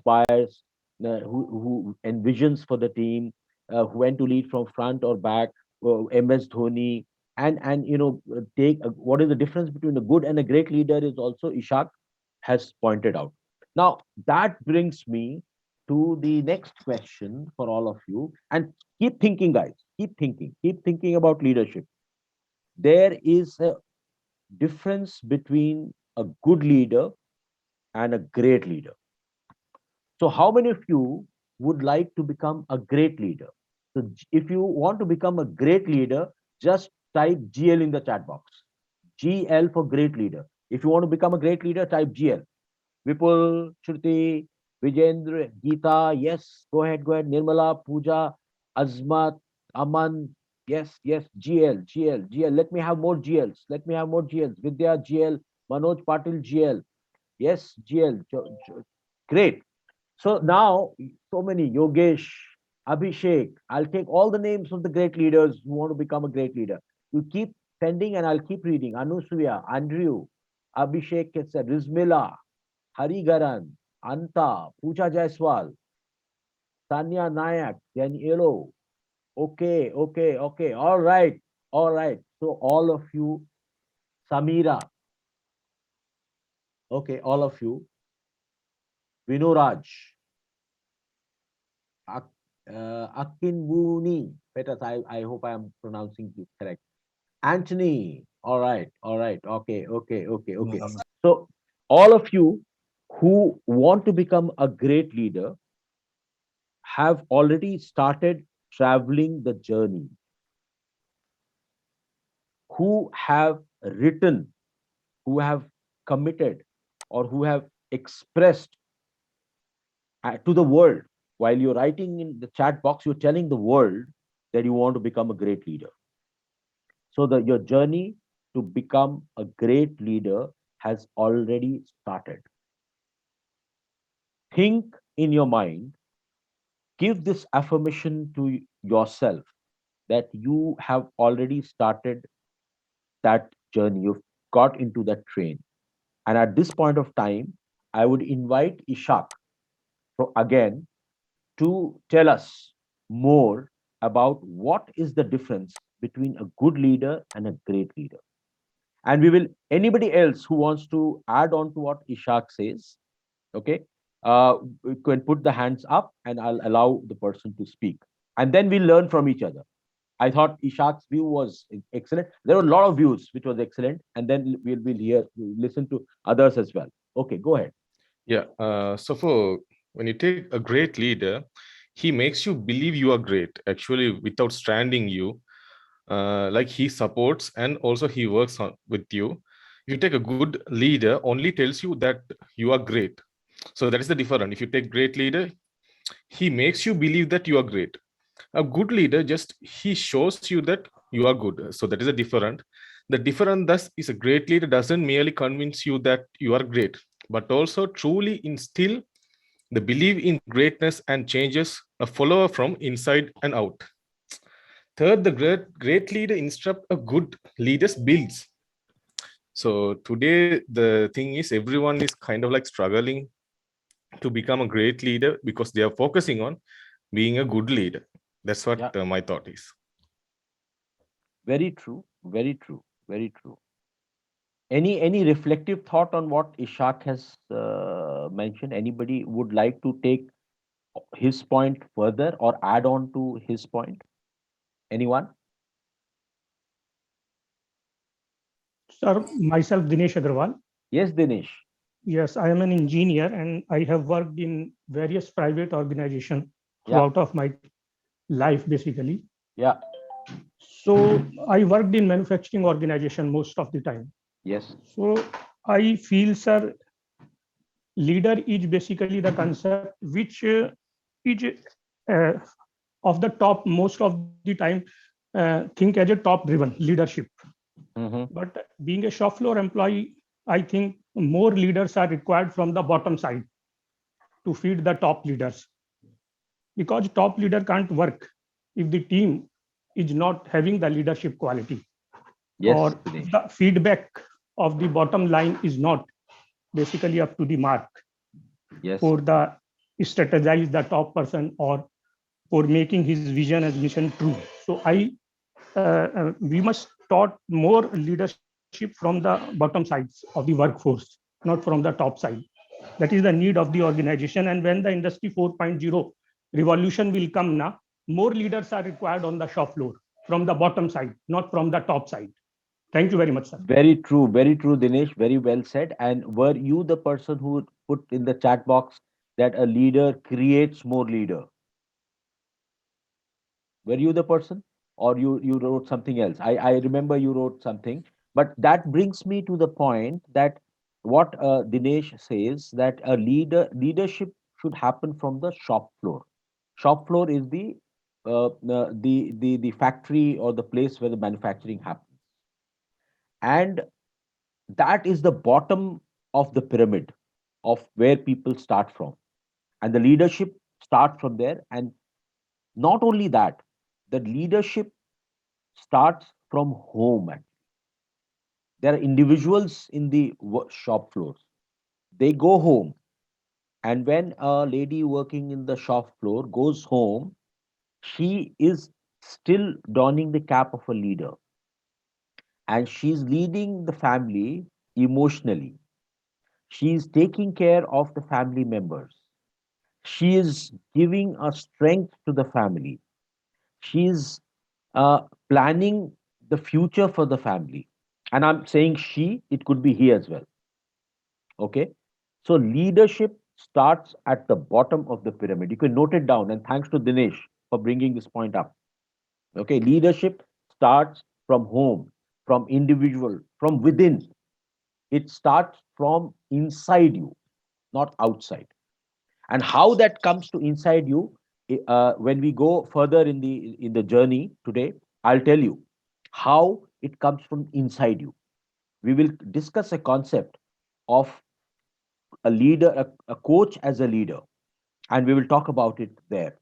inspires, who envisions for the team, when to lead from front or back, MS Dhoni, and take what is the difference between a good and a great leader is also Ishak has pointed out. Now that brings me to the next question for all of you, and keep thinking, guys, keep thinking about leadership. There is a difference between a good leader and a great leader. So, how many of you would like to become a great leader? So, if you want to become a great leader, just type GL in the chat box. GL for great leader. If you want to become a great leader, type GL. Vipul, Shruti, Vijendra, Geeta, yes, go ahead, go ahead. Nirmala, Pooja, Azmat, Aman, yes, yes, GL, GL, GL. Let me have more GLs. Let me have more GLs. Vidya, GL, Manoj Patil, GL. Yes, GL. Great. So now, so many Yogesh, Abhishek. I'll take all the names of the great leaders who want to become a great leader. You keep sending and I'll keep reading. Anusuya, Andrew, Abhishek Ketsa, Rizmila, Harigaran, Anta, Pooja Jaiswal, Tanya Nayak, Danielo. Okay, okay, okay. All right, all right. So all of you, Samira. Okay, all of you, Vinuraj, Akinwuni. Petas, I hope I am pronouncing this correct. Anthony. All right, all right. Okay, okay, okay, okay. So all of you who want to become a great leader have already started traveling the journey, who have written, who have committed, or who have expressed to the world. While you're writing in the chat box, you're telling the world that you want to become a great leader. So your journey to become a great leader has already started. Think in your mind, give this affirmation to yourself that you have already started that journey. You've got into that train. And at this point of time, I would invite Ishak again to tell us more about what is the difference between a good leader and a great leader. And we will, anybody else who wants to add on to what Ishak says, okay, we can put the hands up and I'll allow the person to speak. And then we'll learn from each other. I thought Ishak's view was excellent. There were a lot of views which was excellent, and then we'll listen to others as well. Okay, go ahead. Yeah. So for when you take a great leader, he makes you believe you are great, actually, without stranding you. Like he supports and also he works with you. If you take a good leader, only tells you that you are great. So that is the difference. If you take great leader, he makes you believe that you are great. A good leader just he shows you that you are good. So that is a different. The different thus is a great leader doesn't merely convince you that you are great, but also truly instill the belief in greatness and changes a follower from inside and out. Third, the great leader instruct a good leaders builds. So today the thing is everyone is kind of like struggling to become a great leader because they are focusing on being a good leader. That's what my thought is. Very true, very true, very true. Any reflective thought on what Ishak has mentioned? Anybody would like to take his point further or add on to his point? Anyone? Sir, myself Dinesh Agarwal. Yes, Dinesh. Yes, I am an engineer and I have worked in various private organizations throughout of my life, basically. Yeah. So I worked in manufacturing organization most of the time. Yes. So I feel, sir, leader is basically the concept which is uh, of the top most of the time think as a top driven leadership. But being a shop floor employee, I think more leaders are required from the bottom side to feed the top leaders, because top leader can't work if the team is not having the leadership quality, or the feedback of the bottom line is not basically up to the mark for the strategize the top person or for making his vision as mission true. So we must taught more leadership from the bottom sides of the workforce, not from the top side. That is the need of the organization. And when the industry 4.0 revolution will come now, more leaders are required on the shop floor from the bottom side, not from the top side. Thank you very much, sir. Very true, Dinesh. Very well said. And were you the person who put in the chat box that a leader creates more leader? Were you the person, or you wrote something else? I remember you wrote something, but that brings me to the point that what Dinesh says, that a leadership should happen from the shop floor. Shop floor is the factory or the place where the manufacturing happens, and that is the bottom of the pyramid of where people start from, and the leadership starts from there. And not only that, the leadership starts from home. There are individuals in the shop floors. They go home, and when a lady working in the shop floor goes home, she is still donning the cap of a leader, and she's leading the family emotionally. She's taking care of the family members. She is giving a strength to the family. She is planning the future for the family. And I'm saying she, it could be he as well. Okay. So leadership starts at the bottom of the pyramid. You can note it down. And thanks to Dinesh for bringing this point up. Okay. Leadership starts from home, from individual, from within. It starts from inside you, not outside. And how that comes to inside you, when we go further in the journey today, I'll tell you how it comes from inside you. We will discuss a concept of a leader, a coach as a leader, and we will talk about it there.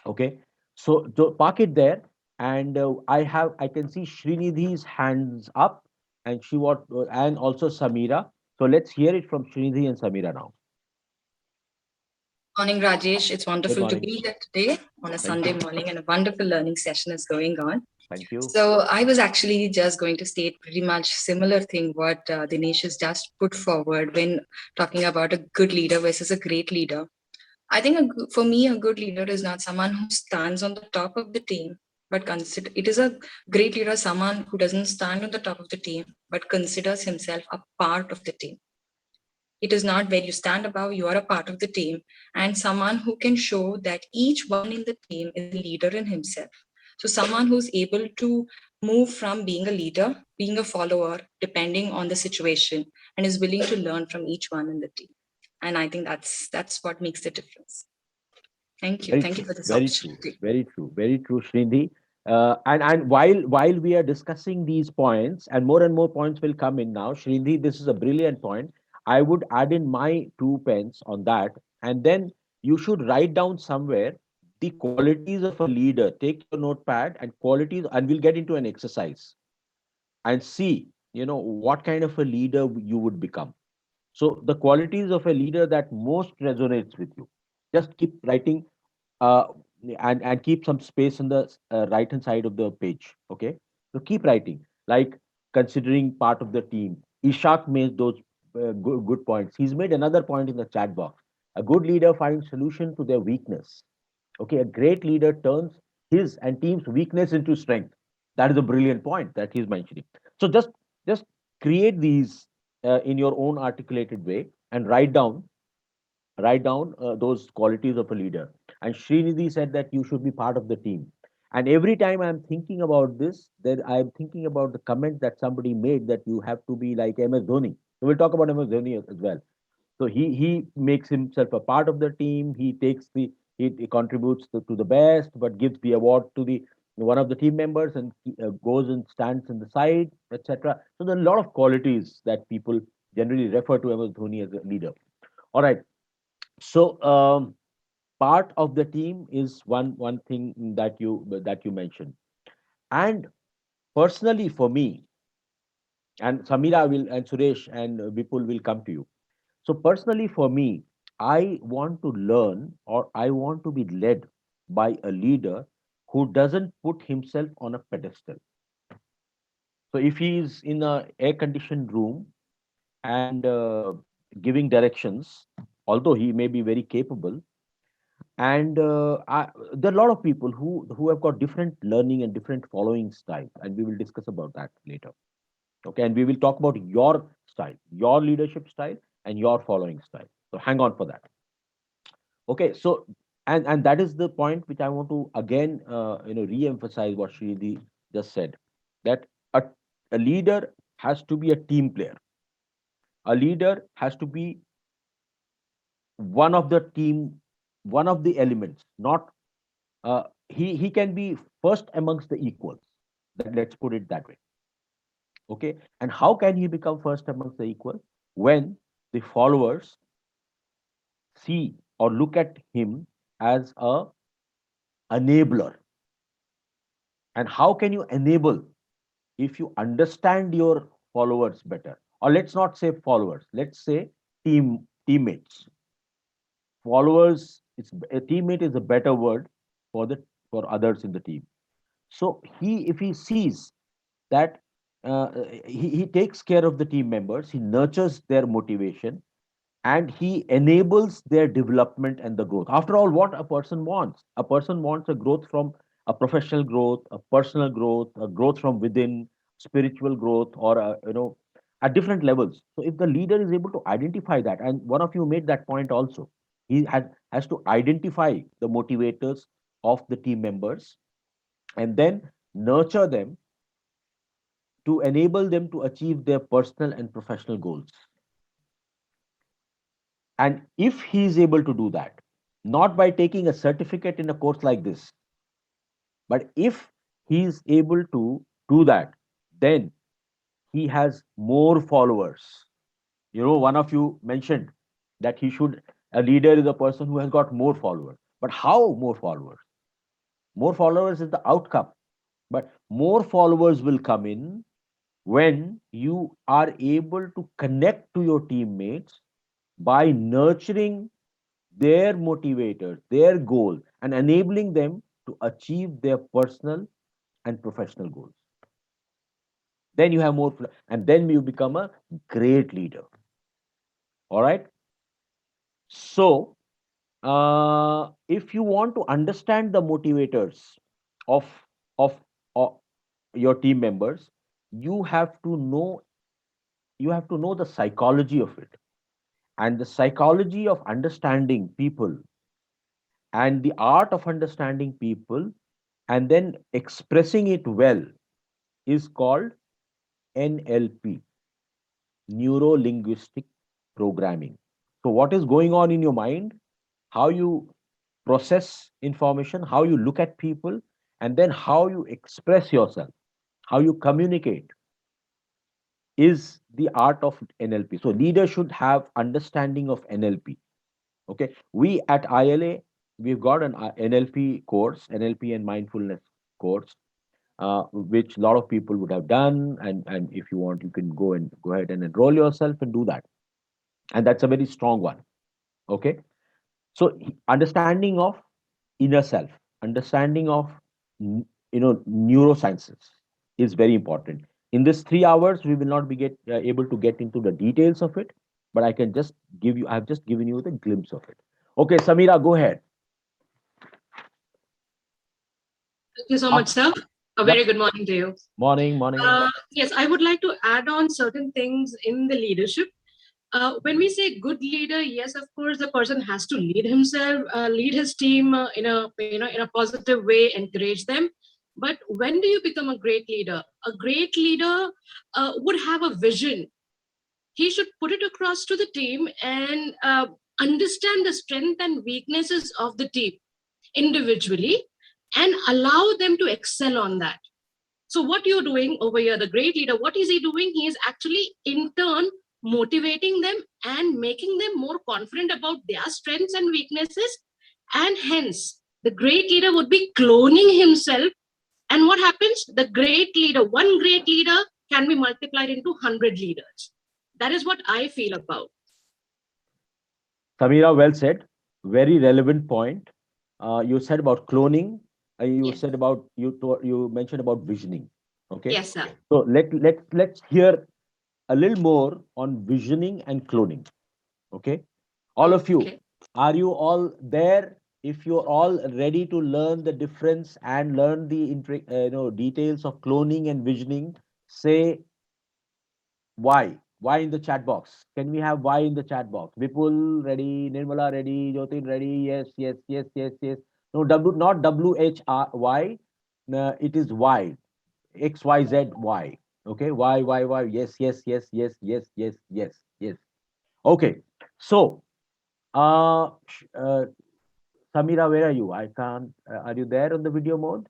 Okay, so park it there. And I can see Srinidhi's hands up, and and also Samira. So let's hear it from Srinidhi and Samira now. Morning, Rajesh. It's Good wonderful to morning. be here today on a Thank Sunday you. morning, and a wonderful learning session is going on. Thank you. So I was actually just going to state pretty much similar thing what Dinesh has just put forward when talking about a good leader versus a great leader. I think for me, a good leader is not someone who stands on the top of the team, but consider it is a great leader, someone who doesn't stand on the top of the team, but considers himself a part of the team. It is not where you stand above, you are a part of the team, and someone who can show that each one in the team is a leader in himself. So, someone who's able to move from being a leader, being a follower, depending on the situation, and is willing to learn from each one in the team. And I think that's what makes the difference. Thank you. Very Thank you true. for this Very true. opportunity. Very true. Very true, Srindhi. And while we are discussing these points, and more points will come in now, Srindhi, this is a brilliant point. I would add in my 2 pence on that, and then you should write down somewhere the qualities of a leader. Take your notepad and qualities, and we'll get into an exercise and see, what kind of a leader you would become. So the qualities of a leader that most resonates with you. Just keep writing, uh, and keep some space on the right hand side of the page. Okay, so keep writing, like considering part of the team. Ishak made those good points. He's made another point in the chat box. A good leader finds solution to their weakness. Okay, a great leader turns his and team's weakness into strength. That is a brilliant point that he's mentioning. So just create these in your own articulated way, and write down those qualities of a leader. And Srinidhi said that you should be part of the team. And every time I'm thinking about this, then I'm thinking about the comment that somebody made, that you have to be like MS Dhoni. So we'll talk about MS Dhoni as well. So he makes himself a part of the team. He contributes to the best, but gives the award to the one of the team members, and goes and stands in the side, etc. So there are a lot of qualities that people generally refer to MS Dhoni as a leader. All right. So part of the team is one thing that you mentioned. And personally for me, and Samira will, and Suresh and Vipul will come to you. So personally for me, I want to learn or I want to be led by a leader who doesn't put himself on a pedestal. So if he is in a air conditioned room and giving directions, although he may be very capable, and there are a lot of people who have got different learning and different following styles, and we will discuss about that later. Okay, and we will talk about your style, your leadership style, and your following style. So hang on for that. Okay, so and that is the point which I want to again re-emphasize what Sridhi just said, that a, a leader has to be a team player. A leader has to be one of the team, one of the elements. Not he can be first amongst the equals. That let's put it that way. Okay, and how can he become first amongst the equal? When the followers see or look at him as a enabler. And how can you enable? If you understand your followers better, or let's not say followers, let's say teammates. Followers, it's a teammate is a better word for the for others in the team. So if he sees that he takes care of the team members, he nurtures their motivation, and he enables their development and the growth. After all, what a person wants, a person wants a growth from a professional growth, a personal growth, a growth from within, spiritual growth, or at different levels. So if the leader is able to identify that, and one of you made that point also, has to identify the motivators of the team members and then nurture them to enable them to achieve their personal and professional goals. And if he is able to do that, not by taking a certificate in a course like this, but if he is able to do that, then he has more followers. One of you mentioned that a leader is a person who has got more followers. But how more followers? More followers is the outcome. But more followers will come in when you are able to connect to your teammates by nurturing their motivators, their goal, and enabling them to achieve their personal and professional goals. Then you have more, and then you become a great leader. All right. So, if you want to understand the motivators of of, of your team members, you have to know the psychology of it, and the psychology of understanding people and the art of understanding people and then expressing it well is called NLP, neuro linguistic programming. So, what is going on in your mind, how you process information, how you look at people, and then how you express yourself, how you communicate is the art of NLP. So, leaders should have understanding of NLP. Okay, we at ILA, we've got an NLP course, NLP and mindfulness course, which a lot of people would have done. And if you want, you can go ahead and enroll yourself and do that. And that's a very strong one. Okay, so understanding of inner self, understanding of neurosciences is very important. In this 3 hours, we will not be able to get into the details of it, but I've just given you the glimpse of it. Okay, Samira, go ahead. Thank you so much, sir. A very good morning to you. Morning. Yes, I would like to add on certain things in the leadership. When we say good leader, yes, of course, the person has to lead himself, lead his team in a positive way, encourage them. But when do you become a great leader? A great leader would have a vision. He should put it across to the team and understand the strength and weaknesses of the team individually and allow them to excel on that. So what you're doing over here, the great leader, what is he doing? He is actually in turn motivating them and making them more confident about their strengths and weaknesses. And hence, the great leader would be cloning himself. And what happens? The great leader, one great leader can be multiplied into 100 leaders. That is what I feel about. Samira, well said. Very relevant point. You said about cloning. You Yes. said about you mentioned about visioning. Okay. Yes, sir. So let's hear a little more on visioning and cloning. Okay. All of you, Okay. are you all there? If you're all ready to learn the difference and learn the details of cloning and visioning, say why. Why in the chat box? Can we have why in the chat box? Vipul ready, Nirmala ready, Jyotin ready. Yes, yes, yes, yes, yes. No, not WHY. No, it is Y. XYZY. Okay, Y. Yes, yes, yes, yes, yes, yes, yes, yes. Okay. So, Samira, where are you? I can't. Are you there on the video mode?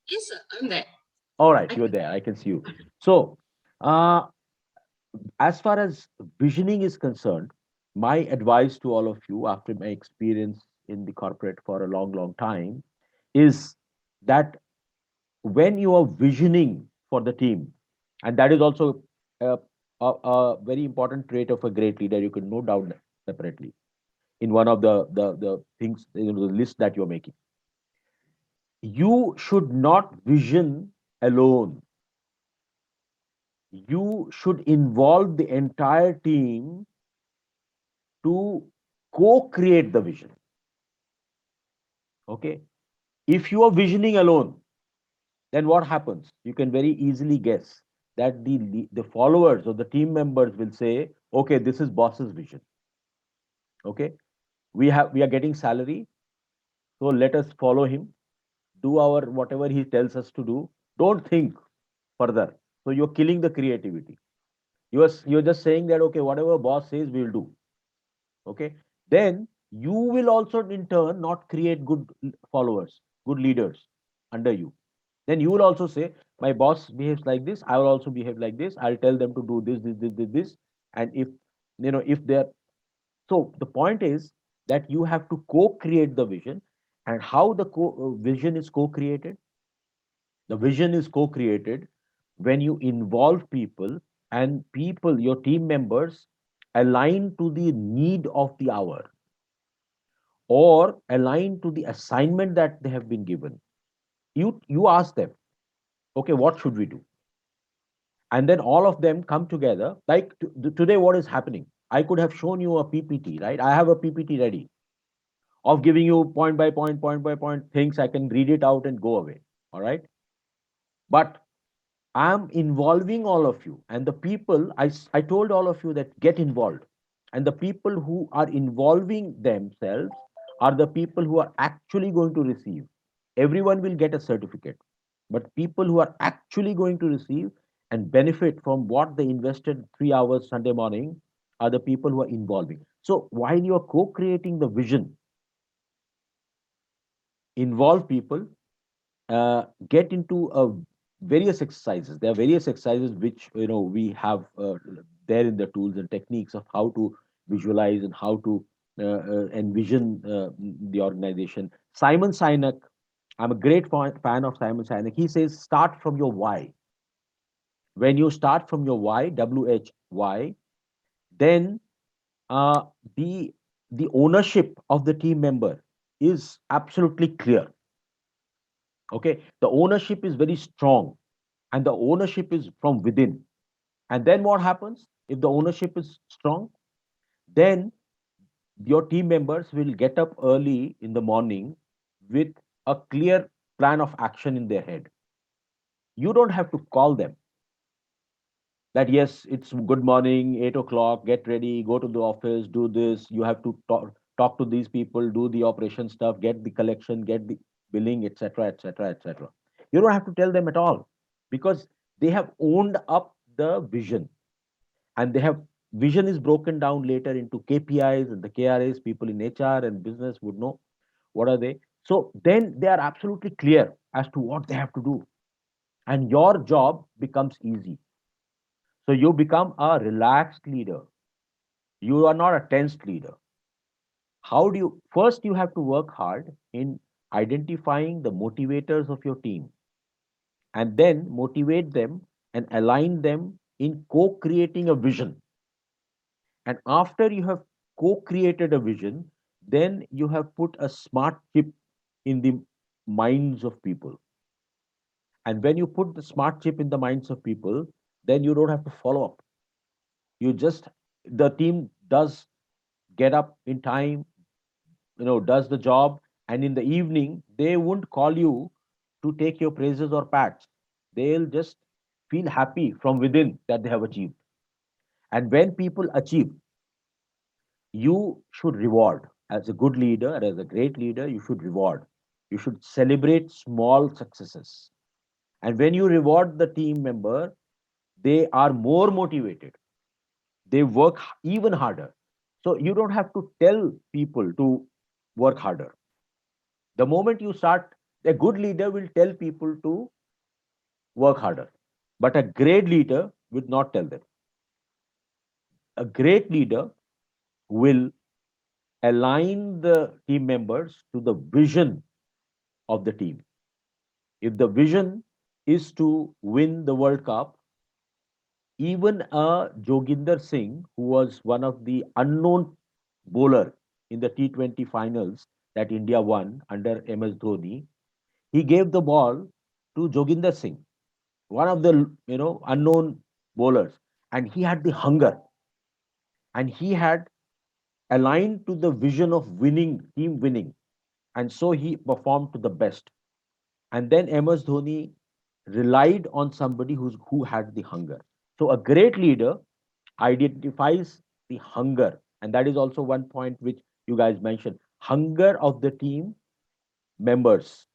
Yes, sir. I'm there. All right, I you're can. there. I can see you. So, uh, as far as visioning is concerned, my advice to all of you after my experience in the corporate for a long, long time is that when you are visioning for the team, and that is also a very important trait of a great leader, you can note down separately in one of the things, the list that you're making. You should not vision alone. You should involve the entire team to co-create the vision. Okay. If you are visioning alone, then what happens? You can very easily guess that the followers or the team members will say, okay, this is boss's vision. Okay. We are getting salary, so let us follow him, do our whatever he tells us to do. Don't think further. So you're killing the creativity. You're just saying that okay, whatever boss says, we'll do. Okay. Then you will also in turn not create good followers, good leaders under you. Then you will also say, my boss behaves like this, I will also behave like this. I'll tell them to do this. And if if they're so the point is that you have to co-create the vision. And how the vision is co-created? The vision is co-created when you involve people, and people, your team members, align to the need of the hour or align to the assignment that they have been given. You ask them, okay, what should we do? And then all of them come together. Like today, what is happening? I could have shown you a PPT, right? I have a PPT ready of giving you point by point things. I can read it out and go away. All right. But I'm involving all of you. And the people, I told all of you that get involved. And the people who are involving themselves are the people who are actually going to receive. Everyone will get a certificate. But people who are actually going to receive and benefit from what they invested 3 hours Sunday morning are the people who are involving. So while you are co-creating the vision, involve people, get into various exercises. There are various exercises which we have there in the tools and techniques of how to visualize and how to envision the organization. Simon Sinek, I'm a great fan of Simon Sinek. He says, start from your why. When you start from your why, WHY, then uh, the the ownership of the team member is absolutely clear. Okay, the ownership is very strong, and the ownership is from within. And then what happens if the ownership is strong? Then your team members will get up early in the morning with a clear plan of action in their head. You don't have to call them that yes, it's good morning, 8 o'clock, get ready, go to the office, do this. You have to talk to these people, do the operation stuff, get the collection, get the billing, etc., etc., etc. You don't have to tell them at all because they have owned up the vision, and they have vision is broken down later into KPIs and the KRAs. People in HR and business would know what are they. So then they are absolutely clear as to what they have to do, and your job becomes easy. So you become a relaxed leader. You are not a tense leader. How do you first you have to work hard in identifying the motivators of your team and then motivate them and align them in co-creating a vision. And after you have co-created a vision, then you have put a smart chip in the minds of people. And when you put the smart chip in the minds of people, then you don't have to follow up. You just, the team does get up in time, does the job, and in the evening, they won't call you to take your praises or pats. They'll just feel happy from within that they have achieved. And when people achieve, you should reward. As a good leader, as a great leader, you should reward. You should celebrate small successes. And when you reward the team member, they are more motivated. They work even harder. So you don't have to tell people to work harder. The moment you start, a good leader will tell people to work harder. But a great leader will not tell them. A great leader will align the team members to the vision of the team. If the vision is to win the World Cup, even a Joginder Singh, who was one of the unknown bowler in the T20 finals that India won under MS Dhoni, he gave the ball to Joginder Singh, one of the unknown bowlers, and he had the hunger, and he had aligned to the vision of winning, team winning, and so he performed to the best. And then MS Dhoni relied on somebody who had the hunger. So a great leader identifies the hunger, and that is also one point which you guys mentioned: hunger of the team members,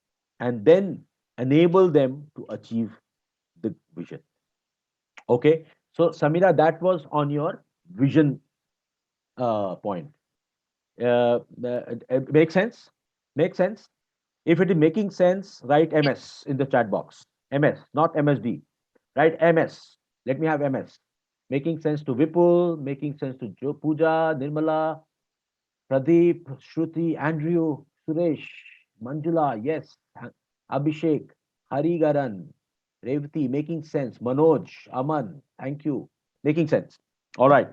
and then enable them to achieve the vision. Okay, so Samira, that was on your vision point. Make sense? Make sense? If it is making sense, write MS in the chat box. MS, not MSD. Write MS. Let me have MS. Making sense to Vipul, making sense to Pooja, Nirmala, Pradeep, Shruti, Andrew, Suresh, Manjula, yes, Abhishek, Harigaran, Revati, making sense. Manoj, Aman, thank you. Making sense. All right.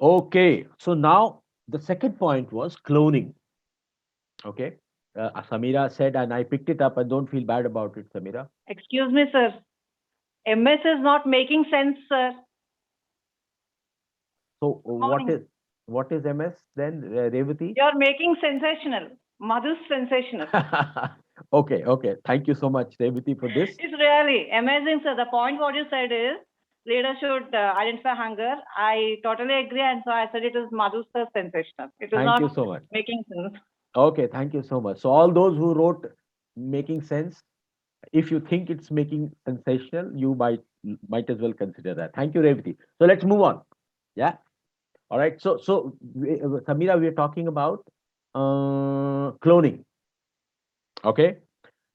Okay. So now the second point was cloning. Okay. Samira said, and I picked it up, and don't feel bad about it, Samira. Excuse me, sir. MS is not making sense, sir. So what is MS then, Revati? You're making sensational. Madhu's sensational. Okay, okay. Thank you so much, Revati, for this. It's really amazing, sir. The point what you said is leaders should identify hunger. I totally agree, and so I said it is Madhu's sensational. It is Thank not you so much. making sense. Okay, thank you so much. So all those who wrote making sense, if you think it's making sensational, you might as well consider that. Thank you, Revati. So let's move on. Yeah. All right. So Samira, we are talking about cloning. Okay.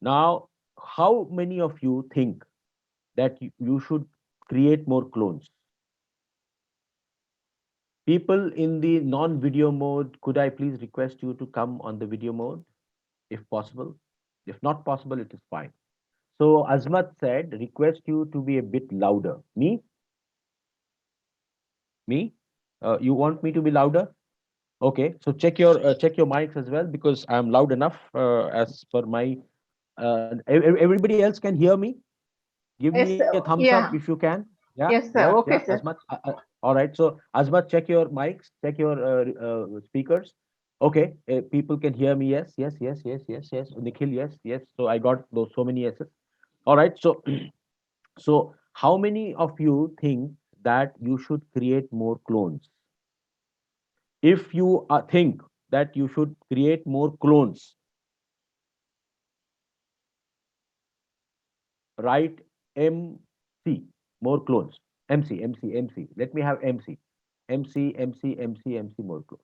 Now, how many of you think that you should create more clones? People in the non-video mode, could I please request you to come on the video mode, if possible? If not possible, it is fine. So Azmat said, request you to be a bit louder. Me? Me? You want me to be louder? Okay. So check your mics as well, because I'm loud enough as per my. Everybody else can hear me. Give Yes, me a sir. thumbs up Yeah. if you can. Yeah. Yes, sir. Yeah. Okay, Yeah. sir. Azmat. All right. So Azmat, check your mics. Check your speakers. Okay. People can hear me. Yes. Yes. Yes. Yes. Yes. Yes. Nikhil. Yes. Yes. So I got those so many yeses. All right. So so how many of you think that you should create more clones? If you think that you should create more clones, write MC, more clones. MC, MC, MC. Let me have MC. MC, MC, MC, MC, more clones.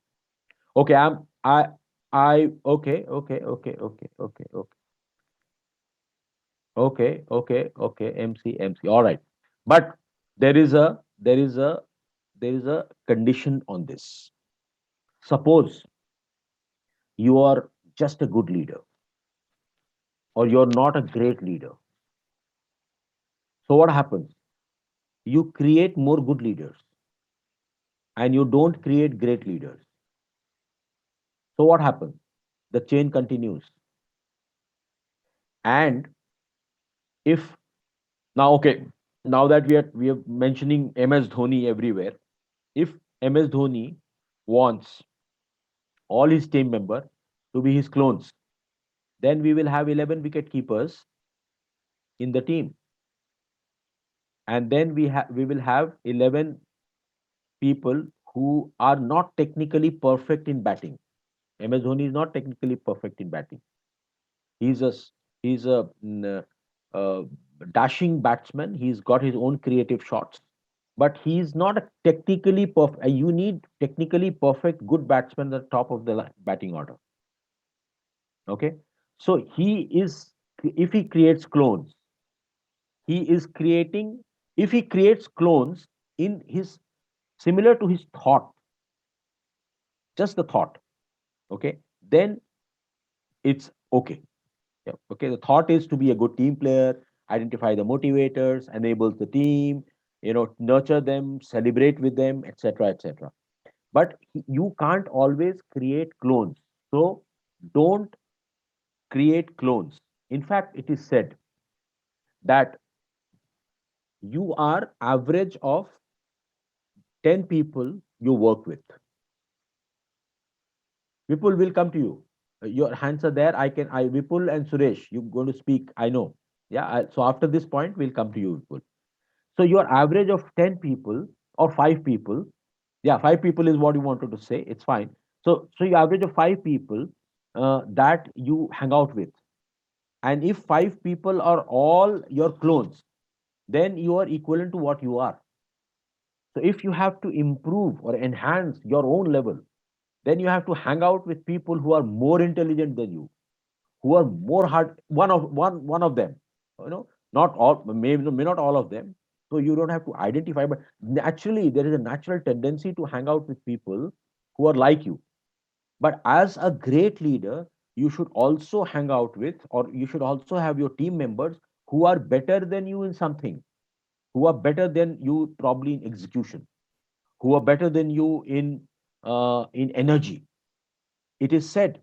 Okay, okay, okay, okay, okay, okay, okay, okay, okay, okay, MC, MC. All right. But there is a, there is a, there is a condition on this. Suppose you are just a good leader, or you're not a great leader. So what happens? You create more good leaders. and you don't create great leaders, so what happens? The chain continues. And if now, okay, now that we are mentioning MS Dhoni everywhere, if MS Dhoni wants all his team member to be his clones, then we will have 11 wicket keepers in the team, and then we will have 11 people who are not technically perfect in batting. MS Dhoni is not technically perfect in batting. He's a s- he's a dashing batsman. He's got his own creative shots, but he's not a technically perfect. You need technically perfect good batsman at the top of the batting order. Okay, so he is, if he creates clones, he is creating. If he creates clones in his, similar to his thought, just the thought, okay, then it's okay. Yeah. Okay. The thought is to be a good team player, identify the motivators, enables the team, nurture them, celebrate with them, etc., etc. But you can't always create clones. So don't create clones. In fact, it is said that you are average of 10 people you work with. Vipul will come to you. Your hands are there. Vipul and Suresh, you're going to speak. I know. Yeah. So after this point, we'll come to you, Vipul. So your average of 10 people or 5 people, yeah, 5 people is what you wanted to say. It's fine. So your average of 5 people that you hang out with. And if 5 people are all your clones, then you are equivalent to what you are. So if you have to improve or enhance your own level, then you have to hang out with people who are more intelligent than you, who are more hard. One of them, not all, may not all of them. So you don't have to identify, but naturally there is a natural tendency to hang out with people who are like you. But as a great leader, you should also hang out with, or you should also have your team members who are better than you in something, who are better than you probably in execution, who are better than you in energy. It is said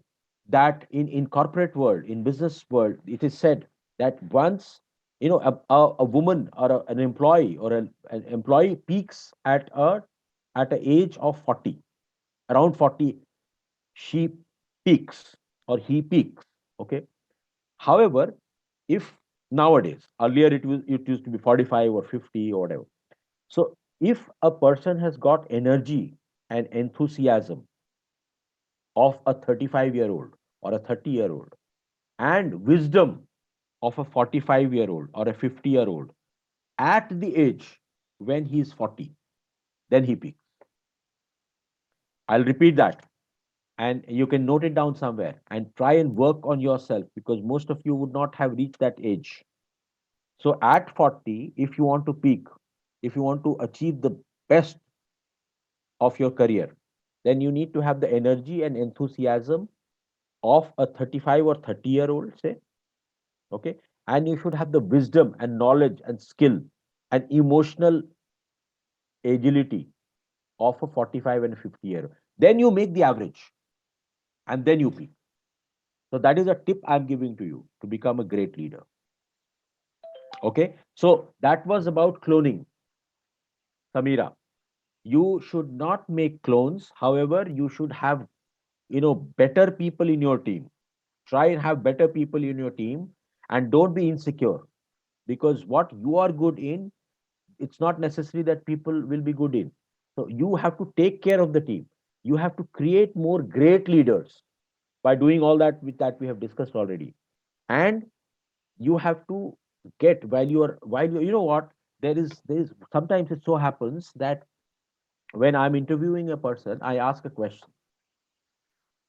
that in corporate world, in business world, it is said that once, a woman or an employee, or an employee peaks at a age of 40, around 40, she peaks or he peaks. Okay. However, if nowadays, earlier it used to be 45 or 50 or whatever. So if a person has got energy and enthusiasm of a 35-year-old or a 30-year-old, and wisdom of a 45-year-old or a 50-year-old at the age when he is 40, then he peaks. I'll repeat that, and you can note it down somewhere and try and work on yourself, because most of you would not have reached that age. So at 40, if you want to peak, if you want to achieve the best of your career, then you need to have the energy and enthusiasm of a 35 or 30-year-old, say. Okay. And you should have the wisdom and knowledge and skill and emotional agility of a 45 and a 50-year. Then you make the average, and then you peak. So that is a tip I'm giving to you to become a great leader. Okay. So that was about cloning, Samira. You should not make clones. However, you should have, better people in your team. Try and have better people in your team, and don't be insecure, because what you are good in, it's not necessary that people will be good in. So you have to take care of the team. You have to create more great leaders by doing all that we have discussed already. And you have to get, while you, you know what, there is sometimes it so happens that when I'm interviewing a person, I ask a question.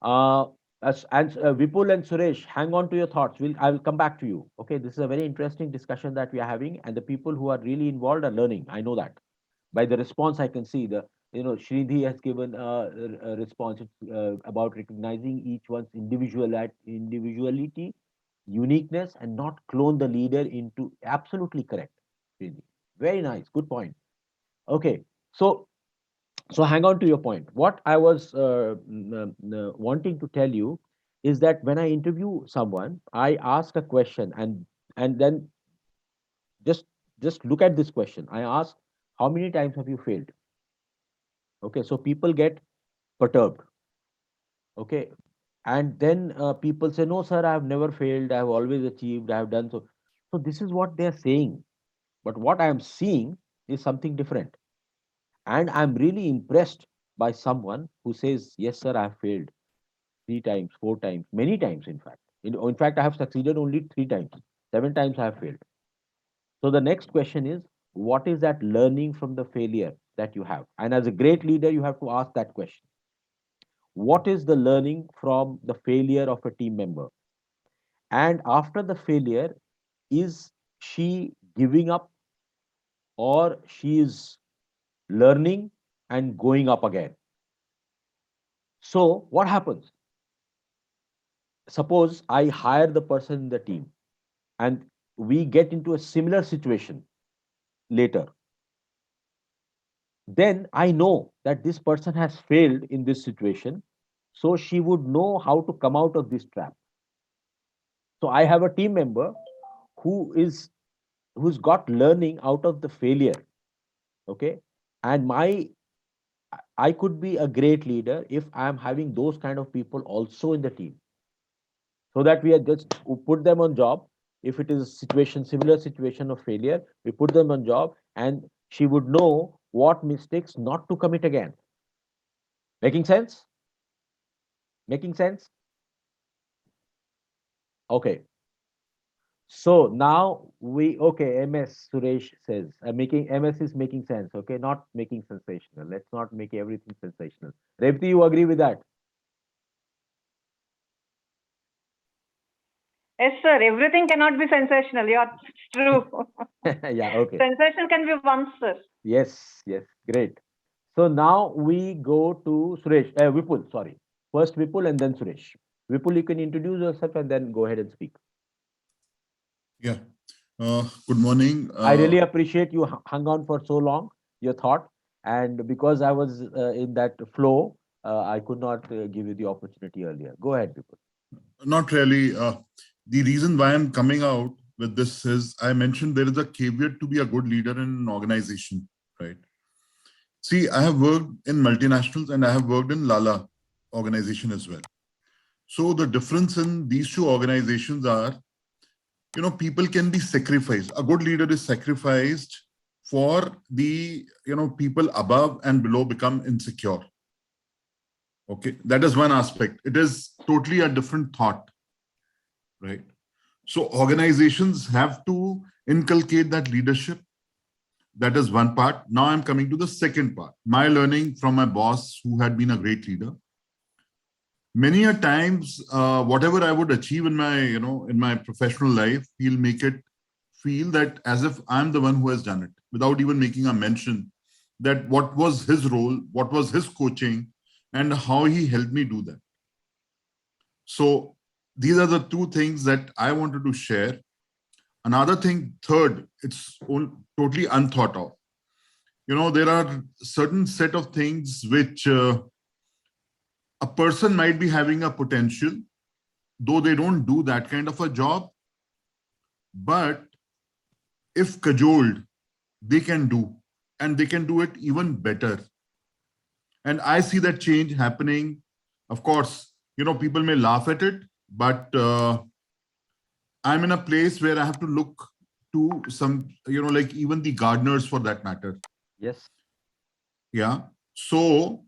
Uh, Vipul and Suresh, hang on to your thoughts. I will come back to you. Okay, this is a very interesting discussion that we are having, and the people who are really involved are learning. I know that by the response I can see. Sridhi has given a response. It's about recognizing each one's individuality, uniqueness, and not clone the leader into. Absolutely correct, Sridhi. Very nice, good point. Okay, so So hang on to your point. What I was wanting to tell you is that when I interview someone, I ask a question, and then just just look at this question. I ask, how many times have you failed? Okay, so people get perturbed. Okay, and then people say, no, sir, I have never failed. I have always achieved. I have done so. So this is what they are saying. But what I am seeing is something different. And I'm really impressed by someone who says, yes, sir, I have failed 3 times, 4 times, many times, in fact. In fact, I have succeeded only 3 times. 7 times I have failed. So the next question is, what is that learning from the failure that you have? And as a great leader, you have to ask that question. What is the learning from the failure of a team member? And after the failure, is she giving up, or she is learning and going up again? So what happens? Suppose I hire the person in the team and we get into a similar situation later. Then I know that this person has failed in this situation, so she would know how to come out of this trap. So I have a team member who is who's got learning out of the failure. Okay, and my I could be a great leader if I am having those kind of people also in the team, so that we are just put them on job. If it is a situation, similar situation of failure, we put them on job, and she would know what mistakes not to commit again. Making sense? Making sense? Okay. So now okay, MS Suresh says, making MS is making sense, okay, not making sensational. Let's not make everything sensational. Revati, you agree with that? Yes, sir. Everything cannot be sensational. Yeah, it's true. Yeah, okay. Sensation can be once, sir. Yes, yes, great. So now we go to Suresh, Vipul, sorry. First Vipul and then Suresh. Vipul, you can introduce yourself and then go ahead and speak. Yeah. Good morning. I really appreciate you hung on for so long, your thought. And because I was in that flow, I could not give you the opportunity earlier. Go ahead, Vipul. Not really. The reason why I'm coming out with this is I mentioned there is a caveat to be a good leader in an organization, right? See, I have worked in multinationals and I have worked in Lala organization as well. So the difference in these two organizations are, people can be sacrificed. A good leader is sacrificed for the, people above and below become insecure. Okay, that is one aspect. It is totally a different thought, right? So organizations have to inculcate that leadership. That is one part. Now I'm coming to the second part. My learning from my boss, who had been a great leader. Many a times, whatever I would achieve in my professional life, he'll make it feel that as if I'm the one who has done it, without even making a mention that what was his role, what was his coaching, and how he helped me do that. So these are the two things that I wanted to share. Another thing, third, it's totally unthought of. There are certain set of things which a person might be having a potential, though they don't do that kind of a job. But if cajoled, they can do, and they can do it even better. And I see that change happening. Of course, people may laugh at it, but I'm in a place where I have to look to some, like even the gardeners for that matter. Yes. Yeah. So,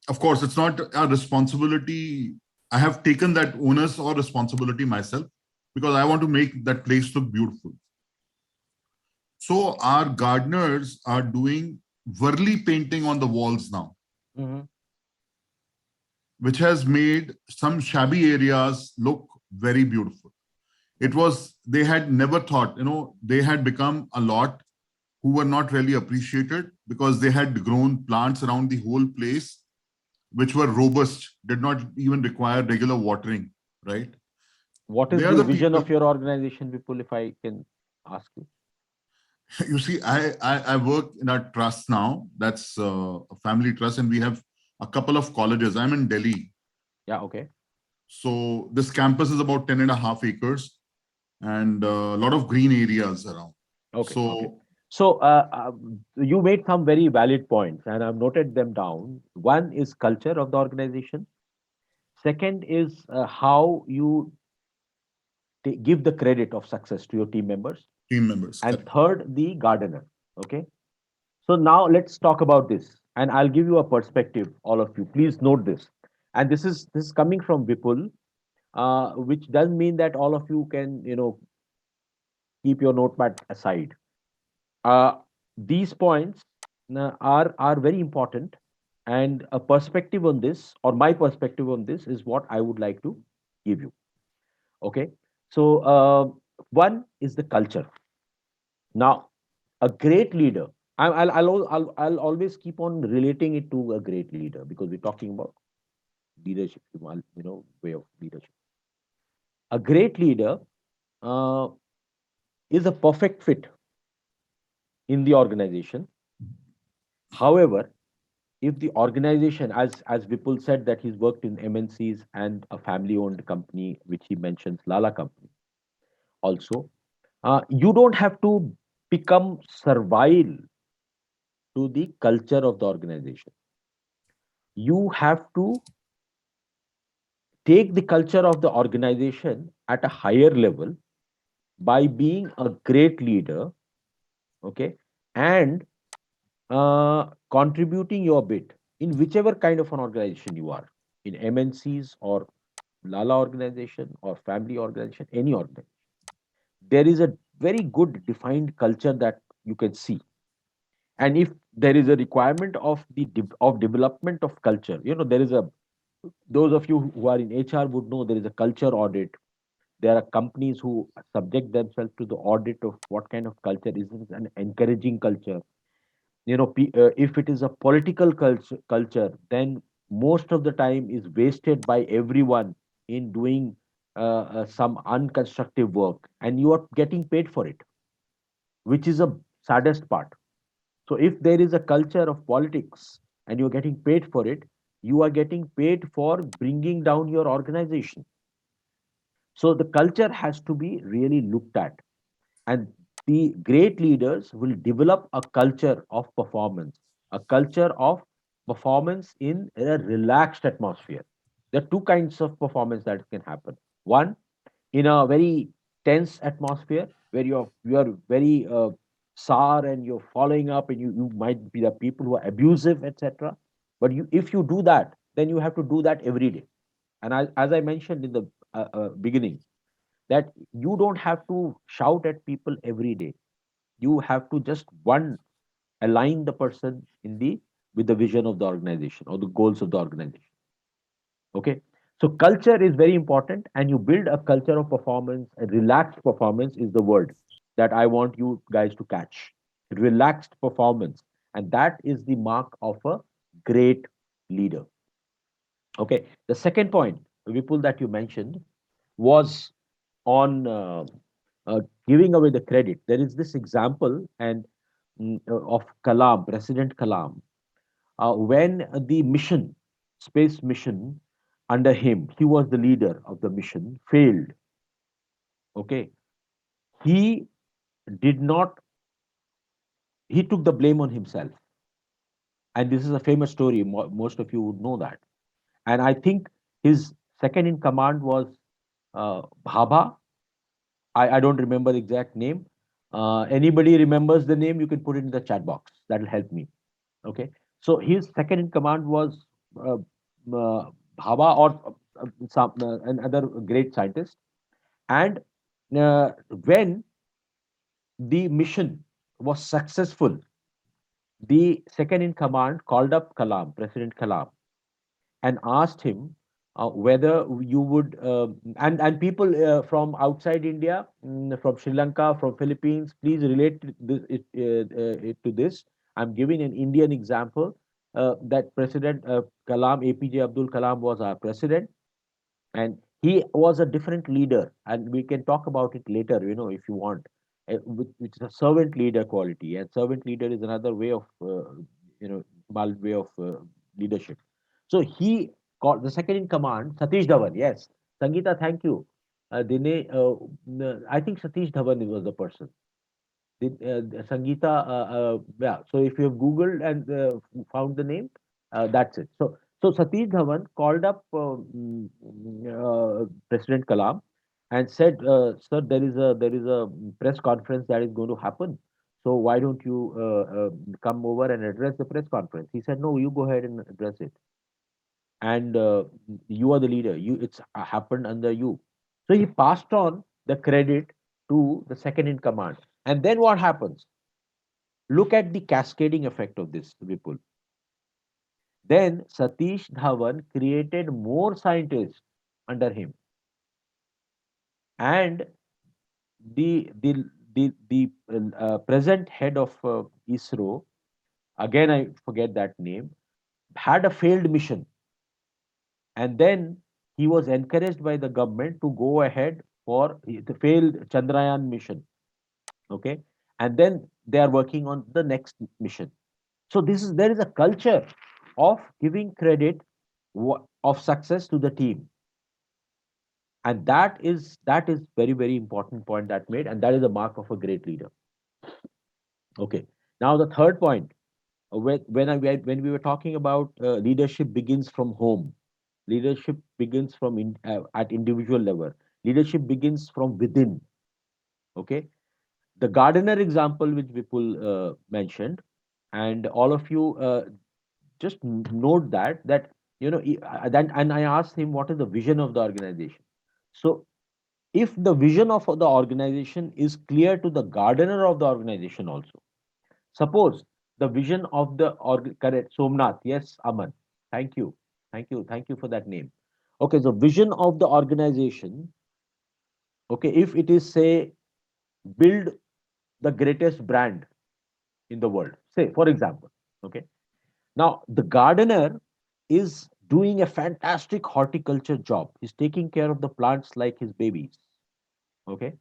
of course, it's not a responsibility. I have taken that onus or responsibility myself because I want to make that place look beautiful. So our gardeners are doing Verli painting on the walls now, which has made some shabby areas look very beautiful. They had never thought, they had become a lot who were not really appreciated because they had grown plants around the whole place, which were robust, did not even require regular watering, right? What is the vision of your organization, Vipul, if I can ask you? You see, I work in a trust now. That's a family trust, and we have a couple of colleges. I'm in Delhi. Yeah, okay. So this campus is about 10.5 acres and a lot of green areas around. Okay, okay. So So you made some very valid points, and I've noted them down. One is culture of the organization. Second is how you give the credit of success to your team members. team members, And correct. third, the gardener. Okay. So now let's talk about this, and I'll give you a perspective, all of you. Please note this. And this is coming from Vipul, which does mean that all of you can, keep your notepad aside. Uh, these points are very important, and a perspective on this, or my perspective on this, is what I would like to give you. Okay, so one is the culture. Now, a great leader. I'll always keep on relating it to a great leader because we're talking about leadership, way of leadership. A great leader uh, is a perfect fit in the organization. However, if the organization, as Vipul said, that he's worked in MNCs and a family-owned company, which he mentions, Lala Company, also, you don't have to become servile to the culture of the organization. You have to take the culture of the organization at a higher level by being a great leader, okay, and contributing your bit in whichever kind of an organization you are, in MNCs or Lala organization or family organization, any organization. There is a very good defined culture that you can see. And if there is a requirement of of development of culture, there is a, those of you who are in HR would know, there is a culture audit. There are companies who subject themselves to the audit of what kind of culture is this, an encouraging culture. If it is a political culture, then most of the time is wasted by everyone in doing some unconstructive work, and you are getting paid for it, which is a saddest part. So if there is a culture of politics and you're getting paid for it, you are getting paid for bringing down your organization. So the culture has to be really looked at. And the great leaders will develop a culture of performance, a culture of performance in a relaxed atmosphere. There are two kinds of performance that can happen. One, in a very tense atmosphere where you are very sour and you're following up, and you might be the people who are abusive, etc. But if you do that, then you have to do that every day. And as I mentioned in the beginning, that you don't have to shout at people every day. You have to just align the person in the with the vision of the organization or the goals of the organization. Okay, so culture is very important, and you build a culture of performance. A relaxed performance is the word that I want you guys to catch. Relaxed performance, and that is the mark of a great leader. Okay, the second point, Vipul, that you mentioned was on giving away the credit. There is this example of Kalam, President Kalam, when the mission, space mission, under him, he was the leader of the mission, failed. Okay, he did not. He took the blame on himself, and this is a famous story. Most of you would know that. And I think his second in command was Bhabha. I don't remember the exact name. Anybody remembers the name, you can put it in the chat box. That'll help me. Okay. So his second in command was Bhabha, or another great scientist. And when the mission was successful, the second in command called up Kalam, President Kalam, and asked him whether you would and people from outside India, from Sri Lanka, from Philippines, please relate it to this. I'm giving an Indian example, that President Kalam, APJ Abdul Kalam, was our president, and he was a different leader, and we can talk about it later, if you want. which is a servant leader quality. And servant leader is another way of, Himalayan way of leadership. So he called the second in command, Satish Dhawan. Yes, Sangeeta, thank you. I think Satish Dhawan was the person. Sangeeta, yeah. So if you have Googled and found the name, that's it. So Satish Dhawan called up President Kalam and said, "Sir, there is a press conference that is going to happen. So why don't you come over and address the press conference?" He said, "No, you go ahead and address it, and you are the leader. It's happened under you." So he passed on the credit to the second in command. And then what happens? Look at the cascading effect of this, Vipul. Then Satish Dhawan created more scientists under him, and the the the present head of ISRO, again I forget that name, had a failed mission, and then he was encouraged by the government to go ahead for the failed Chandrayaan mission. Okay, and then they are working on the next mission. So there is a culture of giving credit of success to the team, and that is very important point that made, and that is the mark of a great leader. Okay, now the third point, when we were talking about leadership begins from home, leadership begins from at individual level, leadership begins from within. Okay, the gardener example which Vipul mentioned, and all of you just note that then, and I asked him what is the vision of the organization. So if the vision of the organization is clear to the gardener of the organization also, suppose the vision of the correct, Somnath, yes, Aman, thank you, thank you for that name. Okay, so vision of the organization, okay, if it is, say, build the greatest brand in the world, say for example, okay, now the gardener is doing a fantastic horticulture job. He's taking care of the plants like his babies. Okay,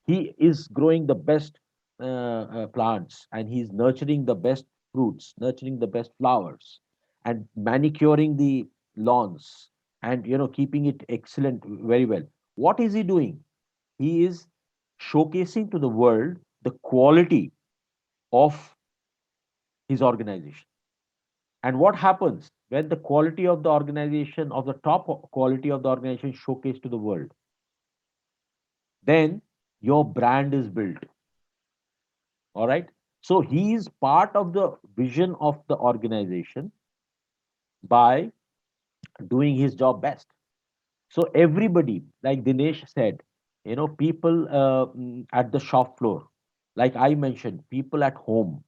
he is growing the best plants, and he's nurturing the best fruits, nurturing the best flowers, and manicuring the lawns, and keeping it excellent, very well. What is he doing? He is showcasing to the world the quality of his organization. And what happens when the quality of the organization, of the top quality of the organization, showcased to the world? Then your brand is built. All right. So he is part of the vision of the organization by doing his job best. So everybody, like Dinesh said, people at the shop floor, like I mentioned, people at home,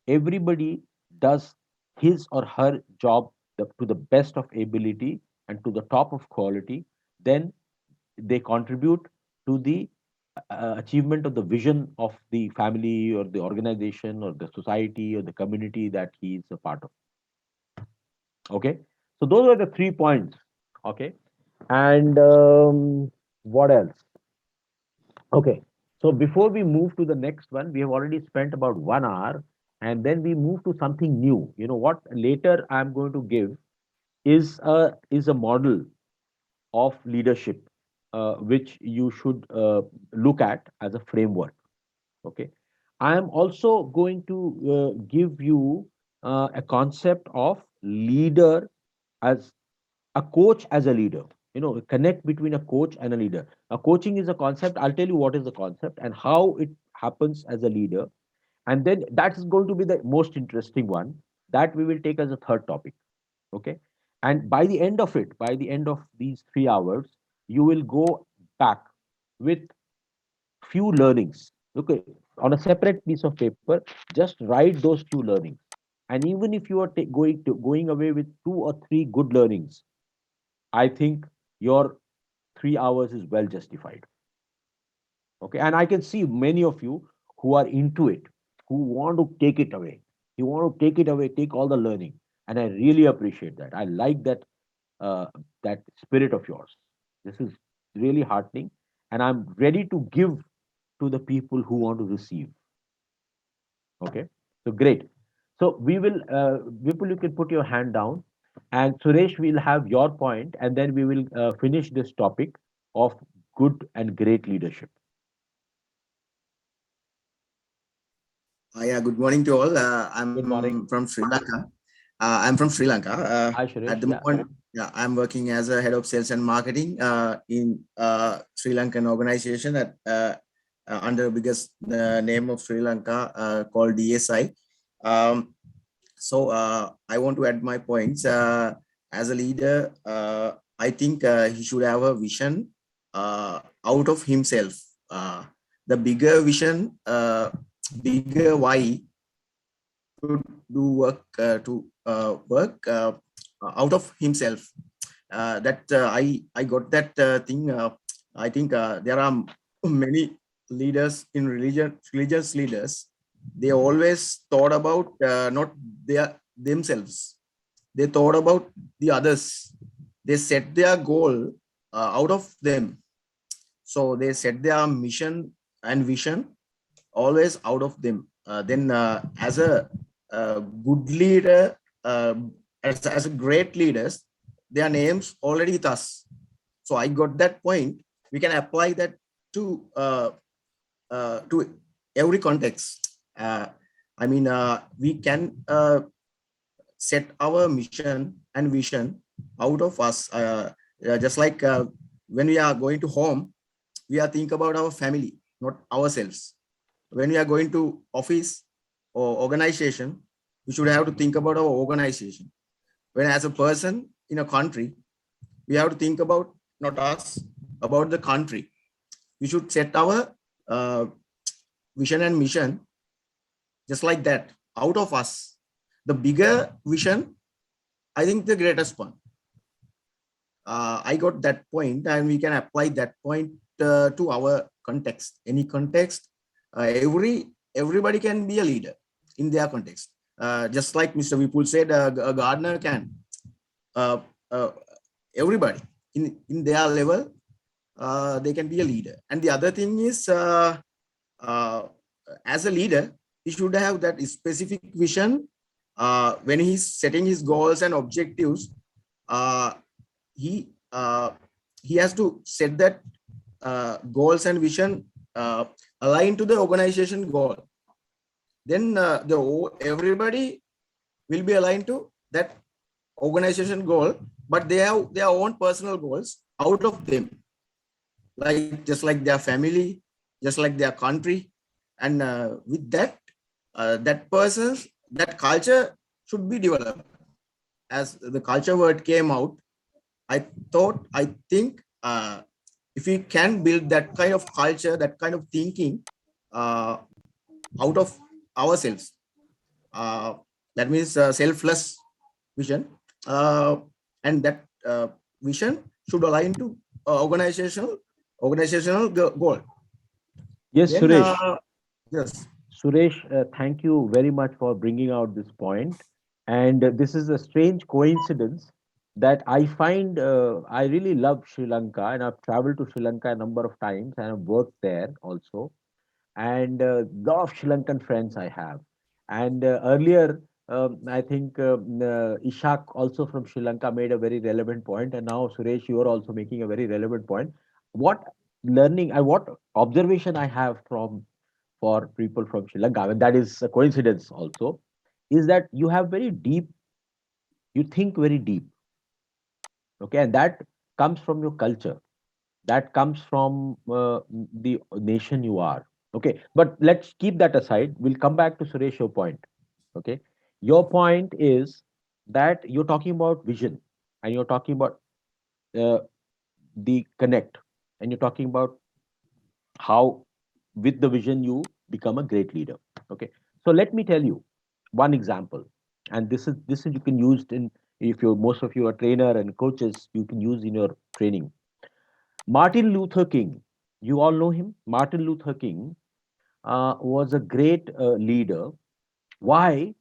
everybody does his or her job to the best of ability and to the top of quality. Then they contribute to the achievement of the vision of the family or the organization or the society or the community that he is a part of. Okay, so those are the 3 points. Okay, and what else? Okay, so before we move to the next one, we have already spent about 1 hour, and then we move to something new. You know what? Later, I'm going to give is a model of leadership, which you should look at as a framework. Okay, I am also going to give you a concept of leader as a coach as a leader. Connect between a coach and a leader. A coaching is a concept. I'll tell you what is the concept and how it happens as a leader, and then that is going to be the most interesting one that we will take as a third topic. Okay, and by the end of it, by the end of these 3 hours, you will go back with few learnings. Okay, on a separate piece of paper, just write those few learnings. And even if you are going away with 2 or 3 good learnings, I think your 3 hours is well justified. Okay, and I can see many of you who are into it, who want to take it away. You want to take it away, take all the learning, and I really appreciate that. I like that spirit of yours. This is really heartening, and I'm ready to give to the people who want to receive. Okay, so great. So we will, Vipul, you can put your hand down, and Suresh will have your point, and then we will finish this topic of good and great leadership. Yeah, good morning to all. Good I'm morning. from Sri Lanka. I'm from Sri Lanka. Hi, At Suresh. the Yeah. moment, yeah, I'm working as a head of sales and marketing in Sri Lankan organization under the biggest name of Sri Lanka called DSI. Um, I want to add my points. As a leader, I think he should have a vision out of himself. The bigger vision, bigger why to do work work out of himself. I got that thing. I think there are many leaders in religious leaders. They always thought about not themselves. They thought about the others. They set their goal out of them. So they set their mission and vision always out of them. Then, as a good leader, as a great leaders, their names already with us. So I got that point. We can apply that to every context. We can set our mission and vision out of us. Just like when we are going to home, we are think about our family, not ourselves. When we are going to office or organization, we should have to think about our organization. When as a person in a country, we have to think about not us, about the country. We should set our vision and mission just like that out of us. The bigger vision, I think the greatest one. I got that point, and we can apply that point to our context. Any context, everybody can be a leader in their context. Just like Mr. Vipul said, a gardener can. Uh, uh, Everybody in their level, they can be a leader. And the other thing is, as a leader, he should have that specific vision. When he's setting his goals and objectives, uh, he uh, he has to set that goals and vision aligned to the organization goal. Then everybody will be aligned to that organization goal, but they have their own personal goals out of them, like just like their family, just like their country. And with that, that culture should be developed. As the culture word came out, I think if we can build that kind of culture, that kind of thinking uh, out of ourselves, uh, that means selfless vision, and that vision should align to organizational goal. Yes, Then, Suresh. yes. Suresh, thank you very much for bringing out this point. And this is a strange coincidence that I find I really love Sri Lanka, and I've traveled to Sri Lanka a number of times and I've worked there also. And lot of Sri Lankan friends I have. And earlier, I think Ishak also from Sri Lanka made a very relevant point, and now Suresh, you are also making a very relevant point. What what observation I have from for people from Sri Lanka, and that is a coincidence also, is that you have very deep, you think very deep, okay, and that comes from your culture, that comes from the nation you are, okay. But let's keep that aside. We'll come back to Suresh, your point, okay. Your point is that you're talking about vision, and you're talking about uh, the connect, and you're talking about how with the vision you become a great leader, okay. So let me tell you one example, and this is you can use in, if you're most of you are trainer and coaches, you can use in your training. Martin Luther King, you all know him. Martin Luther King was a great leader. Why?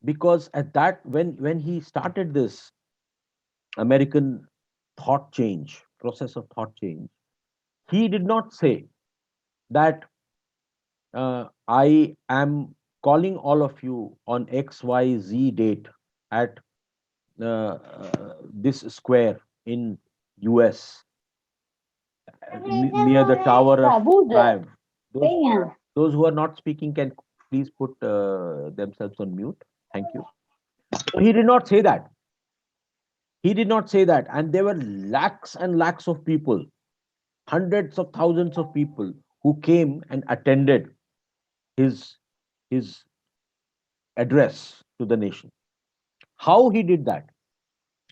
Because at that, when he started this American thought change process of thought change, he did not say that I am calling all of you on XYZ date at this square in US near the Tower of Triumph. Those who are not speaking can please put themselves on mute. Thank you. So he did not say that. He did not say that. And there were lakhs and lakhs of people, hundreds of thousands of people who came and attended his, his address to the nation. How he did that?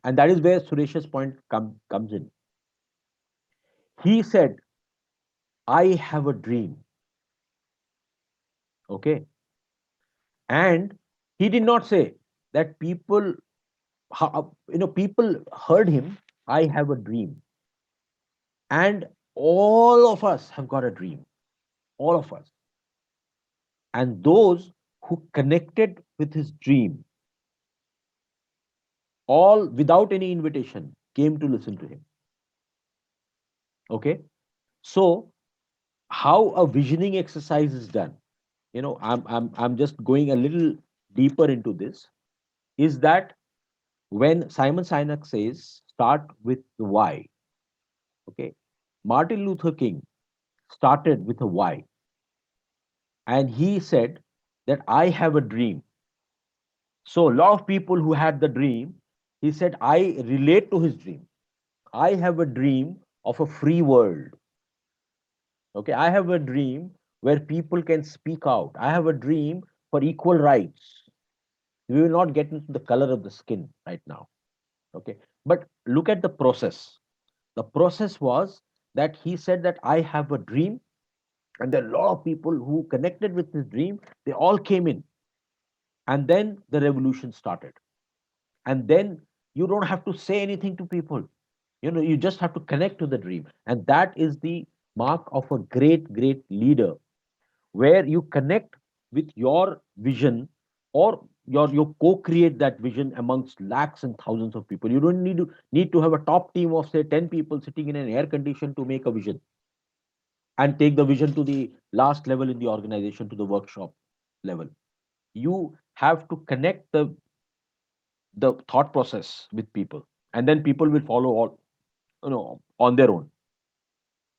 And that is where Suresh's point comes in. He said, I have a dream. Okay. And he did not say that people, people heard him, I have a dream. And all of us have got a dream. All of us. And those who connected with his dream, all without any invitation, came to listen to him. Okay. So, how a visioning exercise is done, I'm just going a little deeper into this, is that when Simon Sinek says start with the why, okay, Martin Luther King started with a why, and he said that I have a dream. So a lot of people who had the dream, he said, I relate to his dream. I have a dream of a free world. Okay, I have a dream where people can speak out. I have a dream for equal rights. We will not get into the color of the skin right now. Okay, but look at the process. The process was that he said that I have a dream, and there are a lot of people who connected with his dream. They all came in, and then the revolution started. And then you don't have to say anything to people. You just have to connect to the dream, and that is the mark of a great leader, where you connect with your vision, or you co-create that vision amongst lakhs and thousands of people. You don't need to have a top team of say 10 people sitting in an air condition to make a vision and take the vision to the last level in the organization, to the workshop level. You have to connect the thought process with people, and then people will follow all on their own.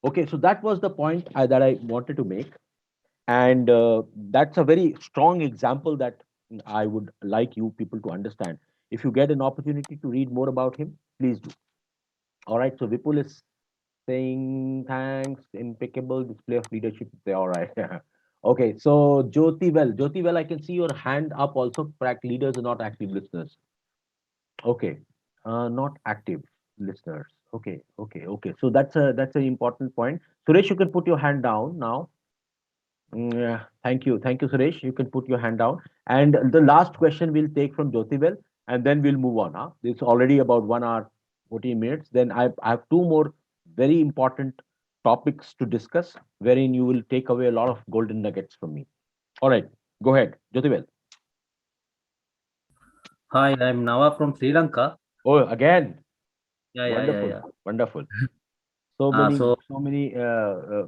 Okay, so that was the point that I wanted to make. And that's a very strong example that I would like you people to understand. If you get an opportunity to read more about him, please do. All right. So Vipul is saying thanks, impeccable display of leadership. All right. Okay. So Jyoti, well, I can see your hand up also. Prac leaders are not active listeners. Okay. Not active listeners. Okay. So that's an important point. Suresh, you can put your hand down now. Yeah, thank you, Suresh. You can put your hand down. And the last question we'll take from Jyotivel, and then we'll move on. Huh? It's already about 1 hour, 14 minutes. Then I have two more very important topics to discuss, wherein you will take away a lot of golden nuggets from me. All right, go ahead, Jyotivel. Hi, I'm Nava from Sri Lanka. Oh, again, Yeah. wonderful. So So many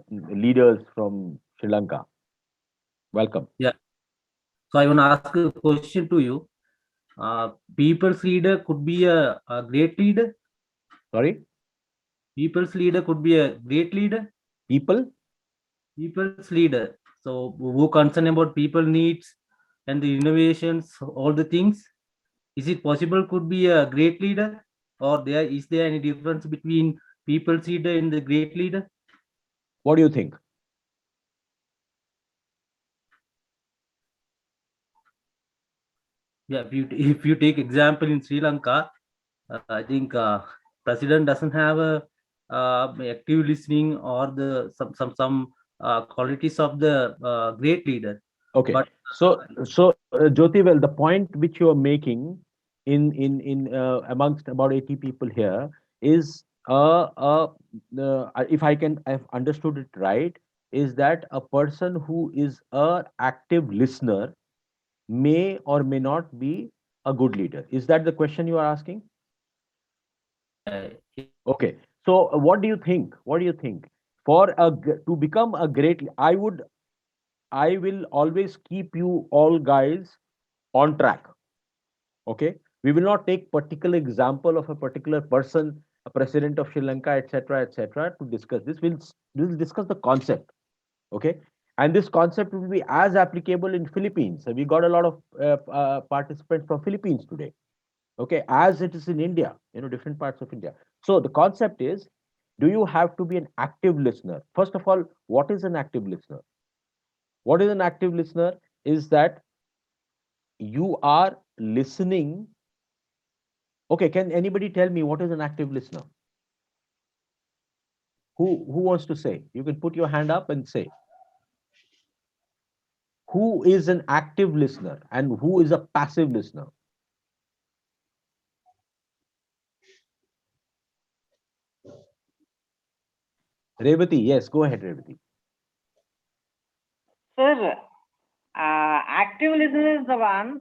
leaders from Sri Lanka. Welcome. yeah, so I want to ask a question to you. People's leader could be a great leader. Sorry, People's leader could be a great leader. people. People's leader. So who concerned about people needs and the innovations, all the things. Is it possible could be a great leader, or there any difference between people's leader and the great leader? What do you think? Yeah, if you take example in Sri Lanka, I think president doesn't have a active listening or the some qualities of the great leader. Okay. But So Jyoti, well, the point which you are making in amongst about 80 people here is if I've understood it right, is that a person who is a active listener may or may not be a good leader. Is that the question you are asking? yeah, Okay. So what do you think? What do you think? To become a great, I will always keep you all guys on track. Okay, we will not take particular example of a particular person, a president of Sri Lanka, etc., to discuss this. We'll discuss the concept. Okay, and this concept will be as applicable in Philippines. So we got a lot of participants from Philippines today. Okay, as it is in India, different parts of India. So the concept is, do you have to be an active listener? First of all, what is an active listener? What is an active listener? Is that you are listening. Okay, can anybody tell me what is an active listener? Who wants to say? You can put your hand up and say. Who is an active listener and who is a passive listener? Revati, yes, go ahead, Revati. Sir, active listener is the one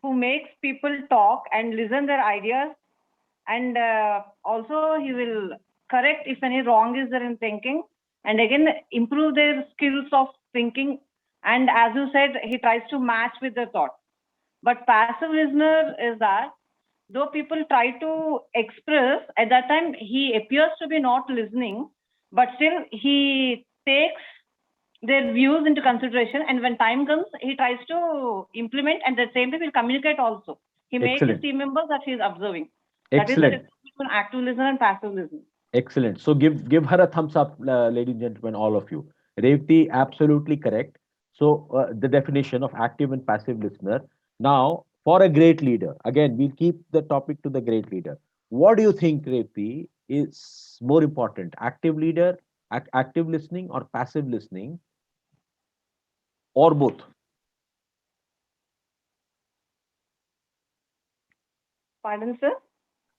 who makes people talk and listen their ideas, and also he will correct if any wrong is there in thinking, and again improve their skills of thinking. And as you said, he tries to match with the thought. But passive listener is that though people try to express, at that time he appears to be not listening, but still he takes their views into consideration, and when time comes he tries to implement, and at the same time will communicate also. He makes his team members that he is observing. That is the Excellent. difference between active listener and passive listener. Excellent. So give her a thumbs up, ladies and gentlemen, all of you. Revati, absolutely correct. So the definition of active and passive listener. Now, for a great leader, again, we'll keep the topic to the great leader. What do you think, Revati, is more important? Active leader, active listening, or passive listening, or both? Pardon, sir?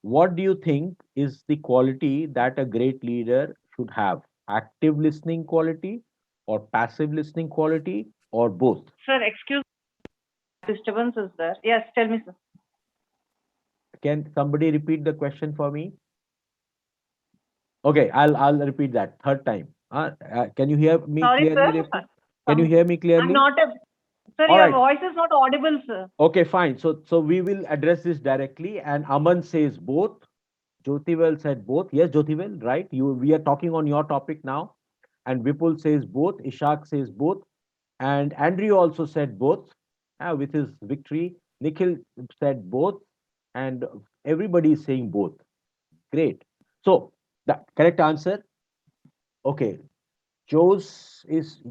What do you think is the quality that a great leader should have? Active listening quality or passive listening quality or both? Sir, excuse me, disturbance is there. Yes, tell me, sir. Can somebody repeat the question for me? Okay, I'll repeat that third time. Can you hear me Sorry, clearly, sir. Revati? Can you hear me clearly? I'm not a sir. All Your right. voice is not audible, sir. Okay, fine. So we will address this directly. And Aman says both. Jyotivel said both. Yes, Jyotivel, right? We are talking on your topic now. And Vipul says both. Ishak says both. And Andrew also said both with his victory. Nikhil said both. And everybody is saying both. Great. So the correct answer. Okay. Joe's is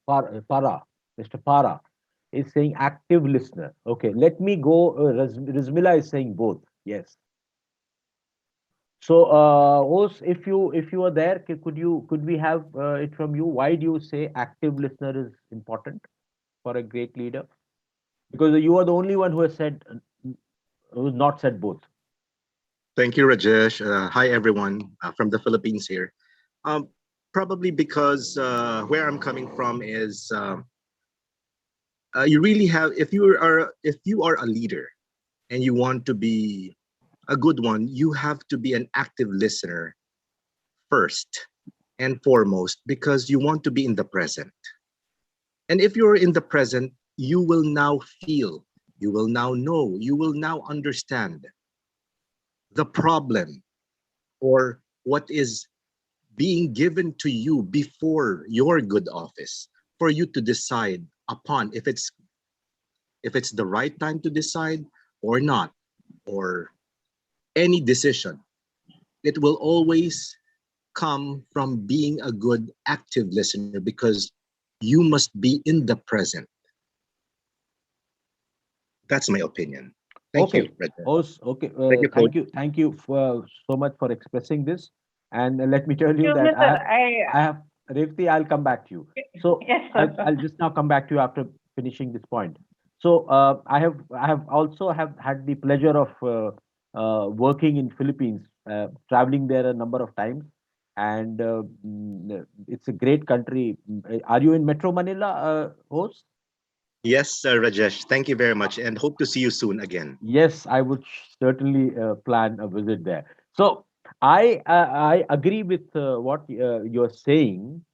Para. Mr. Para is saying active listener. Okay, let me go. Rizmila is saying both. Yes. So, Os, if you are there, could we have it from you? Why do you say active listener is important for a great leader? Because you are the only one who has said, who's not said both. Thank you, Rajesh. Hi, everyone from the Philippines here. Probably because where I'm coming from is you really have, if you are a leader and you want to be a good one, you have to be an active listener first and foremost, because you want to be in the present. And if you're in the present, you will now feel, you will now know, you will now understand the problem or what is being given to you before your good office for you to decide upon if it's the right time to decide or not, or any decision. It will always come from being a good active listener, because you must be in the present. That's my opinion. Thank you, Rajesh. Okay. Thank you, Thank you for so much for expressing this. And let me tell you Excuse me, that sir. I have Revati, I'll come back to you. So Yes, sir. I'll just now come back to you after finishing this point. So I have also had the pleasure of working in Philippines, traveling there a number of times, and it's a great country. Are you in Metro Manila, host? Yes, Rajesh. Thank you very much, and hope to see you soon again. Yes, I would certainly plan a visit there. So I agree with what you're saying.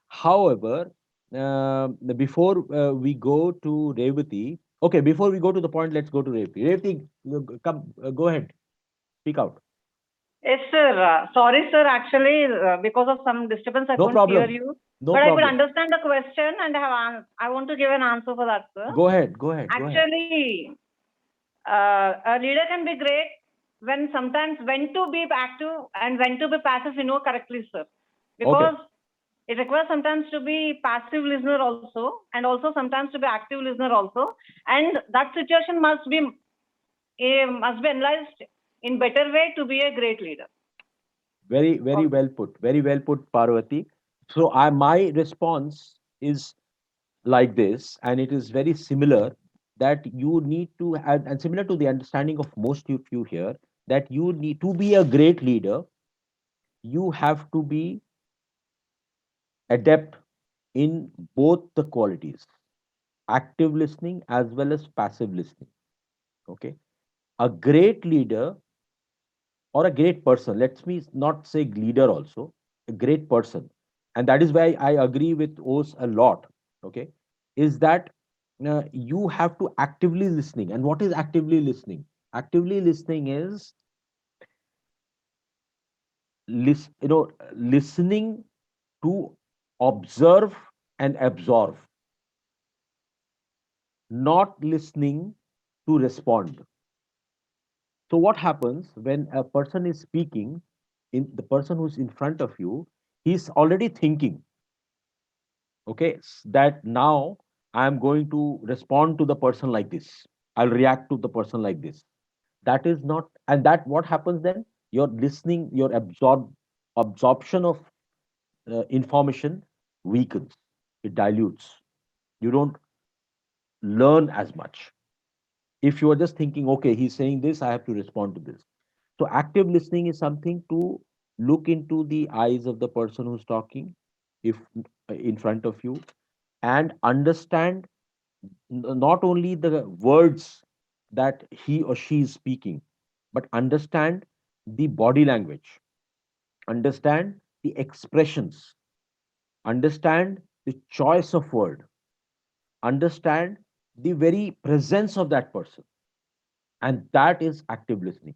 However, before we go to Revati, okay, before we go to the point, let's go to Revati. Revati, come, go ahead, speak out. Yes, sir. Sorry, sir. Actually, because of some disturbance, I No couldn't hear problem. you. No But I could problem. understand the question, and I want to give an answer for that, sir. Go ahead. Go ahead. Go ahead. Actually, a leader can be great when sometimes when to be active and when to be passive, you know correctly, sir. Because it requires sometimes to be passive listener also, and also sometimes to be active listener also, and that situation must be analyzed in better way to be a great leader. Very, very well put. Very well put, Parvati. So my response is like this, and it is very similar that you need to have, and similar to the understanding of most of you here, that you need to be a great leader. You have to be adept in both the qualities, active listening as well as passive listening. Okay, a great leader or a great person, let me not say leader also, a great person, and that is why I agree with Os a lot. Okay, is that you have to actively listening. And what is actively listening? Actively listening is listening to observe and absorb, not listening to respond. So what happens when a person is speaking, in the person who's in front of you, he's already thinking, okay, that now I'm going to respond to the person like this. I'll react to the person like this. That is not, and that what happens then? Your listening, your absorption of information weakens, it dilutes. You don't learn as much. If you are just thinking, okay, he's saying this, I have to respond to this. So active listening is something to look into the eyes of the person who's talking, if in front of you, and understand not only the words that he or she is speaking, but understand the body language, understand the expressions, understand the choice of word, understand the very presence of that person. And that is active listening.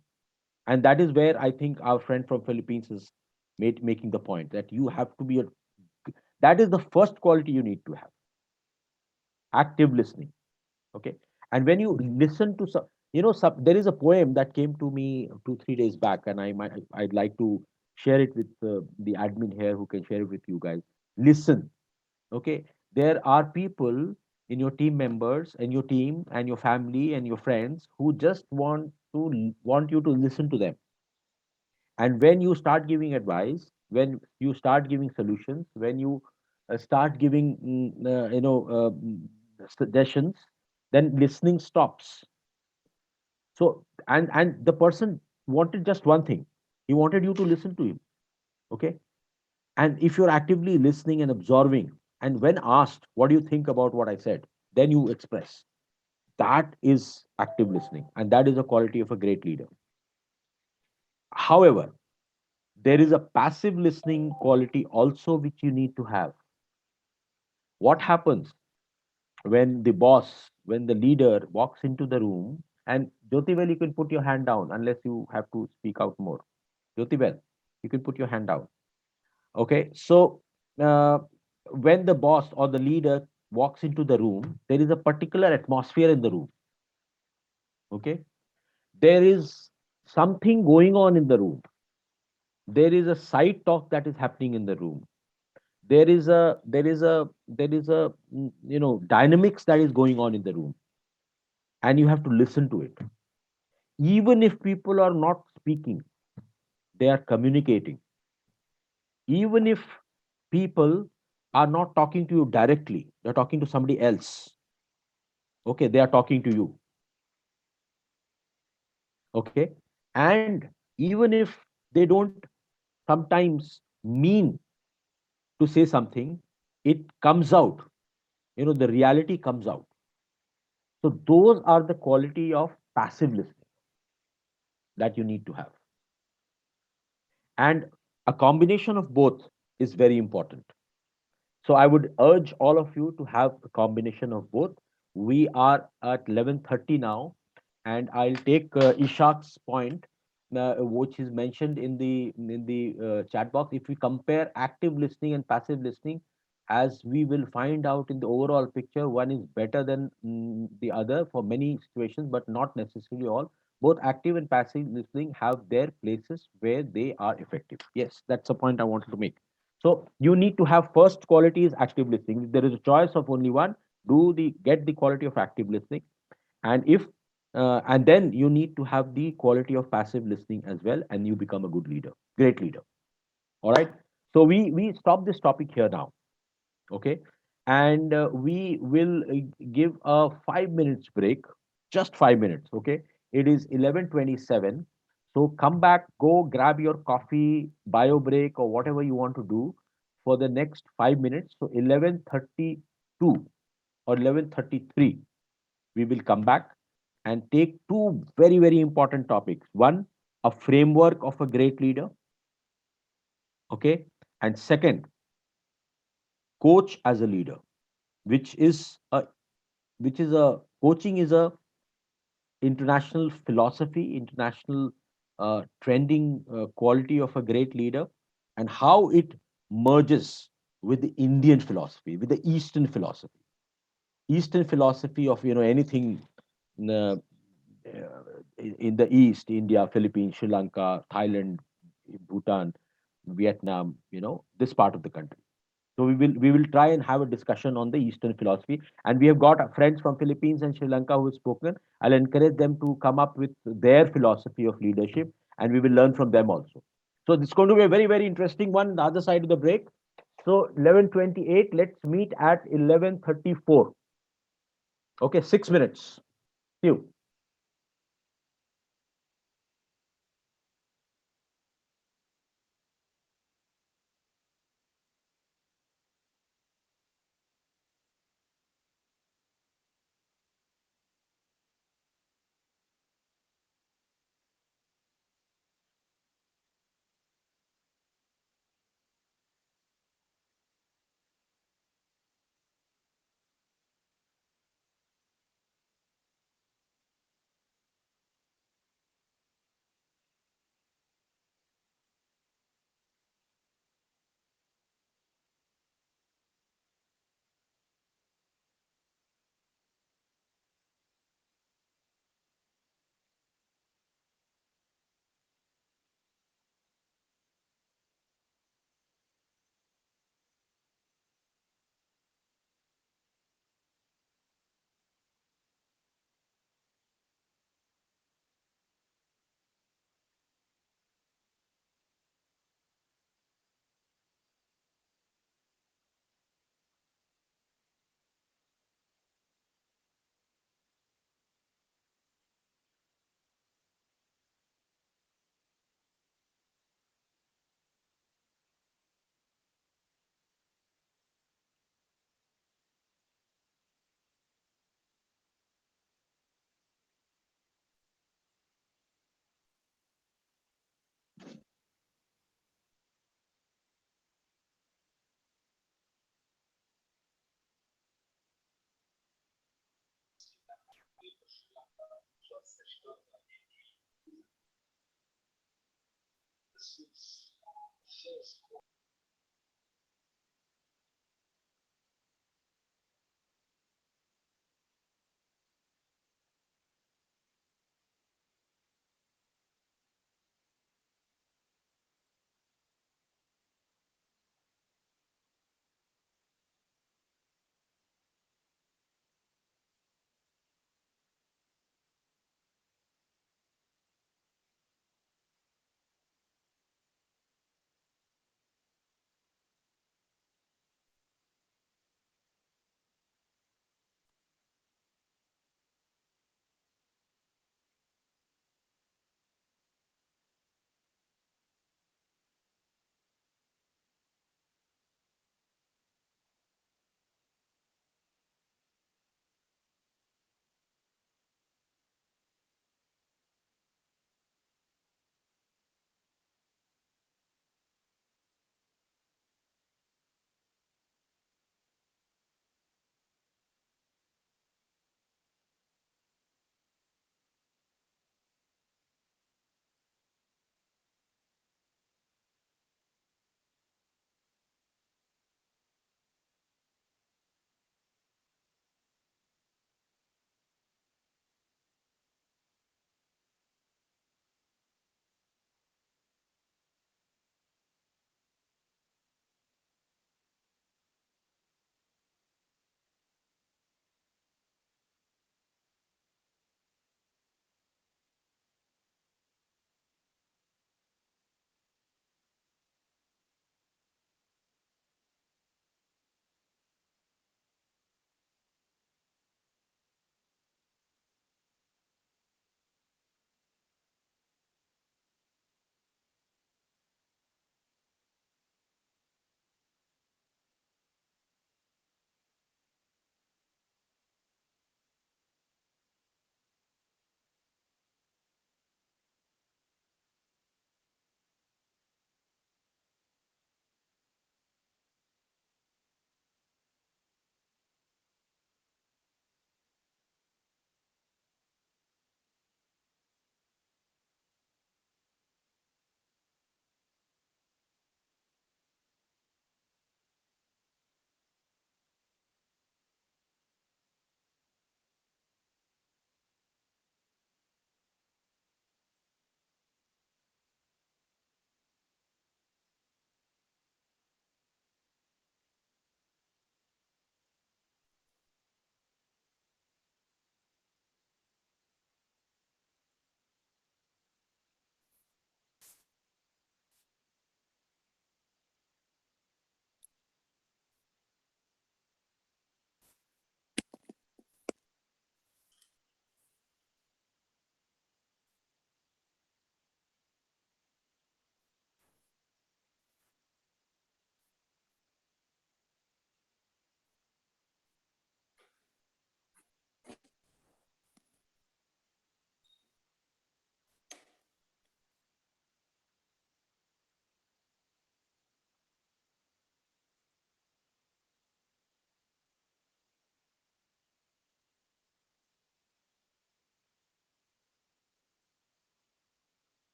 And that is where I think our friend from Philippines is making the point that you have to be a, that is the first quality you need to have, active listening. Okay, and when you listen to some, there is a poem that came to me 2 3 days back, and I'd like to share it with the admin here who can share it with you guys. Listen. Okay, there are people in your team members and your team and your family and your friends who just want you to listen to them. And when you start giving advice, when you start giving solutions, when you start giving suggestions, then listening stops. So and the person wanted just one thing. He wanted you to listen to him. Okay, and if you're actively listening and absorbing, and when asked what do you think about what I said, then you express. That is active listening, and that is a quality of a great leader. However, there is a passive listening quality also which you need to have. What happens when the boss, when the leader walks into the room, and Jyotivel, you can put your hand down unless you have to speak out more. Jyotivel, you can put your hand down. Okay, so uh, when the boss or the leader walks into the room, there is a particular atmosphere in the room. Okay, there is something going on in the room. There is a side talk that is happening in the room. There is a dynamics that is going on in the room, and you have to listen to it. Even if people are not speaking, they are communicating. Even if people are not talking to you directly, they're talking to somebody else. Okay, they are talking to you. Okay, and even if they don't sometimes mean to say something, it comes out. The reality comes out. So those are the quality of passive listening that you need to have. And a combination of both is very important. So I would urge all of you to have a combination of both. We are at 11:30 now, and I'll take Ishak's point, which is mentioned in the chat box. If we compare active listening and passive listening, as we will find out in the overall picture, one is better than the other for many situations, but not necessarily all. Both active and passive listening have their places where they are effective. Yes, that's a point I wanted to make. So you need to have first quality is active listening. If there is a choice of only one, get the quality of active listening, and if and then you need to have the quality of passive listening as well, and you become a good leader, great leader. All right. So we stop this topic here now. Okay, and we will give a 5 minutes break, just 5 minutes. Okay, it is 11:27. So come back, go grab your coffee, bio break, or whatever you want to do for the next 5 minutes. So 11:32 or 11:33, we will come back and take two very, very important topics. One, a framework of a great leader. Okay, and second, coach as a leader, which is a coaching is a international philosophy, international trending quality of a great leader, and how it merges with the Indian philosophy, with the Eastern philosophy of anything uh, in the East, India, Philippines, Sri Lanka, Thailand, Bhutan, Vietnam, this part of the country. So we will try and have a discussion on the Eastern philosophy, and we have got friends from Philippines and Sri Lanka who have spoken. I'll encourage them to come up with their philosophy of leadership, and we will learn from them also. So this is going to be a very, very interesting one. The other side of the break. So 11:28. Let's meet at 11:34. Okay, 6 minutes. See you.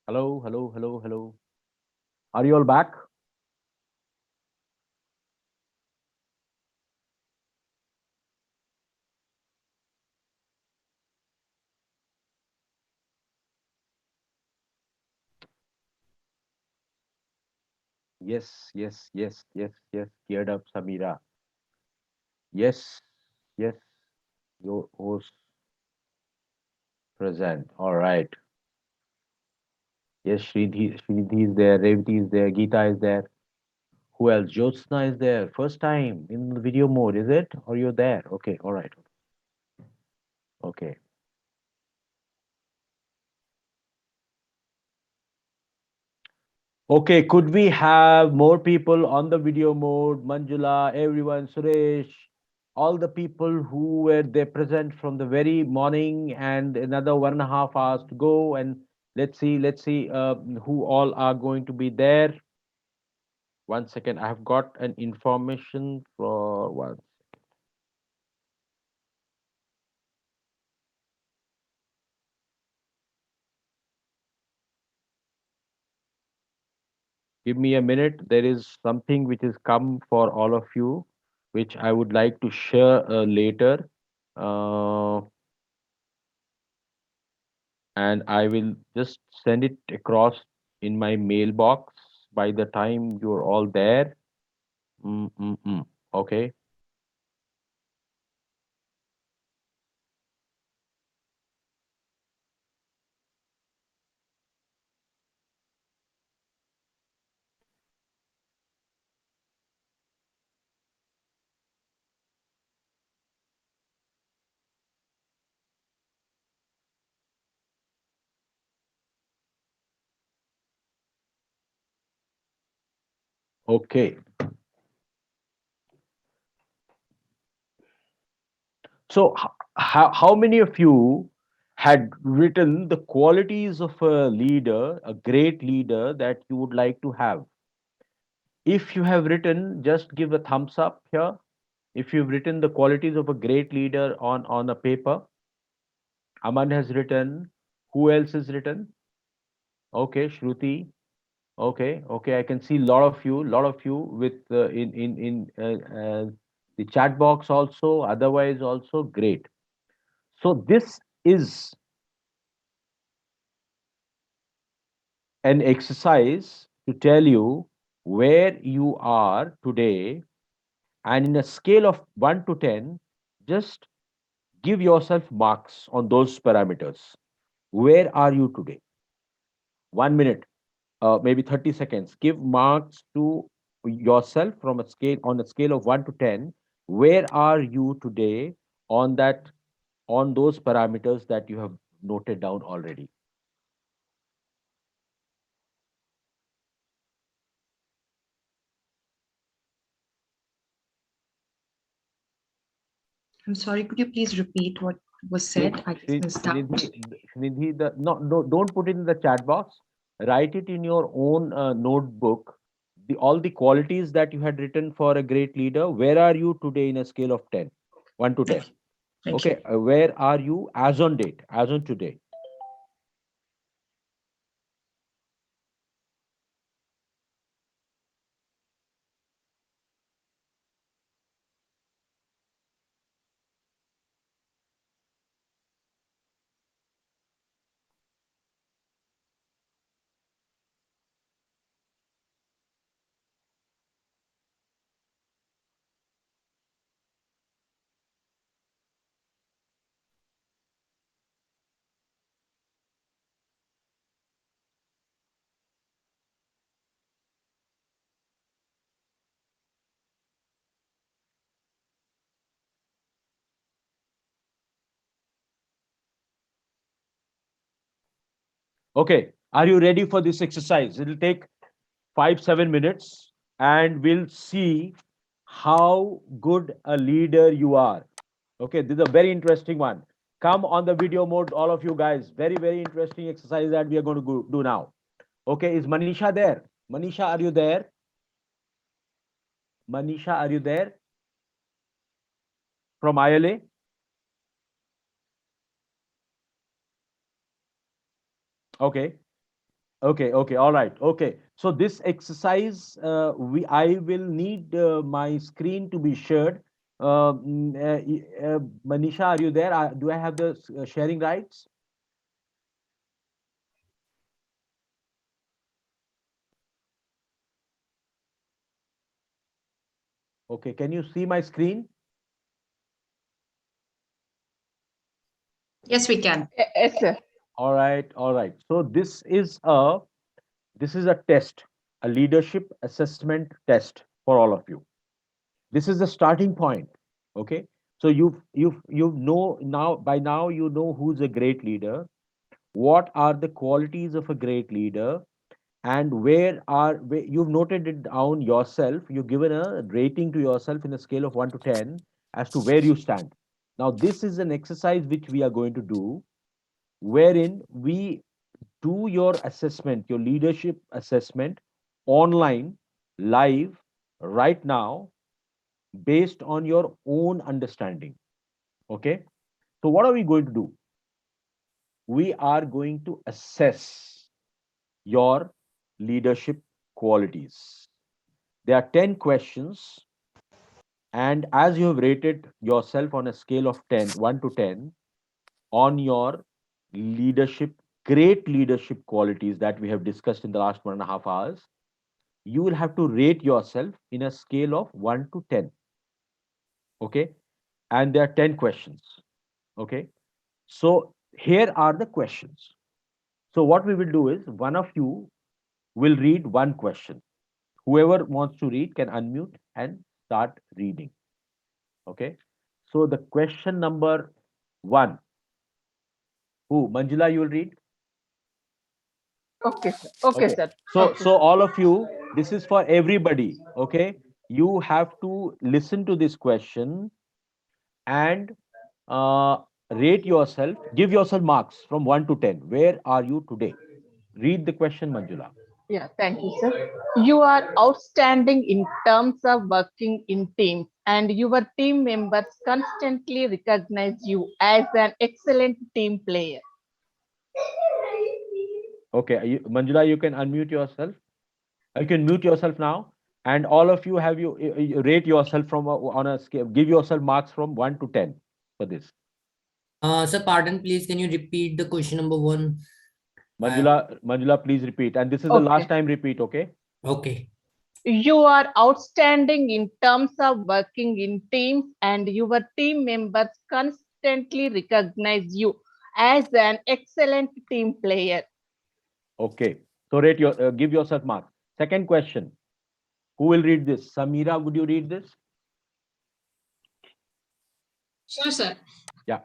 Hello, hello, hello, hello. Are you all back? Yes, yes, yes, yes, yes. Geared up, Samira. Yes, yes. Your host present. All right. Yes, Sridhi is there. Revati is there. Geeta is there. Who else? Jyotsna is there. First time in the video mode, is it? Or you're there? Okay. All right. Okay. Okay. Could we have more people on the video mode? Manjula, everyone, Suresh, all the people who were there present from the very morning and another 1.5 hours to go. And let's see who all are going to be there. 1 second. I have got an information for one. Give me a minute. There is something which has come for all of you, which I would like to share later. Uh, and I will just send it across in my mailbox by the time you're all there. Okay. Okay. So, how many of you had written the qualities of a leader, a great leader that you would like to have? If you have written, just give a thumbs up here. If you've written the qualities of a great leader on a paper, Aman has written. Who else has written? Okay, Shruti. Okay, okay. I can see a lot of you with the chat box also. Otherwise, also great. So this is an exercise to tell you where you are today, and in a scale of 1 to 10, just give yourself marks on those parameters. Where are you today? 1 minute, maybe 30 seconds. Give marks to yourself from a scale on a scale of 1 to 10. Where are you today on that on those parameters that you have noted down already? I'm sorry, could you please repeat what was said? I just missed out. Srinidhi, no, don't put it in the chat box. Write it in your own notebook. All the qualities that you had written for a great leader. Where are you today in a scale of 10? 1 to 10. Thank Okay, you. where are you as on date, as on today? Okay, are you ready for this exercise? It'll take 5-7 minutes, and we'll see how good a leader you are. Okay, this is a very interesting one. Come on the video mode, all of you guys. Very, very interesting exercise that we are going to do now. Okay, is Manisha there? Manisha, are you there? Manisha, are you there? From ILA? Okay. Okay, okay, all right, okay. So this exercise, I will need my screen to be shared. Manisha, are you there? Do I have the sharing rights? Okay, can you see my screen? Yes, we can. Yes, sir. All right, all right. So this is a test, a leadership assessment test for all of you. This is the starting point. Okay. So you know now, by now you know who's a great leader, what are the qualities of a great leader, and where you've noted it down yourself. You've given a rating to yourself in a scale of 1 to 10 as to where you stand. Now this is an exercise which we are going to do, wherein we do your assessment, your leadership assessment, online, live, right now, based on your own understanding. Okay. So what are we going to do? We are going to assess your leadership qualities. There are 10 questions. And as you have rated yourself on a scale of 1 to 10, on your leadership, great leadership qualities that we have discussed in the last 1.5 hours, you will have to rate yourself in a scale of 1 to 10. Okay. And there are 10 questions. Okay. So here are the questions. So what we will do is, one of you will read one question. Whoever wants to read can unmute and start reading. Okay. So the question number one, who? Manjula, you will read? Okay, sir. Okay, Okay. sir. So, Okay, so sir. all of you, this is for everybody. Okay. You have to listen to this question and uh, rate yourself, give yourself marks from 1 to 10. Where are you today? Read the question, Manjula. Yeah, thank you, sir. You are outstanding in terms of working in teams, and your team members constantly recognize you as an excellent team player. Okay, Manjula, you can unmute yourself. You can mute yourself now. And all of you have you rate yourself from on a scale. Give yourself marks from 1 to 10 for this. Sir, pardon, please, can you repeat the question number one? Manjula, please repeat. And this is the last Okay. time repeat, okay? Okay. You are outstanding in terms of working in teams, and your team members constantly recognize you as an excellent team player. Okay. So give yourself marks. Second question. Who will read this? Samira, would you read this? Sure, sir. Yeah.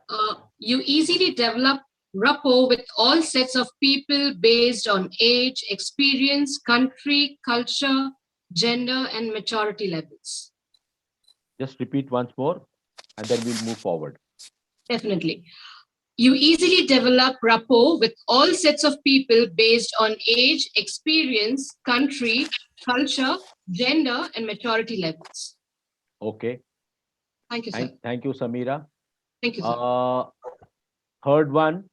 You easily develop rapport with all sets of people based on age, experience, country, culture, gender, and maturity levels. Just repeat once more, and then we'll move forward. Definitely. You easily develop rapport with all sets of people based on age, experience, country, culture, gender, and maturity levels. Okay. Thank you, sir. Thank you, Samira. Thank you, sir. Third one.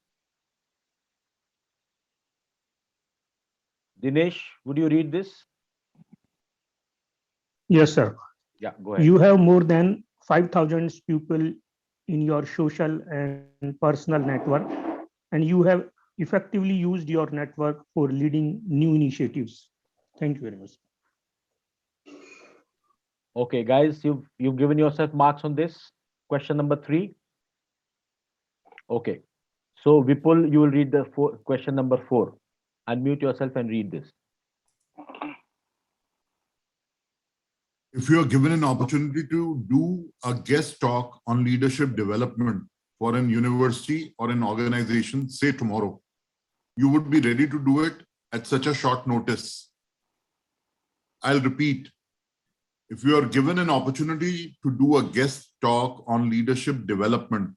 Dinesh, would you read this? Yes, sir. Yeah, go ahead. You have more than 5,000 people in your social and personal network, and you have effectively used your network for leading new initiatives. Thank you very much. Okay, guys, you've given yourself marks on this. Question number 3. Okay. So Vipul, you will read the question number 4. Unmute yourself and read this. If you are given an opportunity to do a guest talk on leadership development for an university or an organization, say tomorrow, you would be ready to do it at such a short notice. I'll repeat. If you are given an opportunity to do a guest talk on leadership development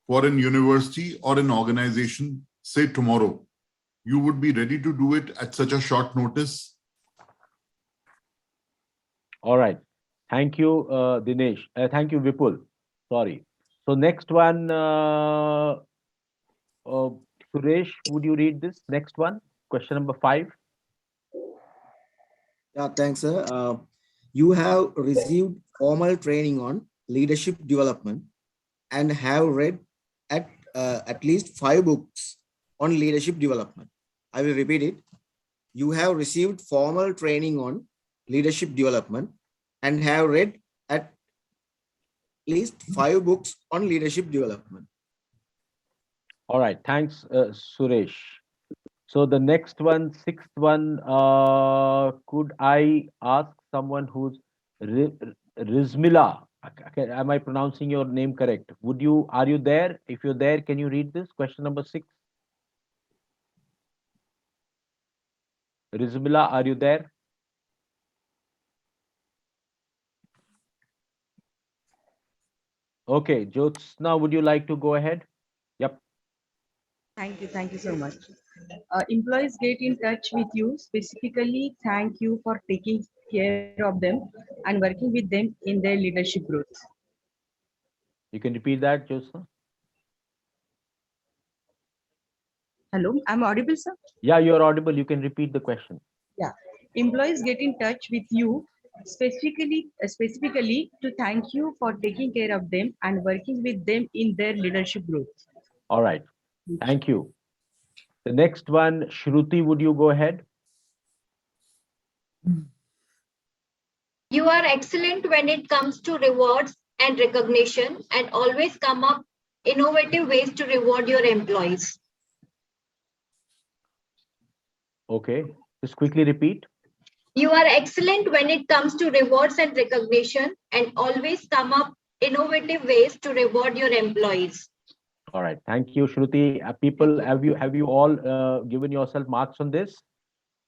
for an university or an organization, say tomorrow, you would be ready to do it at such a short notice? All right. Thank you, Dinesh. Thank you, Vipul. Sorry. So next one, Suresh, would you read this? Next one. Question number 5. Yeah, thanks, sir. You have received formal training on leadership development and have read at least 5 books on leadership development. I will repeat it. You have received formal training on leadership development and have read at least 5 books on leadership development. All right. Thanks, Suresh. So the next one, sixth one, could I ask someone who's Rizmila? Okay, am I pronouncing your name correct? Are you there? If you're there, can you read this? Question number 6. Rizmila, are you there? Okay, Jyotsna, would you like to go ahead? Yep. Thank you so much. Employees get in touch with you, specifically thank you for taking care of them and working with them in their leadership growth. You can repeat that, Jyotsna? Hello, I'm audible, sir? Yeah, you're audible. You can repeat the question. Yeah. Employees get in touch with you specifically to thank you for taking care of them and working with them in their leadership growth. All right. Thank you. The next one, Shruti, would you go ahead? You are excellent when it comes to rewards and recognition and always come up innovative ways to reward your employees. Okay. Just quickly repeat. You are excellent when it comes to rewards and recognition and always come up innovative ways to reward your employees. All right. Thank you, Shruti. People, have you all given yourself marks on this?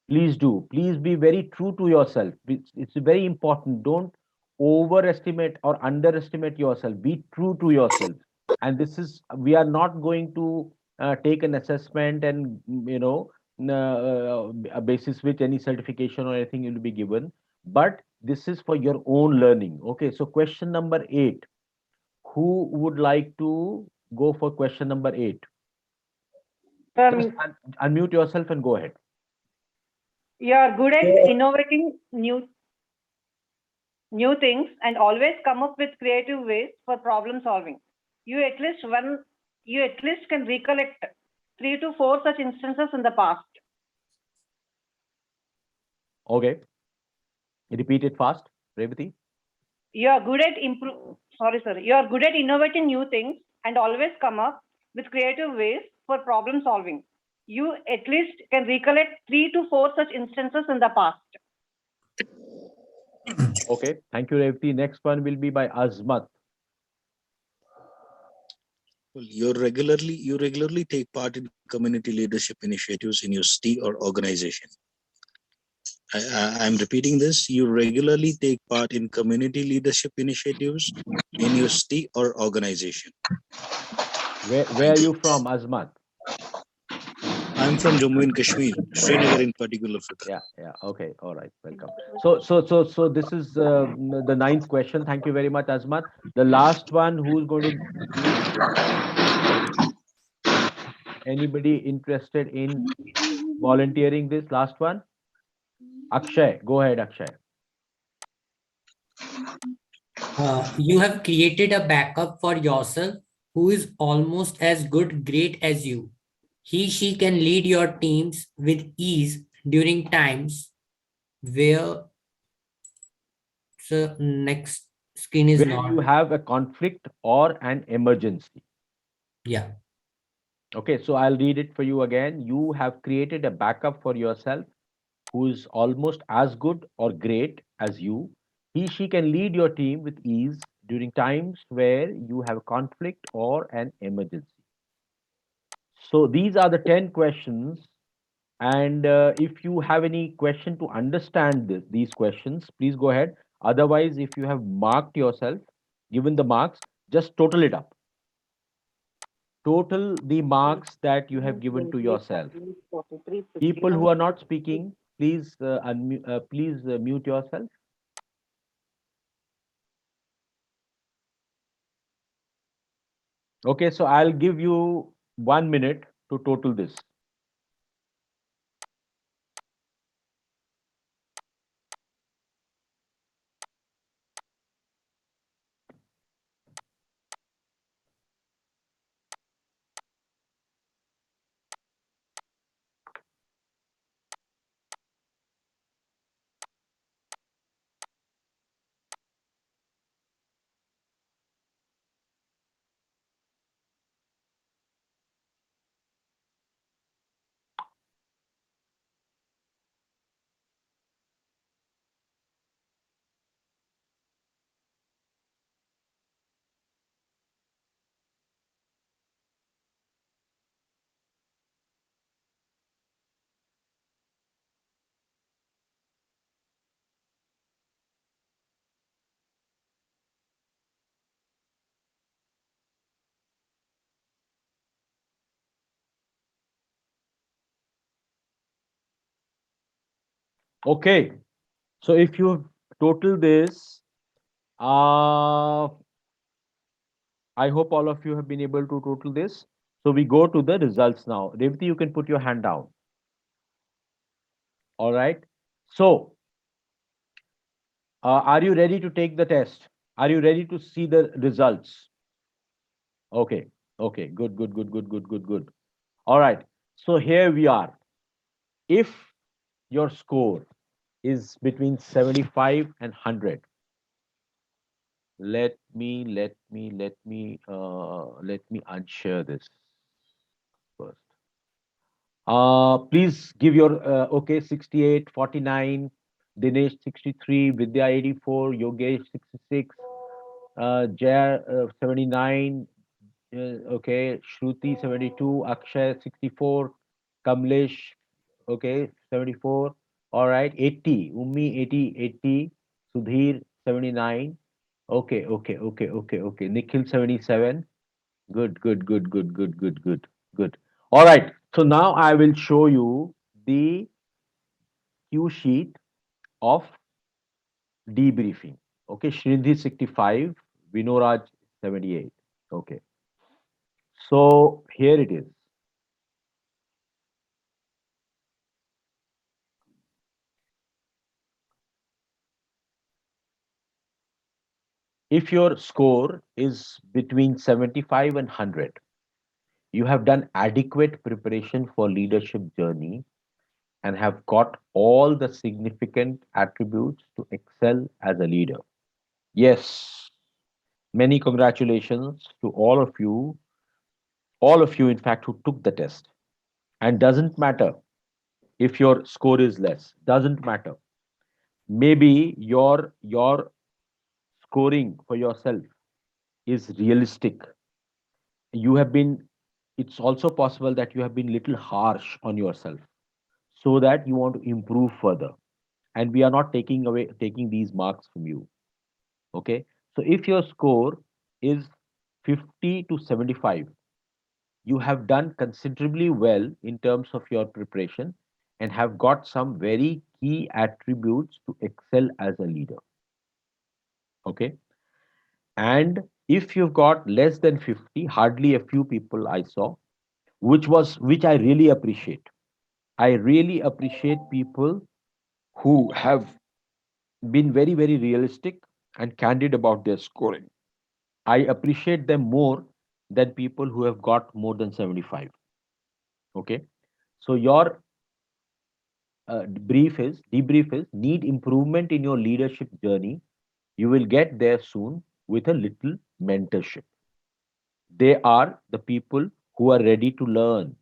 Please do. Please be very true to yourself. It's very important. Don't overestimate or underestimate yourself. Be true to yourself. And we are not going to take an assessment and, a basis which any certification or anything will be given. But this is for your own learning. Okay. So question number 8. Who would like to go for question number 8? Just unmute yourself and go ahead. You are good at innovating new things and always come up with creative ways for problem solving. You at least can recollect 3 to 4 such instances in the past. Okay. Repeat it fast, Revati. You are good at You are good at innovating new things and always come up with creative ways for problem solving. You at least can recollect 3 to 4 such instances in the past. Okay. Thank you, Revati. Next one will be by Azmat. Well, you regularly take part in community leadership initiatives in your city or organization. I'm repeating this. You regularly take part in community leadership initiatives in your city or organization. Where are you from, Azmat? I'm from Jammu and Kashmir, Srinagar in particular. Yeah. Okay. All right. Welcome. So this is the 9th question. Thank you very much, Azmat. The last one, who's going to do? Anybody interested in volunteering this last one? Akshay, go ahead, Akshay. You have created a backup for yourself who is almost as great as you. She can lead your teams with ease during times where the next screen is where not. you have a conflict or an emergency. Yeah. Okay, so I'll read it for you again. You have created a backup for yourself who is almost as good or great as you. She can lead your team with ease during times where you have a conflict or an emergency. So these are the 10 questions. And if you have any question to understand these questions, please go ahead. Otherwise, if you have marked yourself, given the marks, just total it up. Total the marks that you have given to yourself. People who are not speaking, please mute yourself. Okay, so I'll give you 1 minute to total this. Okay. So if you total this, uh, I hope all of you have been able to total this. So we go to the results now. Revati, you can put your hand down. All right. So, are you ready to take the test? Are you ready to see the results? Okay. Okay. Good, good, good, good, good, good, good. All right. So here we are. If your score is between 75 and 100, let me unshare this first. Please give your okay. 68, 49, Dinesh 63, Vidya 84, Yogesh 66, Jaya 79, okay, Shruti 72, Akshay 64, Kamlesh, okay, 74. All right, 80, Ummi 80, 80, Sudhir 79. Okay, okay, okay, okay, okay. Nikhil 77. Good, good, good, good, good, good, good, good. All right. So now I will show you the cue sheet of debriefing. Okay, Shrindhi 65, Vinoraj 78. Okay. So here it is. If your score is between 75 and 100, you have done adequate preparation for leadership journey and have got all the significant attributes to excel as a leader. Yes, many congratulations to all of you, in fact, who took the test. And doesn't matter if your score is less, doesn't matter. Maybe your scoring for yourself is realistic. You have been, it's also possible that you have been little harsh on yourself so that you want to improve further. And we are not taking these marks from you. Okay. So if your score is 50 to 75, you have done considerably well in terms of your preparation and have got some very key attributes to excel as a leader. Okay. And if you've got less than 50, hardly a few people I saw, which I really appreciate. I really appreciate people who have been very, very realistic and candid about their scoring. I appreciate them more than people who have got more than 75. Okay. So your debrief is need improvement in your leadership journey. You will get there soon with a little mentorship. They are the people who are ready to learn.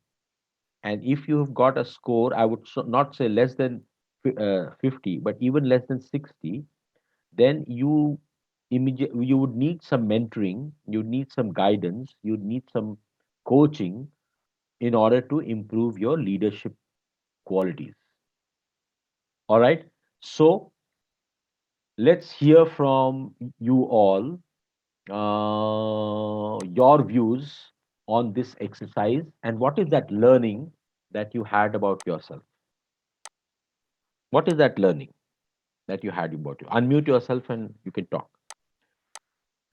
And if you have got a score, I would not say less than 50, but even less than 60, then you would need some mentoring, you need some guidance, you need some coaching in order to improve your leadership qualities. All right. So let's hear from you all your views on this exercise and what is that learning that you had about yourself. What is that learning that you had about you? Unmute yourself and you can talk.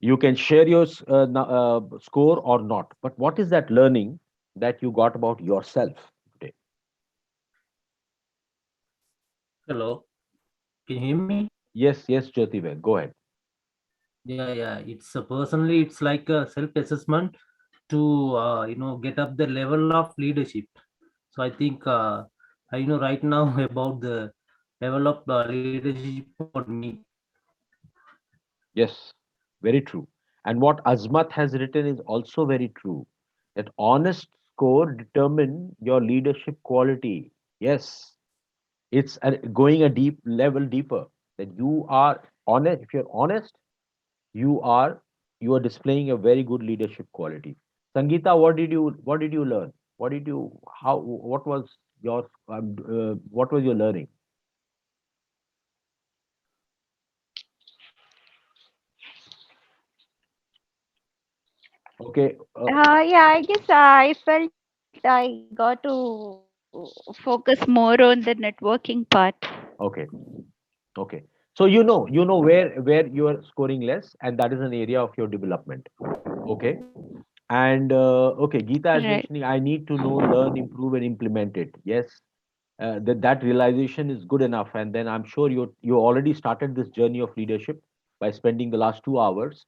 You can share your score or not, but what is that learning that you got about yourself today? Hello, can you hear me? Yes, yes, Jyotivel, go ahead. Yeah. It's personally, it's like a self-assessment to get up the level of leadership. So I think I know right now about the level of leadership for me. Yes, very true. And what Azmat has written is also very true. That honest score determine your leadership quality. Yes, it's going a deep level deeper. That you are honest. If you're honest, you are you are displaying a very good leadership quality. Sangeeta, what did you learn? What was your learning? Okay, Yeah, I guess I felt I got to focus more on the networking part. Okay. Okay. So you know where you are scoring less, and that is an area of your development. Okay. And okay, Geeta is Right. mentioning I need to know, learn, improve, and implement it. Yes, that realization is good enough, and then I'm sure you already started this journey of leadership by spending the last 2 hours,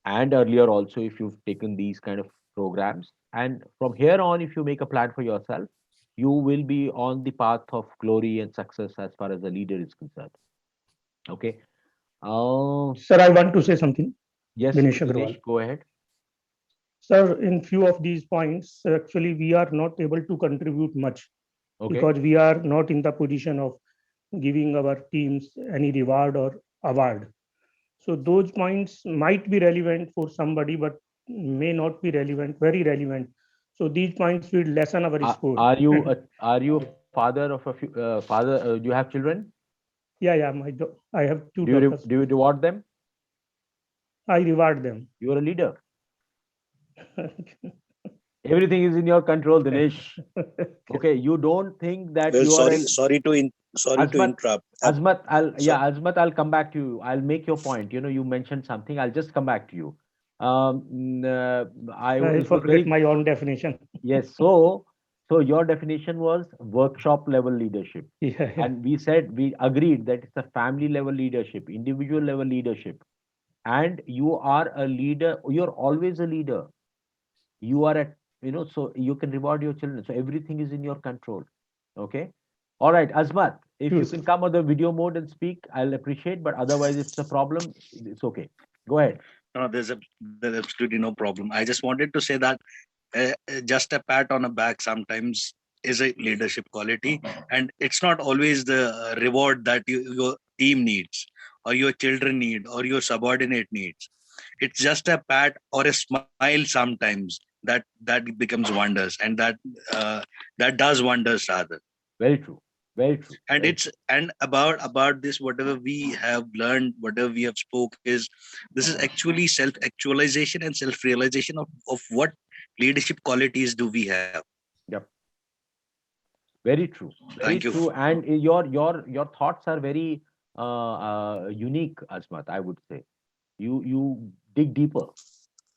and earlier also if you've taken these kind of programs. And from here on, if you make a plan for yourself, you will be on the path of glory and success as far as a leader is concerned. Okay. Uh, Sir, I want to say something. yes, Dinesh Dinesh, Agarwal. go ahead. Sir, in few of these points, actually, we are not able to contribute much Okay. because we are not in the position of giving our teams any reward or award. So those points might be relevant for somebody, but may not be relevant, very relevant. So these points will lessen our score. Are you a father of a few, father? Do you have children? Yeah, I have two daughters. Do you reward them? I reward them. You are a leader. Everything is in your control, Dinesh. Okay, you don't think that Well, you are a sorry to Azmat. interrupt. Azmat, I'll come back to you. I'll make your point. You mentioned something. I'll just come back to you. I It was forget very my own definition. yes. So your definition was workshop level leadership, Yeah. and we agreed that it's a family level leadership, individual level leadership, and you are a leader. You're always a leader. You are at so you can reward your children. So everything is in your control. Okay. All right, Azmat, if you Yes. can come on the video mode and speak, I'll appreciate. But otherwise, if it's a problem, it's okay. Go ahead. No, there's absolutely no problem. I just wanted to say that just a pat on the back sometimes is a leadership quality, and it's not always the reward that your team needs, or your children need, or your subordinate needs. It's just a pat or a smile sometimes that becomes wonders, and uh, that does wonders rather. Very true. Very true. And Very it's and about this, whatever we have learned, whatever we have spoke, is this is actually self actualization and self realization of what leadership qualities do we have. Yep. Very true. Thank Very you. true. And your thoughts are very unique, Azmat. I would say you dig deeper,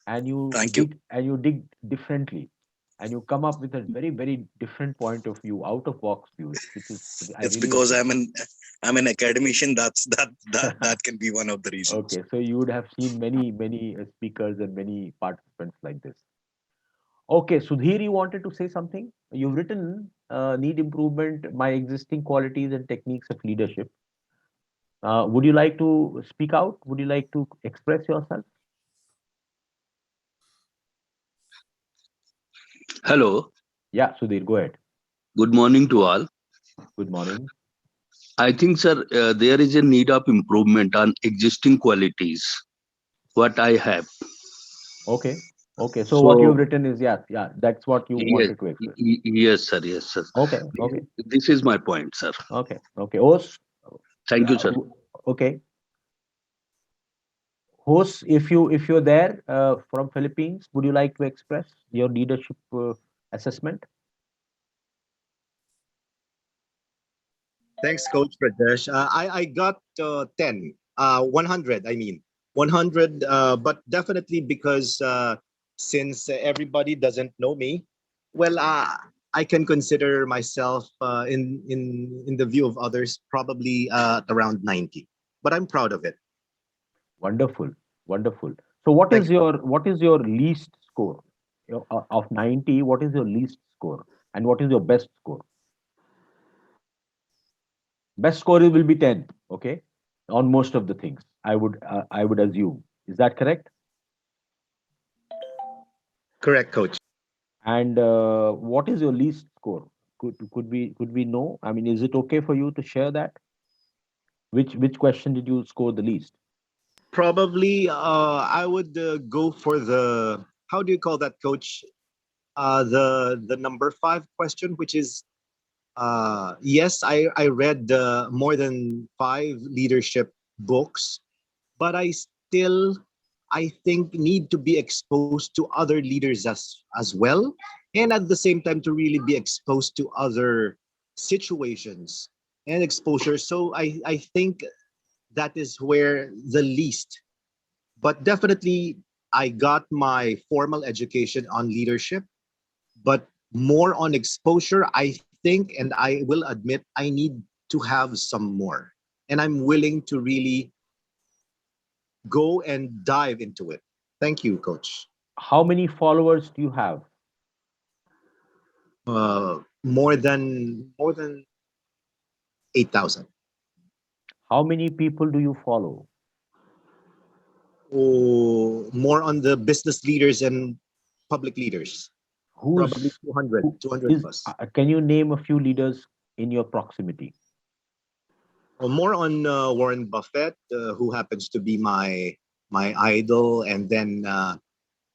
and Thank you. you dig differently, and you come up with a very different point of view, out of box view, which is I It's really because appreciate. I'm an academician. That can be one of the reasons. Okay, so you would have seen many speakers and many participants like this. Okay, Sudhir, you wanted to say something? You've written need improvement, my existing qualities and techniques of leadership. Would you like to speak out? Would you like to express yourself? Hello, Yeah, Sudhir, go ahead. good morning to all. Good morning. I think, sir, there is a need of improvement on existing qualities, what I have. Okay. Okay. So what you've So, written is yeah, that's what you yes, wanted to express. yes, sir. Okay. Okay. This is my point, sir. Okay. Okay. Host, Thank you, sir. okay. Host, if you're there from Philippines, would you like to express your leadership assessment? Thanks, Coach Pradesh. I got 10, 100, I mean. 100, but definitely because since everybody doesn't know me, well, I can consider myself in the view of others probably around 90. But I'm proud of it. Wonderful. Wonderful. So what is your least score? Of 90, what is your least score? And what is your best score? Best score will be 10, okay? On most of the things. I would assume. Is that correct? Correct, Coach. And what is your least score? Could we know? I mean, is it okay for you to share that? Which question did you score the least? Probably I would go for the, how do you call that, Coach? The number 5 question, which is yes, I read more than 5 leadership books, but I think need to be exposed to other leaders as well, and at the same time to really be exposed to other situations and exposure. So I think that is where the least, but definitely I got my formal education on leadership, but more on exposure. I think, and I will admit, I need to have some more. And I'm willing to really go and dive into it. Thank you, Coach. How many followers do you have? More than 8,000. How many people do you follow? Oh, more on the business leaders and public leaders. Probably Who's 200, who 200 is? plus. Can you name a few leaders in your proximity? More on Warren Buffett, who happens to be my idol, and then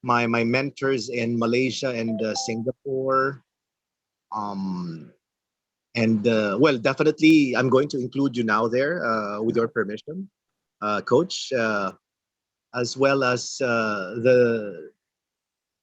my mentors in Malaysia and Singapore. And well, definitely, I'm going to include you now there, with your permission, Coach, as well as the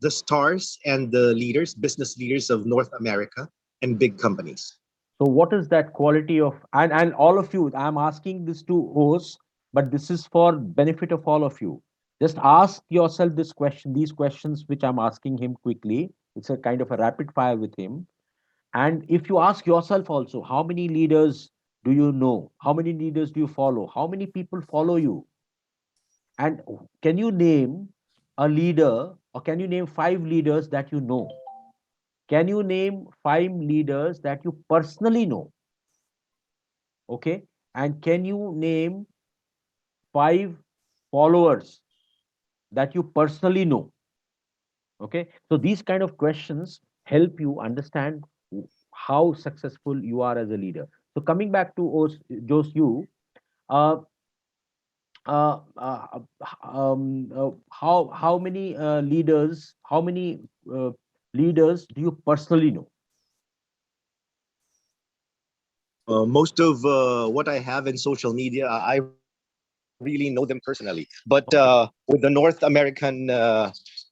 stars and the leaders, business leaders of North America and big companies. So what is that quality of, and all of you, I'm asking this to hosts, but this is for benefit of all of you. Just ask yourself this question, these questions which I'm asking him quickly. It's a kind of a rapid fire with him. And if you ask yourself also, how many leaders do you know? How many leaders do you follow? How many people follow you? And can you name a leader, or can you name 5 leaders that you know? Can you name 5 leaders that you personally know? Okay. And can you name 5 followers that you personally know? Okay. So these kind of questions help you understand how successful you are as a leader. So coming back to Jos, you, uh, how many leaders do you personally know? Most of what I have in social media, I really know them personally. But with the North American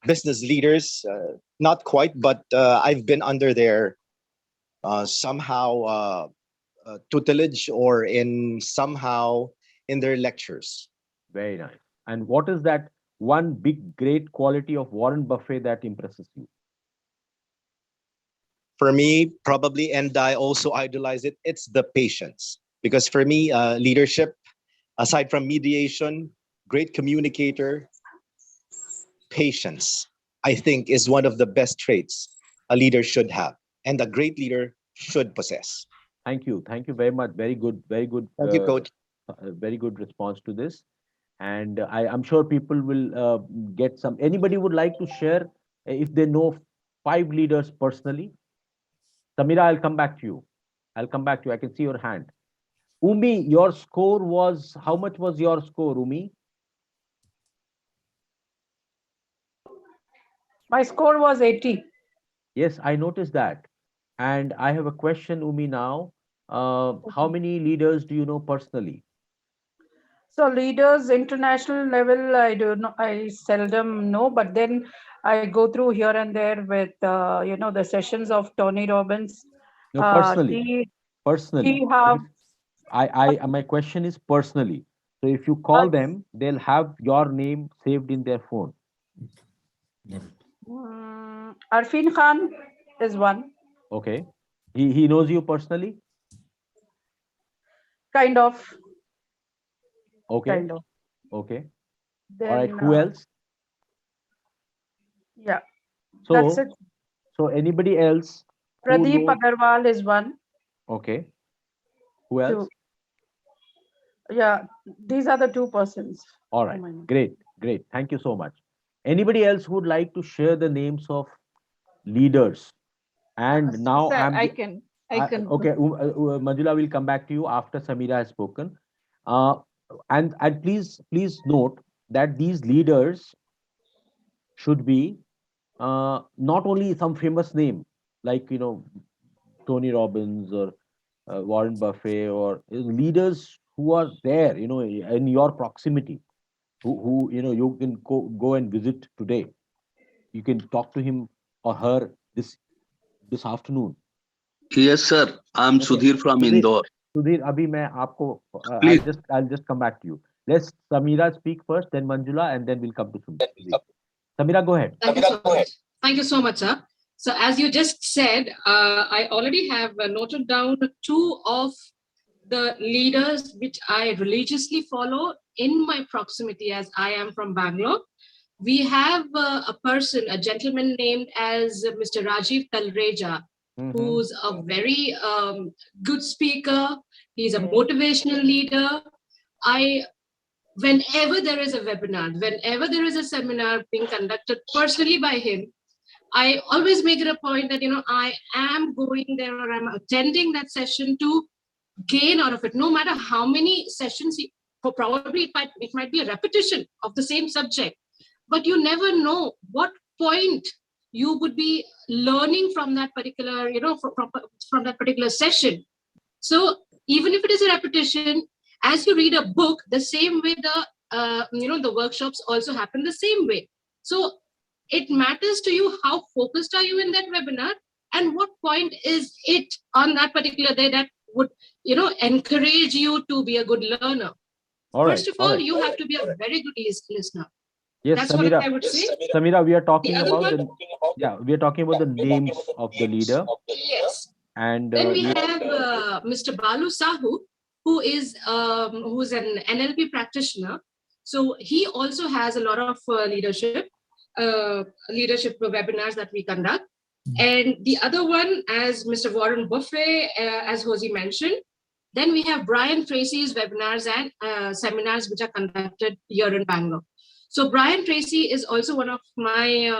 business leaders, not quite, but I've been under their somehow tutelage, or in somehow in their lectures. Very nice. And what is that one big great quality of Warren Buffett that impresses you? For me, probably, and I also idolize it, it's the patience. Because for me, leadership, aside from mediation, great communicator, patience, I think, is one of the best traits a leader should have and a great leader should possess. Thank you. Thank you very much. Very good. Very good. Thank you, Coach. Very good response to this. And I'm sure people will get some. Anybody would like to share if they know 5 leaders personally? Samira, I'll come back to you. I'll come back to you. I can see your hand. Umi, your score was, how much was your score, Umi? My score was 80. Yes, I noticed that. And I have a question, Umi, now. How many leaders do you know personally? So leaders, international level, I do not, I seldom know, but then I go through here and there with, the sessions of Tony Robbins. No, personally. He Personally. have. My question is personally. So if you call them, they'll have your name saved in their phone. Arfin Khan is one. Okay. He knows you personally? Kind of. Okay. Kind of. Okay. Then, all right. Who else? Yeah. So, that's it. So anybody else? Pradeep Agarwal is one. Okay. Who else? Yeah, these are the 2 persons. All right. Great. Great. Thank you so much. Anybody else who would like to share the names of leaders? And now Sir, I'm. I can. Okay. Manjula will come back to you after Samira has spoken. And please note that these leaders should be not only some famous name like Tony Robbins or Warren Buffett, or leaders who are there in your proximity, who you can go and visit today. You can talk to him or her this afternoon. Yes, sir. I'm Sudhir from Indore. Sudhir, abhi main aapko, Please. I'll just come back to you. Let's Samira speak first, then Manjula, and then we'll come to Sudhir. Samira, go ahead. Thank you so much. Thank you so much, sir. So as you just said, I already have noted down two of the leaders which I religiously follow in my proximity as I am from Bangalore. We have a person, a gentleman named as Mr. Rajiv Talreja, who's a very good speaker. He's a motivational leader. Whenever there is a webinar, whenever there is a seminar being conducted personally by him, I always make it a point that, I am going there or I'm attending that session to gain out of it, no matter how many sessions probably it might be a repetition of the same subject, but you never know what point you would be learning from that particular, from that particular session. So even if it is a repetition, as you read a book, the same way the workshops also happen the same way. So it matters to you how focused are you in that webinar and what point is it on that particular day that would encourage you to be a good learner. First of all, you have to be a very good listener. Yes, That's Samira. what I would say. Samira, we are talking The other about one- we are talking about the names of the leader. Yes. And Then we have Mr. Balu Sahu, who's an NLP practitioner. So he also has a lot of leadership webinars that we conduct. And the other one, as Mr. Warren Buffett, as Josie mentioned, then we have Brian Tracy's webinars and seminars which are conducted here in Bangalore. So Brian Tracy is also one of my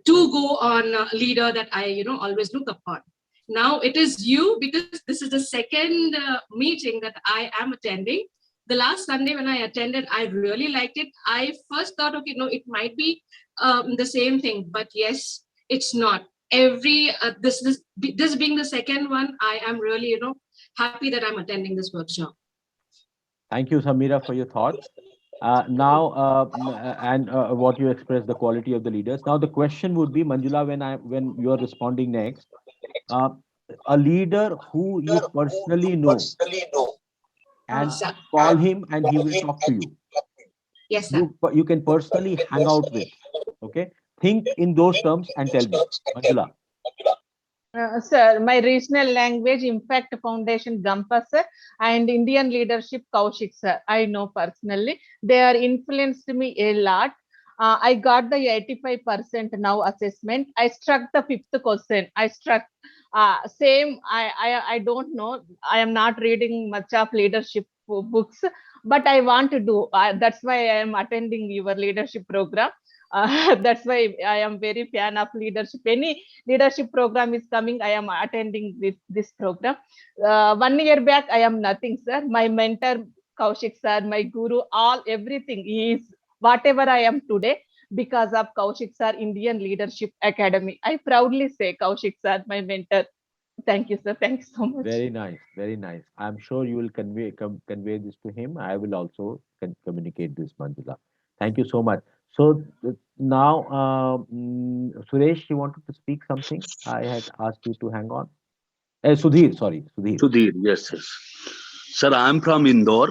to-go-on leader that I always look upon. Now it is you, because this is the second meeting that I am attending. The last Sunday when I attended, I really liked it. I first thought, okay, no, it might be the same thing, but yes, it's not. This being the second one, I am really happy that I'm attending this workshop. Thank you, Samira, for your thoughts. What you expressed, the quality of the leaders. Now the question would be, Manjula, when you are responding next, a leader who you personally know and call him and he will talk to you. Yes, sir. You can personally hang out with. Okay, think in those terms and tell me, Manjula. Sir, my regional language impact foundation Gampa sir and Indian leadership Kaushik sir. I know personally. They are influenced me a lot. I got the 85% now assessment. I struck the 5th question. I struck same. I don't know. I am not reading much of leadership books, but I want to do. That's why I am attending your leadership program. That's why I am very fan of leadership. Any leadership program is coming, I am attending this program. 1 year back, I am nothing, sir. My mentor, Kaushik sir, my guru, everything is whatever I am today because of Kaushik sir, Indian Leadership Academy. I proudly say Kaushik sir, my mentor. Thank you, sir. Thank you so much. Very nice, very nice. I'm sure you will convey this to him. I will also communicate this, Manjula. Thank you so much. So now, Suresh, you wanted to speak something? I had asked you to hang on. Sudhir, sorry, Sudhir. Sudhir, yes. Sir, I am from Indore.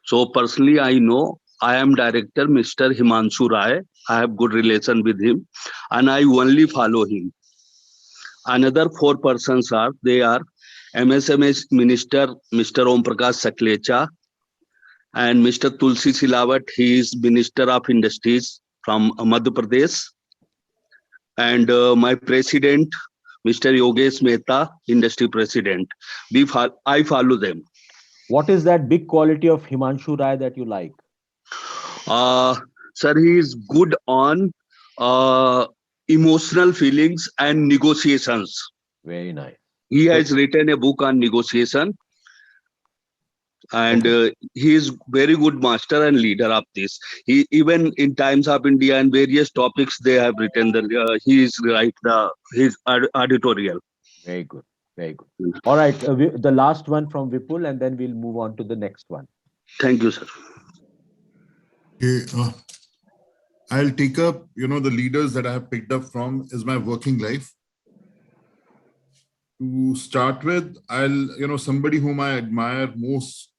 So personally, I know I am director, Mr. Himanshu Rai. I have good relation with him and I only follow him. Another 4 persons they are MSMS Minister, Mr. Om Prakash Saklecha, and Mr. Tulsi Silawat, he is Minister of Industries from Madhya Pradesh. And my president, Mr. Yogesh Mehta, Industry President. I follow them. What is that big quality of Himanshu Rai that you like? Sir, he is good on emotional feelings and negotiations. Very nice. He has written a book on negotiation. And he is very good master and leader of this. He even in Times of India and various topics they have written. He is his editorial. Very good, very good. All right, the last one from Vipul, and then we'll move on to the next one. Thank you, sir. Okay, I'll take up the leaders that I have picked up from is my working life. To start with, somebody whom I admire most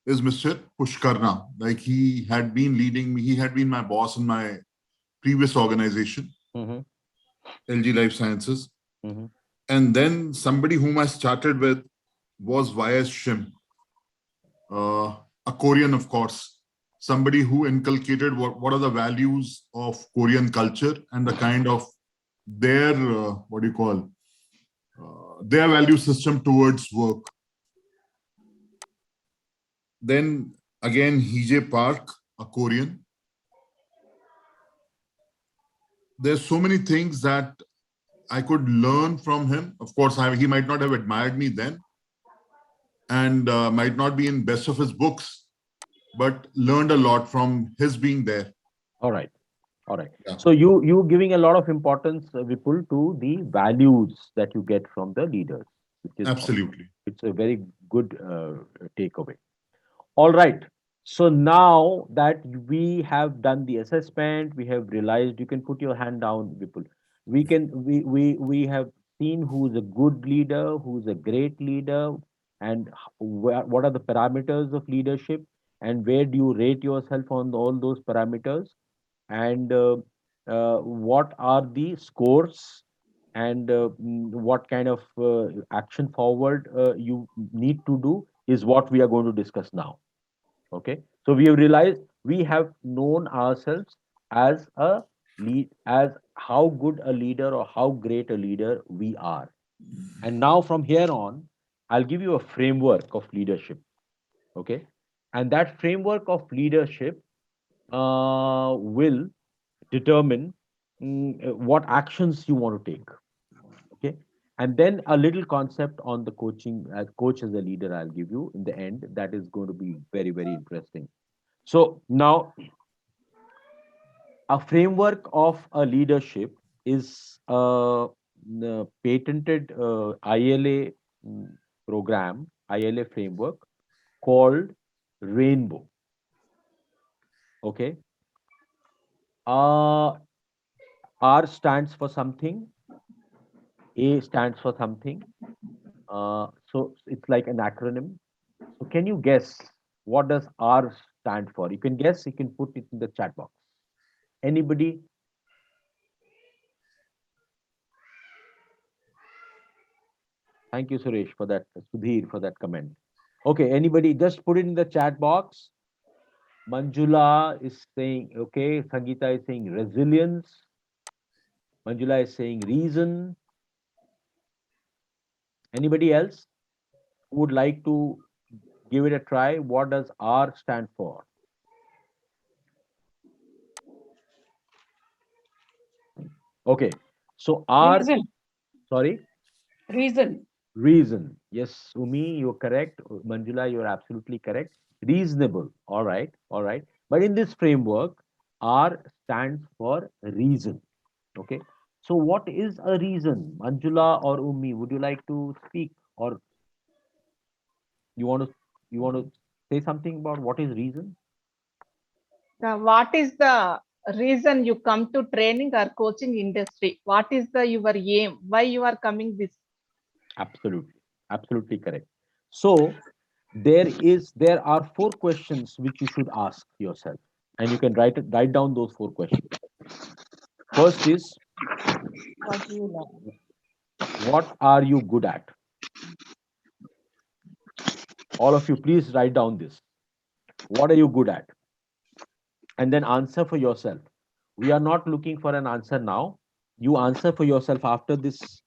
is Mr. Pushkarna. Like, he had been leading me, he had been my boss in my previous organization, LG Life Sciences. And then somebody whom I started with was YS Shim, a Korean, of course, somebody who inculcated what are the values of Korean culture and the kind of their, their value system towards work. Then again, Hije Park, a Korean. There's so many things that I could learn from him. Of course, he might not have admired me then and might not be in best of his books, but learned a lot from his being there. All right. All right. Yeah. So you giving a lot of importance, Vipul, to the values that you get from the leaders, which is absolutely. It's a very good takeaway. All right. So now that we have done the assessment, we have realized, you can put your hand down, Vipul. We have seen who's a good leader, who's a great leader, and what are the parameters of leadership, and where do you rate yourself on all those parameters, and what are the scores, and what kind of action forward you need to do is what we are going to discuss now. Okay, so we have realized, we have known ourselves as a lead, as how good a leader or how great a leader we are. And now from here on, I'll give you a framework of leadership. Okay, and that framework of leadership will determine what actions you want to take. Okay, and then a little concept on the coaching, as coach as a leader, I'll give you in the end. That is going to be very, very interesting. So now, a framework of a leadership is a patented ILA program, ILA framework called Rainbow. Okay. R stands for something. A stands for something. So it's like an acronym. So can you guess what does R stand for? You can guess. You can put it in the chat box. Anybody? Thank you, Suresh, for that. Sudhir, for that comment. Okay, anybody? Just put it in the chat box. Manjula is saying, okay. Sangeeta is saying resilience. Manjula is saying reason. Anybody else who would like to give it a try? What does R stand for? Okay, so R. Reason. Sorry? Reason. Reason. Yes, Umi, you're correct. Manjula, you're absolutely correct. Reasonable. All right. All right. But in this framework, R stands for reason. Okay. So what is a reason? Manjula or Umi, would you like to speak, or you want to say something about what is reason? What is the reason you come to training or coaching industry? What is your aim? Why you are coming this? Absolutely. Absolutely correct. So there are 4 questions which you should ask yourself, and you can write down those 4 questions. First is, What do you learn? what are you good at? All of you, please write down this. What are you good at? And then answer for yourself. We are not looking for an answer now. You answer for yourself after this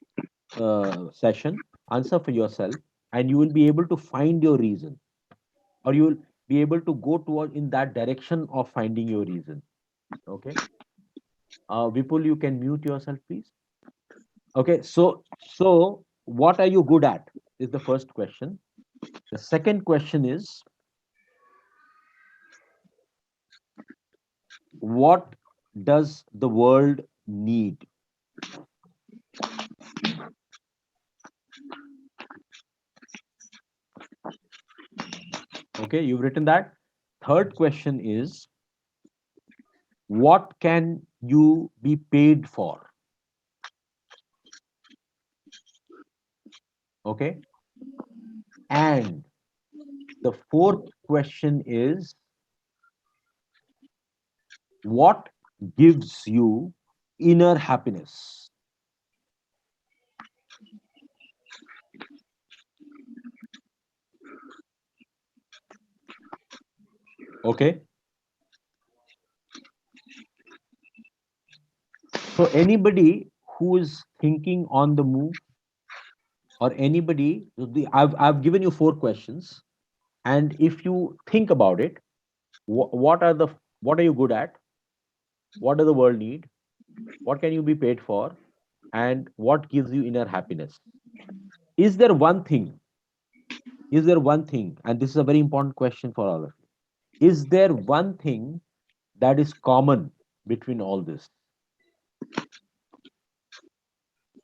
session. Answer for yourself, and you will be able to find your reason, or you will be able to go toward in that direction of finding your reason. Okay. Vipul, you can mute yourself, please. Okay. So what are you good at is the first question. The second question is, what does the world need? Okay, you've written that. Third question is, what can you be paid for? Okay. And the fourth question is, what gives you inner happiness? Okay. So anybody who is thinking on the move, or anybody, I've given you four questions, and if you think about it, what are the, what are you good at? What does the world need? What can you be paid for? And what gives you inner happiness? Is there one thing? Is there one thing? And this is a very important question for all of you. Is there one thing that is common between all this?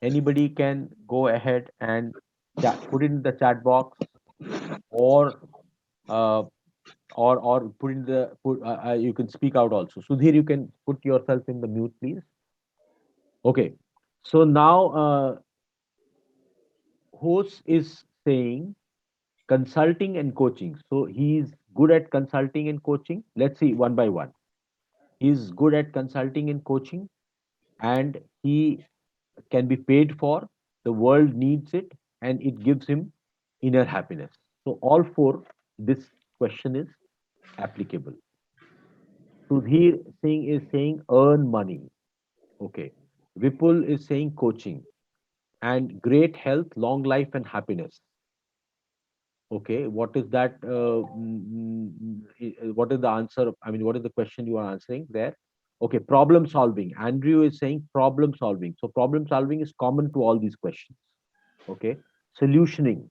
Anybody can go ahead and put it in the chat box, or uh, or put in the you can speak out also. Sudhir, you can put yourself in the mute, please. Okay. So now host is saying consulting and coaching. So he's good at consulting and coaching. Let's see one by one. He's good at consulting and coaching, and he can be paid for. The world needs it, and it gives him inner happiness. So all four, this question is applicable. Sudhir Singh is saying earn money. Okay. Vipul is saying coaching and great health, long life, and happiness. Okay. What is that? What is the answer? I mean, what is the question you are answering there? Okay. Problem solving. Andrew is saying problem solving. So problem solving is common to all these questions. Okay. Solutioning.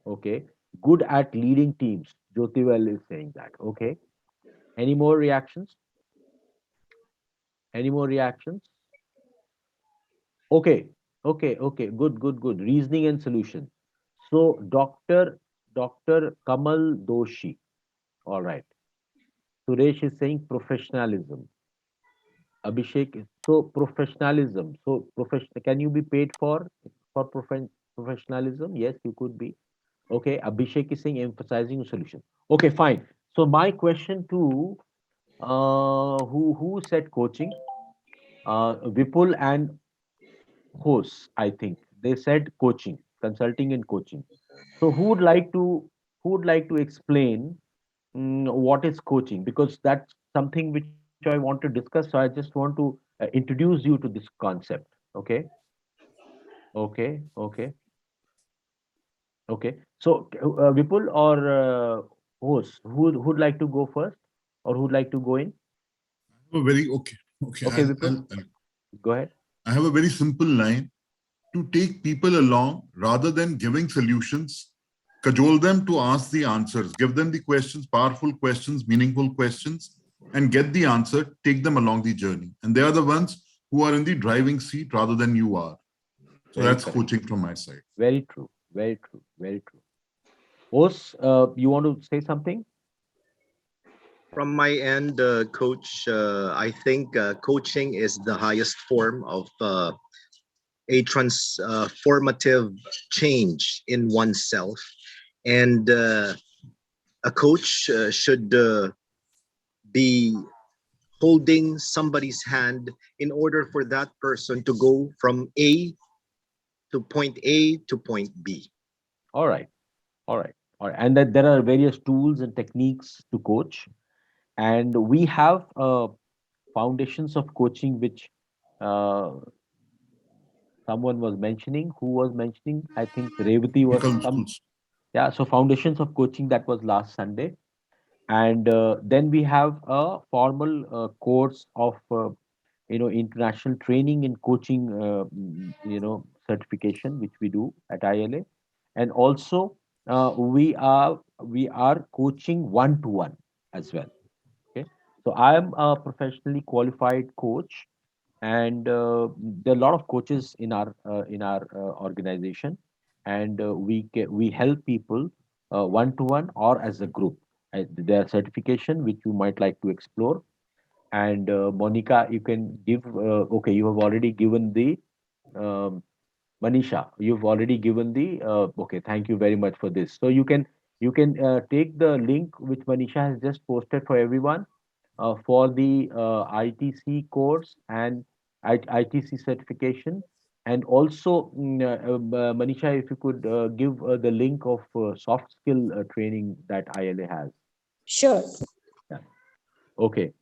Okay. Good at leading teams. Jyotivel is saying that. Okay. Any more reactions? Any more reactions? Okay, okay. Good. Reasoning and solution. So, Dr. Kamal Doshi. All right. Suresh is saying professionalism. Abhishek is so professionalism. So, can you be paid for professionalism? Yes, you could be. Okay. Abhishek is saying emphasizing solution. Okay, fine. So, my question to who said coaching? Vipul and hosts, I think they said coaching, consulting and coaching. So who would like to explain what is coaching? Because that's something which I want to discuss. So I just want to introduce you to this concept. Okay, okay. Okay. So Vipul or host, who'd like to go first, or who'd like to go in? Oh, very okay. Okay, Okay, Vipul, go ahead. I have a very simple line: to take people along rather than giving solutions, cajole them to ask the answers, give them the questions, powerful questions, meaningful questions, and get the answer, take them along the journey. And they are the ones who are in the driving seat rather than you are. So Very that's correct. coaching from my side. Very true. Very true. Very true. Os, you want to say something? From my end, coach, I think coaching is the highest form of a transformative change in oneself. And a coach should be holding somebody's hand in order for that person to go from A to point B. All right. All right. All right. And that there are various tools and techniques to coach. And we have foundations of coaching, which uh, someone was mentioning. Who was mentioning? I think Revati was some. Yeah. So foundations of coaching, that was last Sunday. And then we have a formal course of international training and coaching certification, which we do at ILA. And also we are coaching one to one as well. Okay. So I am a professionally qualified coach, and there are a lot of coaches in our organization, and we help people one to one or as a group. There are certification which you might like to explore. And Monica, you can give. Okay, you have already given the um, Manisha, you've already given the okay. Thank you very much for this. So you can take the link which Manisha has just posted for everyone for the ITC course and ITC certification, and also Manisha, if you could give the link of soft skill training that ILA has. Sure. Yeah. Okay.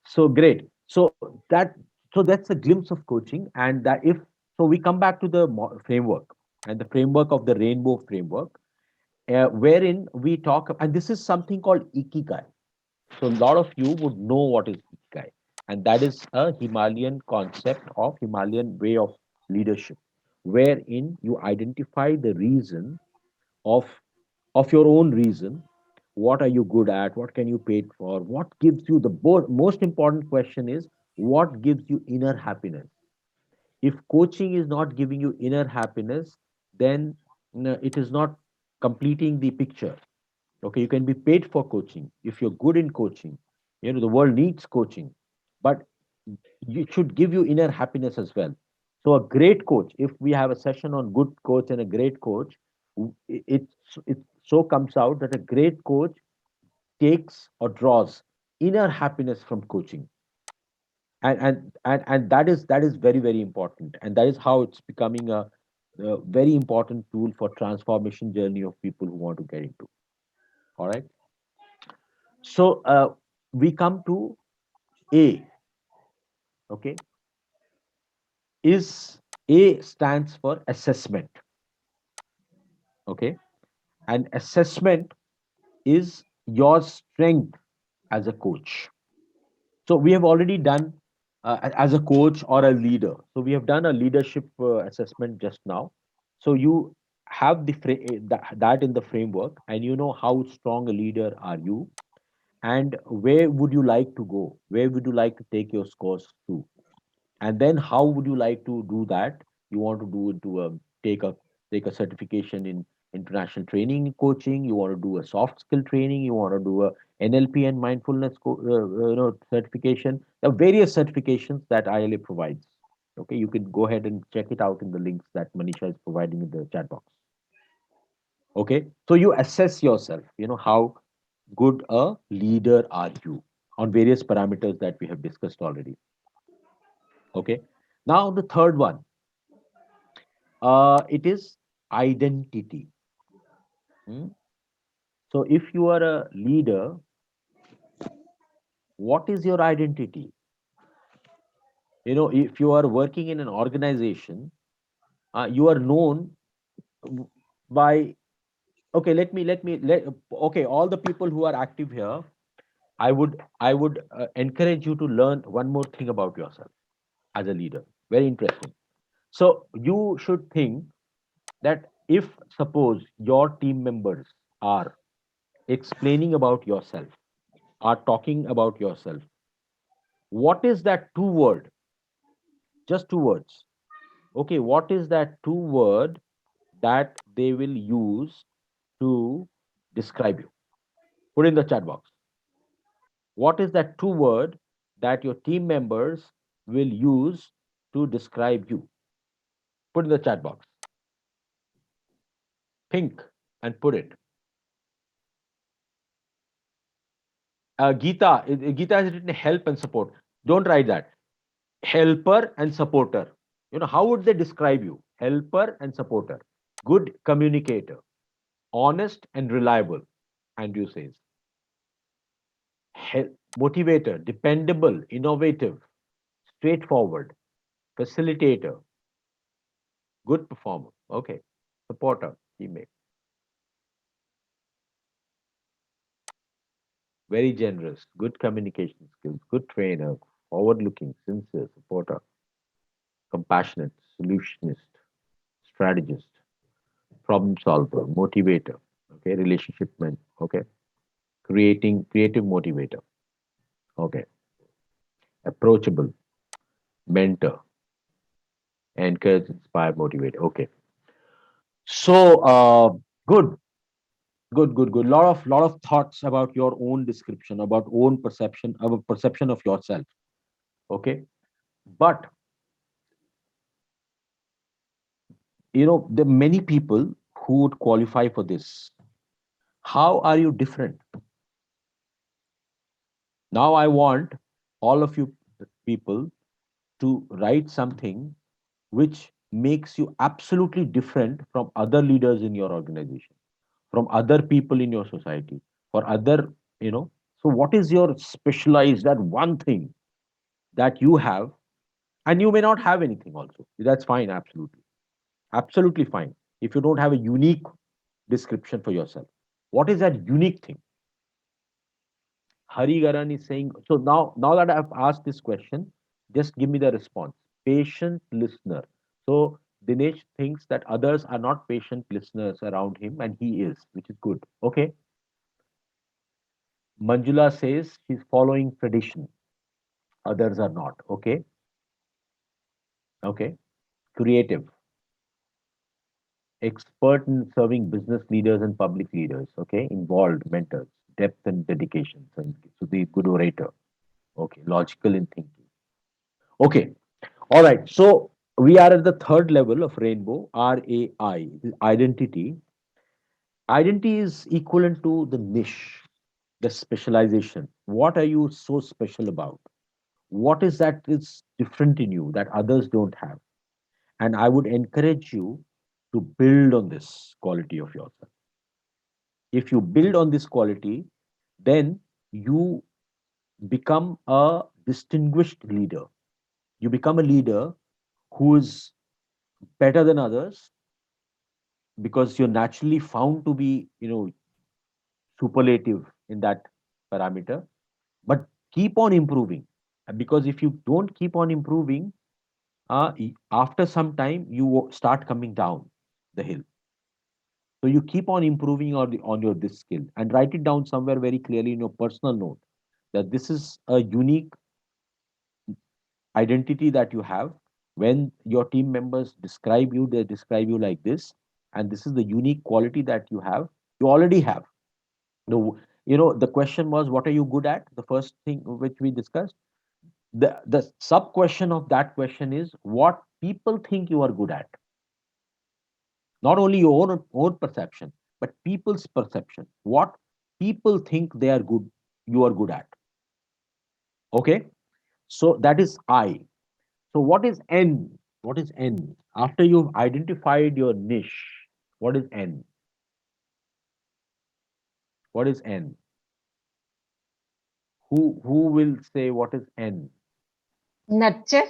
So great. So that's a glimpse of coaching, and that if so, we come back to the framework and the framework of the rainbow framework, wherein we talk, and this is something called ikigai. So a lot of you would know what is ikigai, and that is a Himalayan concept of Himalayan way of leadership, wherein you identify the reason of of your own reason. What are you good at? What can you pay for? What gives you the most important question is what gives you inner happiness? If coaching is not giving you inner happiness, then it is not completing the picture. Okay, you can be paid for coaching if you're good in coaching. The world needs coaching, but you should give you inner happiness as well. So a great coach, if we have a session on good coach and a great coach, it so comes out that a great coach takes or draws inner happiness from coaching, and that is very, very important, and that is how it's becoming a very important tool for transformation journey of people who want to get into. All right. So we come to A. Okay, is A stands for assessment. Okay, and assessment is your strength as a coach. So we have already done as a coach or a leader. So we have done a leadership assessment just now. So you have that in the framework, and you know how strong a leader are you, and where would you like to go? Where would you like to take your scores to? And then how would you like to do that? You want to do it to take a take a certification in international training and coaching. You want to do a soft skill training. You want to do a NLP and mindfulness certification. There are various certifications that ILA provides. Okay, you can go ahead and check it out in the links that Manisha is providing in the chat box. Okay, so you assess yourself. How good a leader are you on various parameters that we have discussed already. Okay, now the third one, it is identity. Hmm? So if you are a leader, what is your identity? If you are working in an organization, you are known by, okay, okay, all the people who are active here, I would encourage you to learn one more thing about yourself as a leader. Very interesting. So you should think that if suppose your team members are explaining about yourself, are talking about yourself, what is that two word? Just two words. Okay, what is that two word that they will use to describe you? Put in the chat box. What is that two word that your team members will use to describe you? Put in the chat box. Think and put it. Gita has written help and support. Don't write that. Helper and supporter. How would they describe you? Helper and supporter. Good communicator. Honest and reliable, Andrew says. Motivator, dependable, innovative, straightforward, facilitator, good performer. Okay. Supporter, teammate. Very generous, good communication skills, good trainer, forward looking, sincere, supporter, compassionate, solutionist, strategist, problem solver, motivator, okay, relationship man, okay, creative motivator, okay, approachable, mentor, encourage, inspire, motivate, okay. So good, good. Lot of thoughts about your own description, about own perception, about perception of yourself, okay. But there are many people who would qualify for this. How are you different? Now I want all of you people to write something which makes you absolutely different from other leaders in your organization, from other people in your society, for other, so what is your specialized, that one thing that you have, and you may not have anything also. That's fine, absolutely. Absolutely fine. If you don't have a unique description for yourself. What is that unique thing? Hari Garan is saying, so now that I've asked this question, just give me the response. Patient listener. So Dinesh thinks that others are not patient listeners around him, and he is, which is good. Okay. Manjula says she's following tradition. Others are not. Okay. Okay. Creative. Expert in serving business leaders and public leaders. Okay. Involved mentors. Depth and dedication. So the good orator. Okay. Logical in thinking. Okay. All right. So we are at the third level of rainbow, RAI, identity. Identity is equivalent to the niche, the specialization. What are you so special about? What is that is different in you that others don't have? And I would encourage you to build on this quality of yourself. If you build on this quality, then you become a distinguished leader. You become a leader who is better than others because you're naturally found to be, superlative in that parameter. But keep on improving. And because if you don't keep on improving, after some time you start coming down the hill. So you keep on improving on your this skill and write it down somewhere very clearly in your personal note that this is a unique identity that you have. When your team members describe you, they describe you like this, and this is the unique quality that you already have. The question was, what are you good at? The first thing which we discussed. The sub question of that question is what people think you are good at. Not only your own perception, but people's perception. What people think you are good at. Okay. So that is I. So what is N? What is N? After you've identified your niche, what is N? What is N? Who will say what is N? Nurture.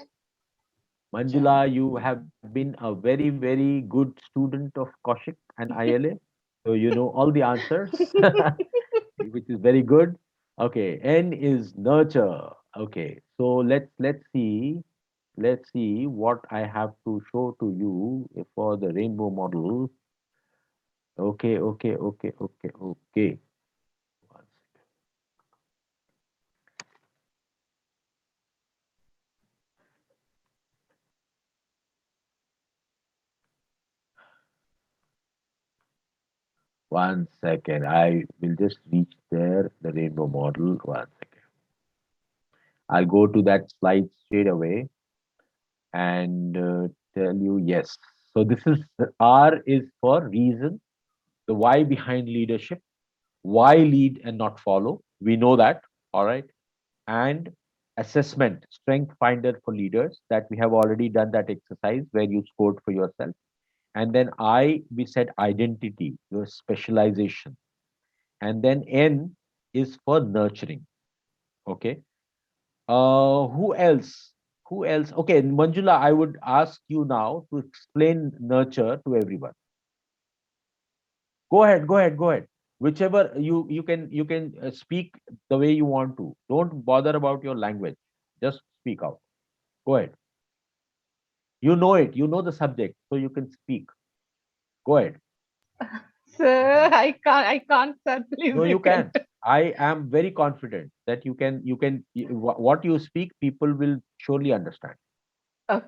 Manjula, you have been a very, very good student of Kaushik and ILA. So you know all the answers, which is very good. Okay, N is nurture. Okay, so let's see what I have to show to you for the rainbow model. Okay. 1 second. I will just reach there, the rainbow model. 1 second. I'll go to that slide straight away and tell you yes. So this is R is for reason, the why behind leadership. Why lead and not follow? We know that. All right. And assessment, strength finder for leaders, that we have already done that exercise where you scored for yourself. And then we said identity, your specialization. And then N is for nurturing. Okay. Who else? Who else? Okay, Manjula, I would ask you now to explain nurture to everyone. Go ahead. Whichever you can speak the way you want to. Don't bother about your language. Just speak out. Go ahead. You know it. You know the subject, so you can speak. Go ahead. Sir, I can't, sir. Please No, you repeat. can. I am very confident that what you speak, people will surely understand.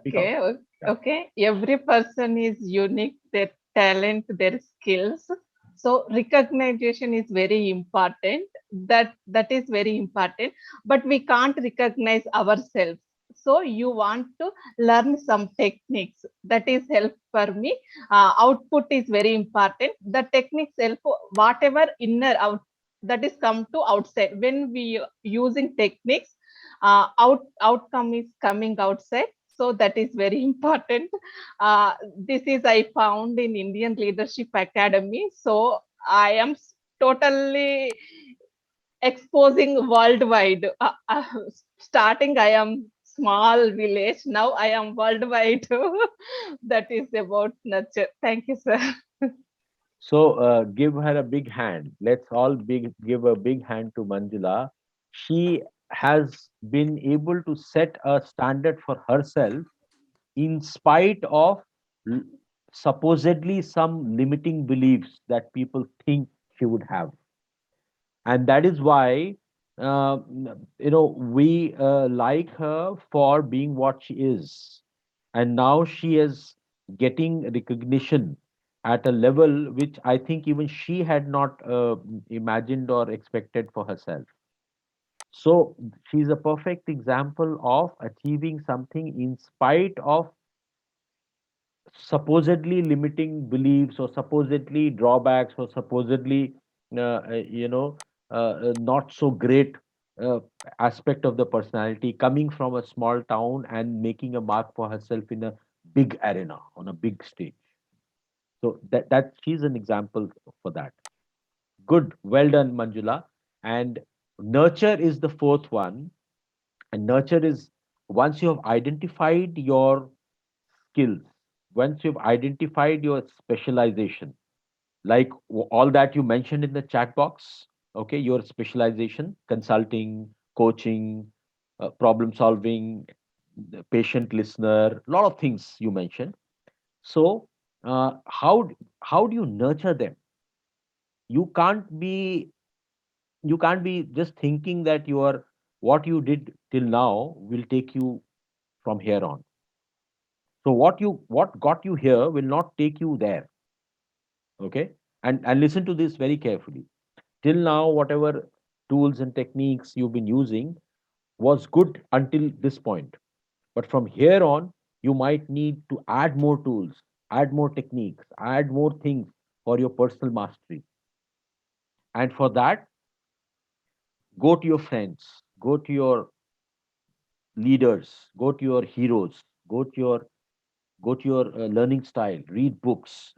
Speak out. Okay, Yeah. okay. Every person is unique, their talent, their skills. So recognition is very important. That is very important. But we can't recognize ourselves. So you want to learn some techniques. That is help for me. Output is very important. The techniques help whatever inner out that is come to outside. When we using techniques, outcome is coming outside. So that is very important. This is I found in Indian Leadership Academy. So I am totally exposing worldwide. Starting, I am small village. Now I am worldwide. That is about nurture. Thank you, sir. So give her a big hand. Let's all give a big hand to Manjula. She has been able to set a standard for herself in spite of l- supposedly some limiting beliefs that people think she would have. And that is why we like her for being what she is. And now she is getting recognition at a level which I think even she had not imagined or expected for herself. So she's a perfect example of achieving something in spite of supposedly limiting beliefs or supposedly drawbacks or supposedly not so great uh, aspect of the personality, coming from a small town and making a mark for herself in a big arena on a big stage. So that she's an example for that. Good, well done, Manjula. And nurture is the fourth one. And nurture is, once you have identified your skills, once you've identified your specialization, like all that you mentioned in the chat box, okay, your specialization, consulting, coaching, problem solving, the patient listener, a lot of things you mentioned. So, how do you nurture them? You can't be you can't be just thinking that what you did till now will take you from here on. So what got you here will not take you there. Okay, and listen to this very carefully. Till now, whatever tools and techniques you've been using was good until this point, but from here on you might need to add more tools, add more techniques, add more things for your personal mastery. And for that, go to your friends, go to your leaders, go to your heroes, go to your learning style, read books,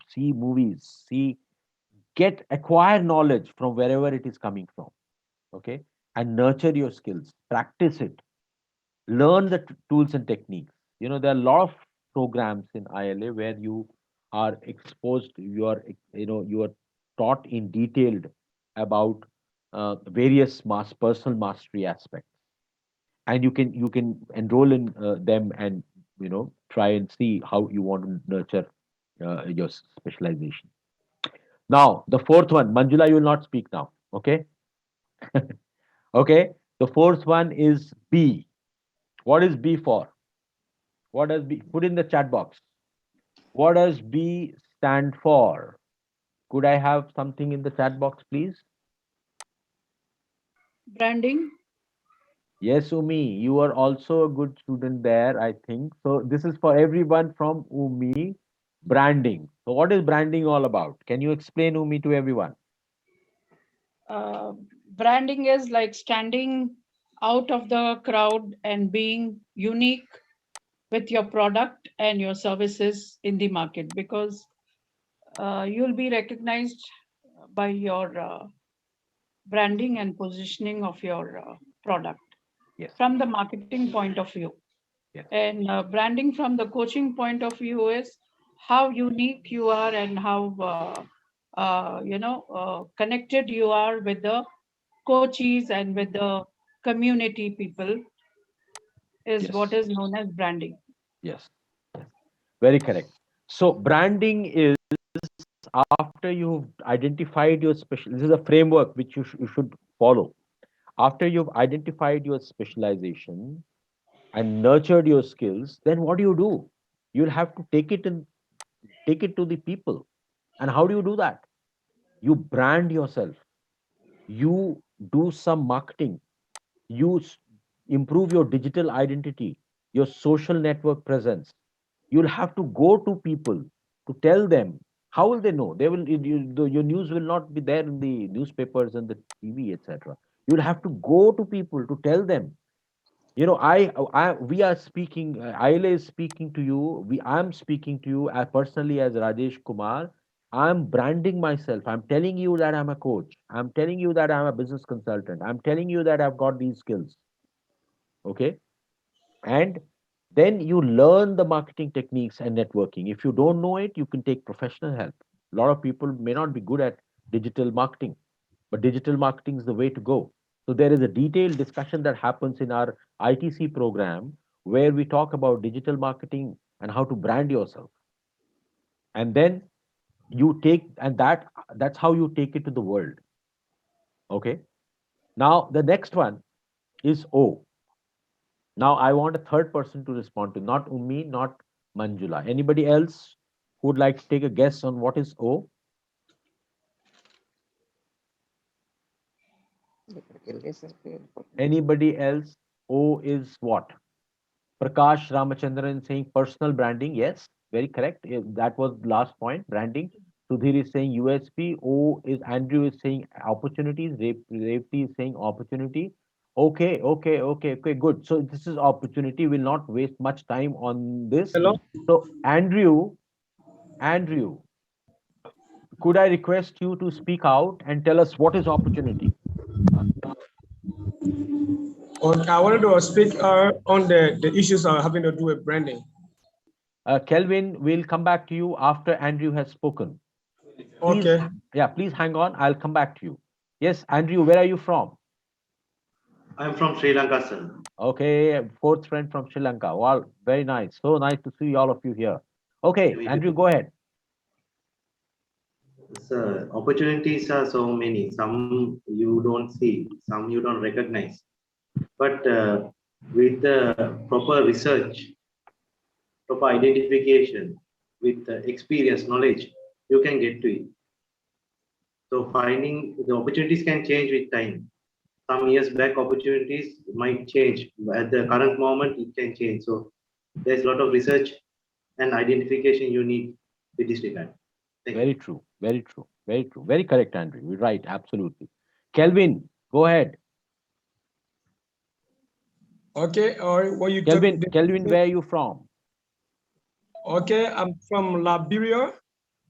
see movies, acquire knowledge from wherever it is coming from. Okay, and nurture your skills, practice it, learn the tools and techniques. There are a lot of programs in ILA where you are exposed, you are taught in detailed about various personal mastery aspects, and you can enroll in them and try and see how you want to nurture your specialization. Now the fourth one, Manjula, you will not speak now. Okay. Okay. The fourth one is B. What is B for? What does B? Put in the chat box. What does B stand for? Could I have something in the chat box, please? Branding. Yes, Umi, you are also a good student there, I think. So this is for everyone from Umi. Branding. So what is branding all about? Can you explain, Umi, to everyone? Uh, Branding is like standing out of the crowd and being unique with your product and your services in the market, because you'll be recognized by your branding and positioning of your product. Yes. From the marketing point of view. Yes. And branding from the coaching point of view is how unique you are and how connected you are with the coaches and with the community people is Yes. what is known as branding. Yes. Yes. Very correct. So branding is after you've identified your special. This is a framework which you should follow. After you've identified your specialization and nurtured your skills, then what do? You'll have to take it to the people. And how do you do that? You brand yourself. You do some marketing. You improve your digital identity, your social network presence. You'll have to go to people to tell them. How will they know? They will. Your news will not be there in the newspapers and the TV, etc. You'll have to go to people to tell them. We are speaking. ILA is speaking to you. I'm speaking to you personally as Rajesh Kumar. I'm branding myself. I'm telling you that I'm a coach. I'm telling you that I'm a business consultant. I'm telling you that I've got these skills. Okay, and then you learn the marketing techniques and networking. If you don't know it, you can take professional help. A lot of people may not be good at digital marketing, but digital marketing is the way to go. So there is a detailed discussion that happens in our ITC program where we talk about digital marketing and how to brand yourself. And then you take, and that's how you take it to the world. Okay. Now the next one is O. Now I want a third person to respond to, not Ummi, not Manjula. Anybody else who would like to take a guess on what is O? Anybody else? O is what? Prakash Ramachandran saying personal branding. Yes, very correct. That was last point, branding. Sudhir is saying USP. O is Andrew is saying opportunities. Revti is saying opportunity. Okay, good. So this is opportunity. We'll not waste much time on this. Hello? So Andrew, could I request you to speak out and tell us what is opportunity? I wanted to speak on the issues having to do with branding. Kelvin, we'll come back to you after Andrew has spoken. Please, Okay. yeah, please hang on. I'll come back to you. Yes, Andrew, where are you from? I'm from Sri Lanka, sir. Okay, fourth friend from Sri Lanka. Wow, very nice. So nice to see all of you here. Okay, Andrew, go ahead. Sir, opportunities are so many. Some you don't see, some you don't recognize. But with the proper research, proper identification, with experience, knowledge, you can get to it. So finding the opportunities can change with time. Some years back, opportunities might change. At the current moment, it can change. So there's a lot of research and identification you need with this regard. Very true, very true, very true. Very correct, Andrew. You're right, absolutely. Kelvin, go ahead. Okay, or what you Kelvin, where are you from? Okay, I'm from Liberia.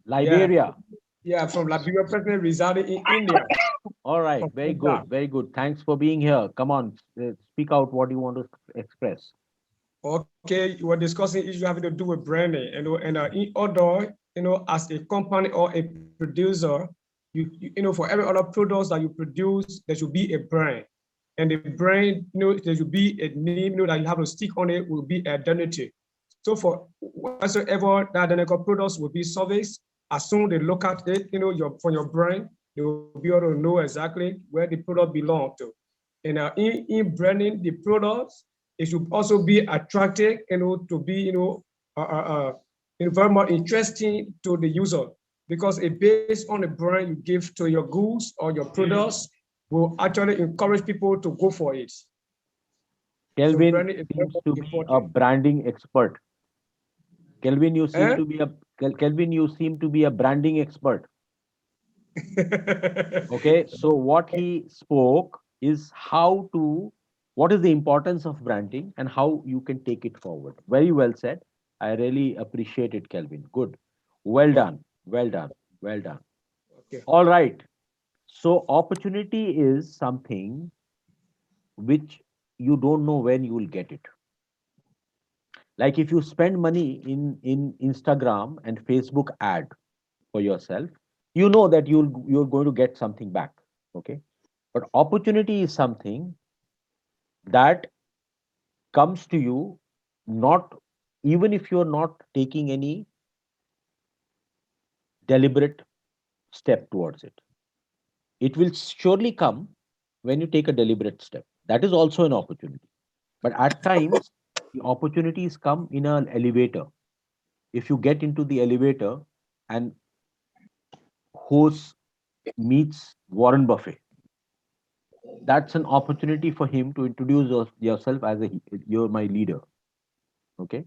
Liberia. Yeah, from Liberia, presently residing in India. All right, very good, very good. Thanks for being here. Come on, speak out what you want to express. Okay, you were discussing issues having to do with branding, and in order, as a company or a producer, for every other products that you produce, there should be a brand, and the brand, there should be a name, that you have to stick on it will be identity. So for whatsoever the identical products will be serviced, as soon as they look at it, from your brand, they will be able to know exactly where the product belongs to. And in branding the products, it should also be attractive, to be, very much interesting to the user, because it based on the brand you give to your goods or your products will actually encourage people to go for it. Kelvin so seems to be a branding expert. Kelvin, you seem to be a branding expert. Okay, so what he spoke is what is the importance of branding and how you can take it forward. Very well said. I really appreciate it, Kelvin. Good. Well done. Well done. Well done. Okay. All right. So opportunity is something which you don't know when you will get it. Like if you spend money in Instagram and Facebook ad for yourself, you know that you're going to get something back. Okay. But opportunity is something that comes to you, not even if you're not taking any deliberate step towards it. It will surely come when you take a deliberate step. That is also an opportunity. But at times, the opportunities come in an elevator. If you get into the elevator and host meets Warren Buffett, that's an opportunity for him to introduce yourself as you're my leader. Okay.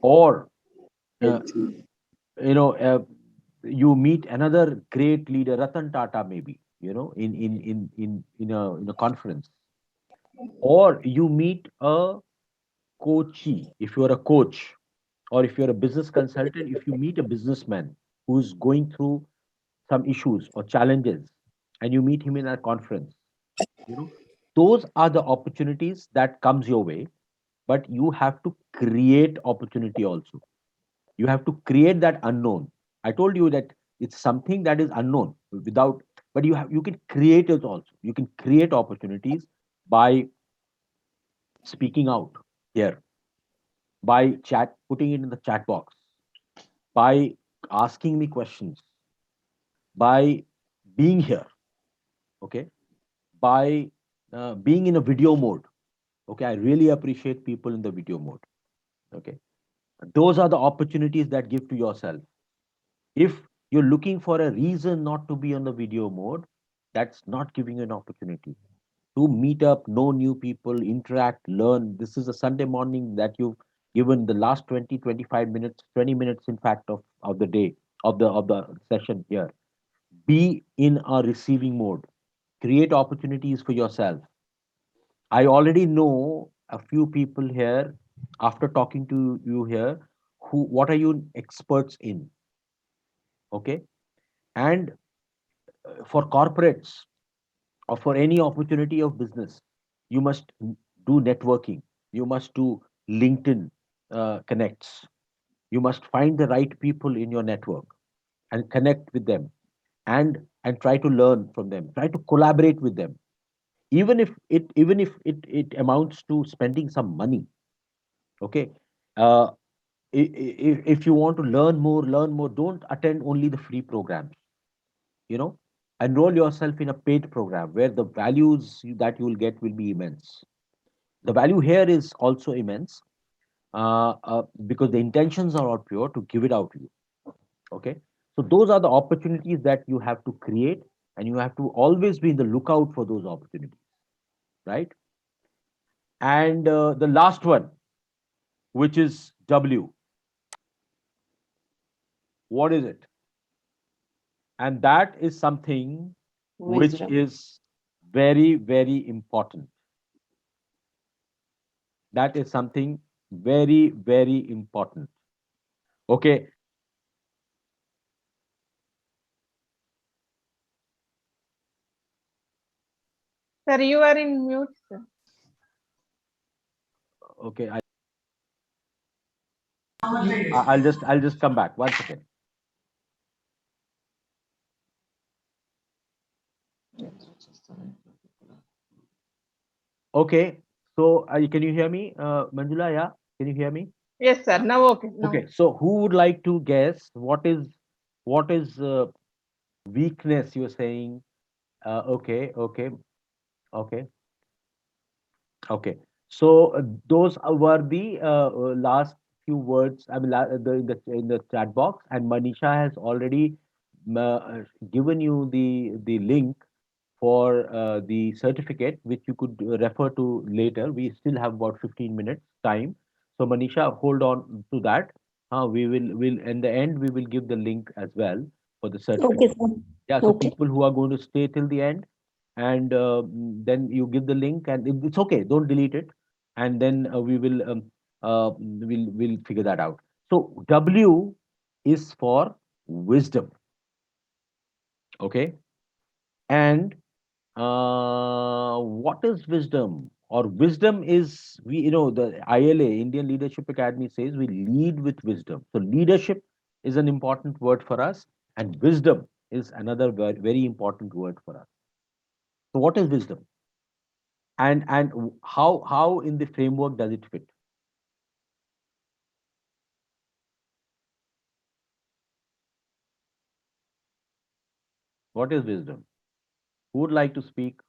Or uh, you know uh, you meet another great leader, Ratan Tata, maybe, in a conference. Or you meet a coachee, if you're a coach, or if you're a business consultant, if you meet a businessman who's going through some issues or challenges, and you meet him in a conference, you know those are the opportunities that comes your way. But you have to create opportunity also. You have to create that unknown. I told you that it's something that is unknown without, but you can create it also. You can create opportunities by speaking out here, by putting it in the chat box, by asking me questions, by being here. Okay. By being in a video mode. Okay. I really appreciate people in the video mode. Okay. Those are the opportunities that give to yourself. If you're looking for a reason not to be on the video mode, that's not giving you an opportunity to meet up, know new people, interact, learn. This is a Sunday morning that you've given the last 20, 25 minutes, 20 minutes, in fact, of the day, of the session here. Be in a receiving mode. Create opportunities for yourself. I already know a few people here after talking to you here, what are you experts in? Okay. And for corporates, or for any opportunity of business, you must do networking. You must do LinkedIn connects. You must find the right people in your network and connect with them, and try to learn from them. Try to collaborate with them, even if it amounts to spending some money. Okay. uh, if you want to learn more, don't attend only the free programs. you know Enroll yourself in a paid program where the values that you will get will be immense. The value here is also immense, because the intentions are all pure to give it out to you. Okay. So those are the opportunities that you have to create, and you have to always be in the lookout for those opportunities, right? And the last one, which is W. What is it? And that is something which Wisdom. is very, very important. That is something very, very important. Okay. Sir, you are in mute, sir. Okay. I'll just come back. 1 second. Okay. So can you hear me, Manjula? Yeah. Can you hear me? Yes, sir. Now, okay. Now. Okay. So who would like to guess what is weakness you're saying? Okay. Okay. Okay. Okay. So those were the last few words. I mean, in the chat box, and Manisha has already given you the link for the certificate, which you could refer to later. We still have about 15 minutes time. So Manisha, hold on to that. Will in the end we will give the link as well for the Okay, certificate. sir. Yeah. So Okay. people who are going to stay till the end, and then you give the link, and it's okay. Don't delete it, and then we'll figure that out. So W is for wisdom. Okay. And what is wisdom? Or wisdom is, the ILA, Indian Leadership Academy, says we lead with wisdom. So leadership is an important word for us, and wisdom is another very, very important word for us. So what is wisdom? And how in the framework does it fit? What is wisdom? Who would like to speak?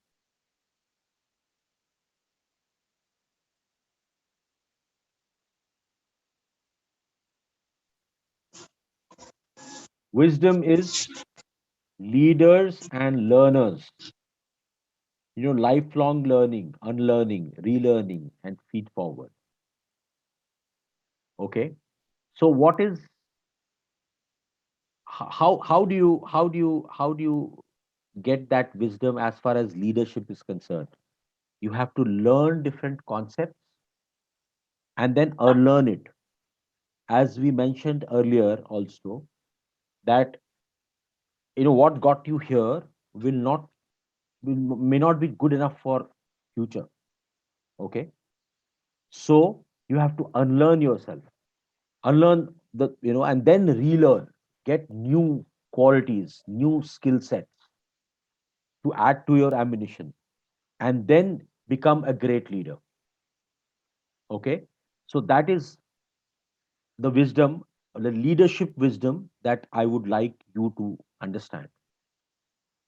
Wisdom is leaders and learners. lifelong learning, unlearning, relearning, and feed forward. Okay. So what is how do you get that wisdom as far as leadership is concerned? You have to learn different concepts and then unlearn it. As we mentioned earlier also, that what got you here will not may not be good enough for future. Okay. So you have to unlearn yourself, unlearn and then relearn, get new qualities, new skill sets to add to your ammunition, and then become a great leader. Okay. So that is the wisdom, the leadership wisdom that I would like you to understand.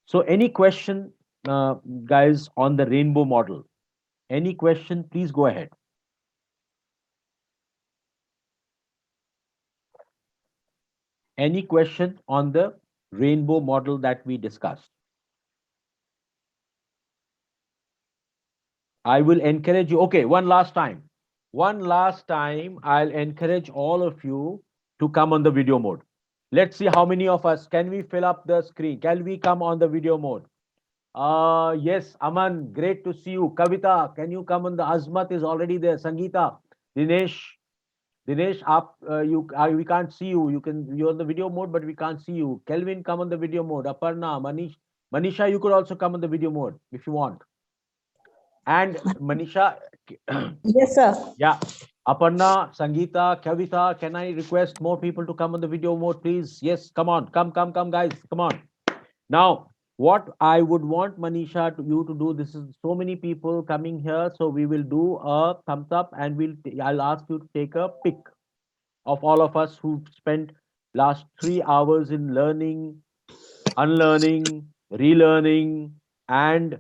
So, any question, guys, on the rainbow model? Any question, please go ahead. Any question on the rainbow model that we discussed? I will encourage you. Okay, one last time. One last time, I'll encourage all of you to come on the video mode. Let's see how many of us can we fill up the screen. Can we come on the video mode? Yes, Aman, great to see you. Kavita, can you come on the Azmat is already there. Sangeeta, Dinesh, we can't see you. You're on the video mode, but we can't see you. Kelvin, come on the video mode. Aparna, Manisha, you could also come on the video mode if you want. And Manisha, Yes, sir. yeah, Aparna, Sangeeta, Kavita, can I request more people to come on the video mode, please? Yes, come on, come, guys, come on. Now, what I would want Manisha you to do, this is so many people coming here, so we will do a thumbs up and I'll ask you to take a pic of all of us who spent last 3 hours in learning, unlearning, relearning, and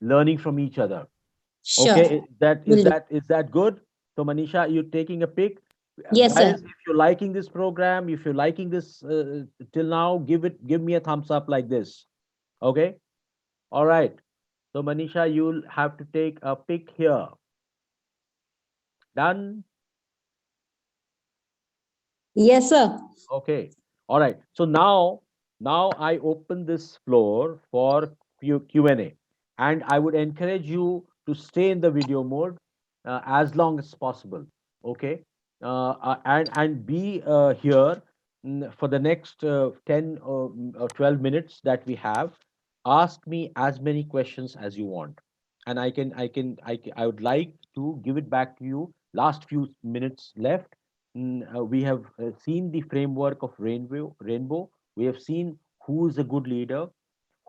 learning from each other. Sure. Okay, is that Will is do. that is that good? So Manisha, you're taking a pic. Yes, sir. Guys, if you're liking this program, if you're liking this till now, give me a thumbs up like this. Okay. All right. So Manisha, you'll have to take a pic here. Done. Yes, sir. Okay. All right. So now I open this floor for Q&A, and I would encourage you to stay in the video mode as long as possible. Okay. And be here for the next 10 or 12 minutes that we have. Ask me as many questions as you want, and I would like to give it back to you. Last few minutes left. We have seen the framework of rainbow. We have seen who is a good leader,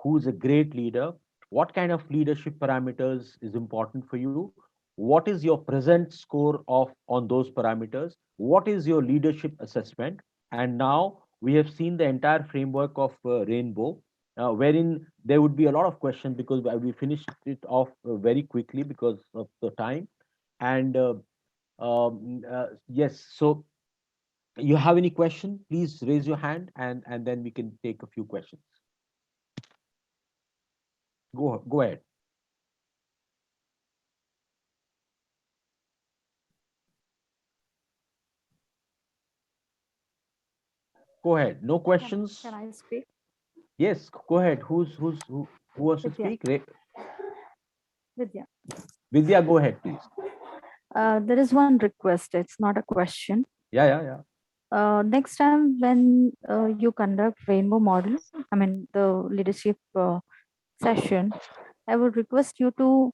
who is a great leader, what kind of leadership parameters is important for you, what is your present score of on those parameters, what is your leadership assessment. And now we have seen the entire framework of rainbow, wherein there would be a lot of questions because we finished it off very quickly because of the time. And yes, so you have any question, please raise your hand, and then we can take a few questions. Go ahead. Go ahead. No questions? Can I speak? Yes, go ahead. Who wants to Vidya. speak? Vidya. Vidya, go ahead, please. There is one request. It's not a question. Yeah. Next time when you conduct rainbow model, I mean the leadership session, I would request you to,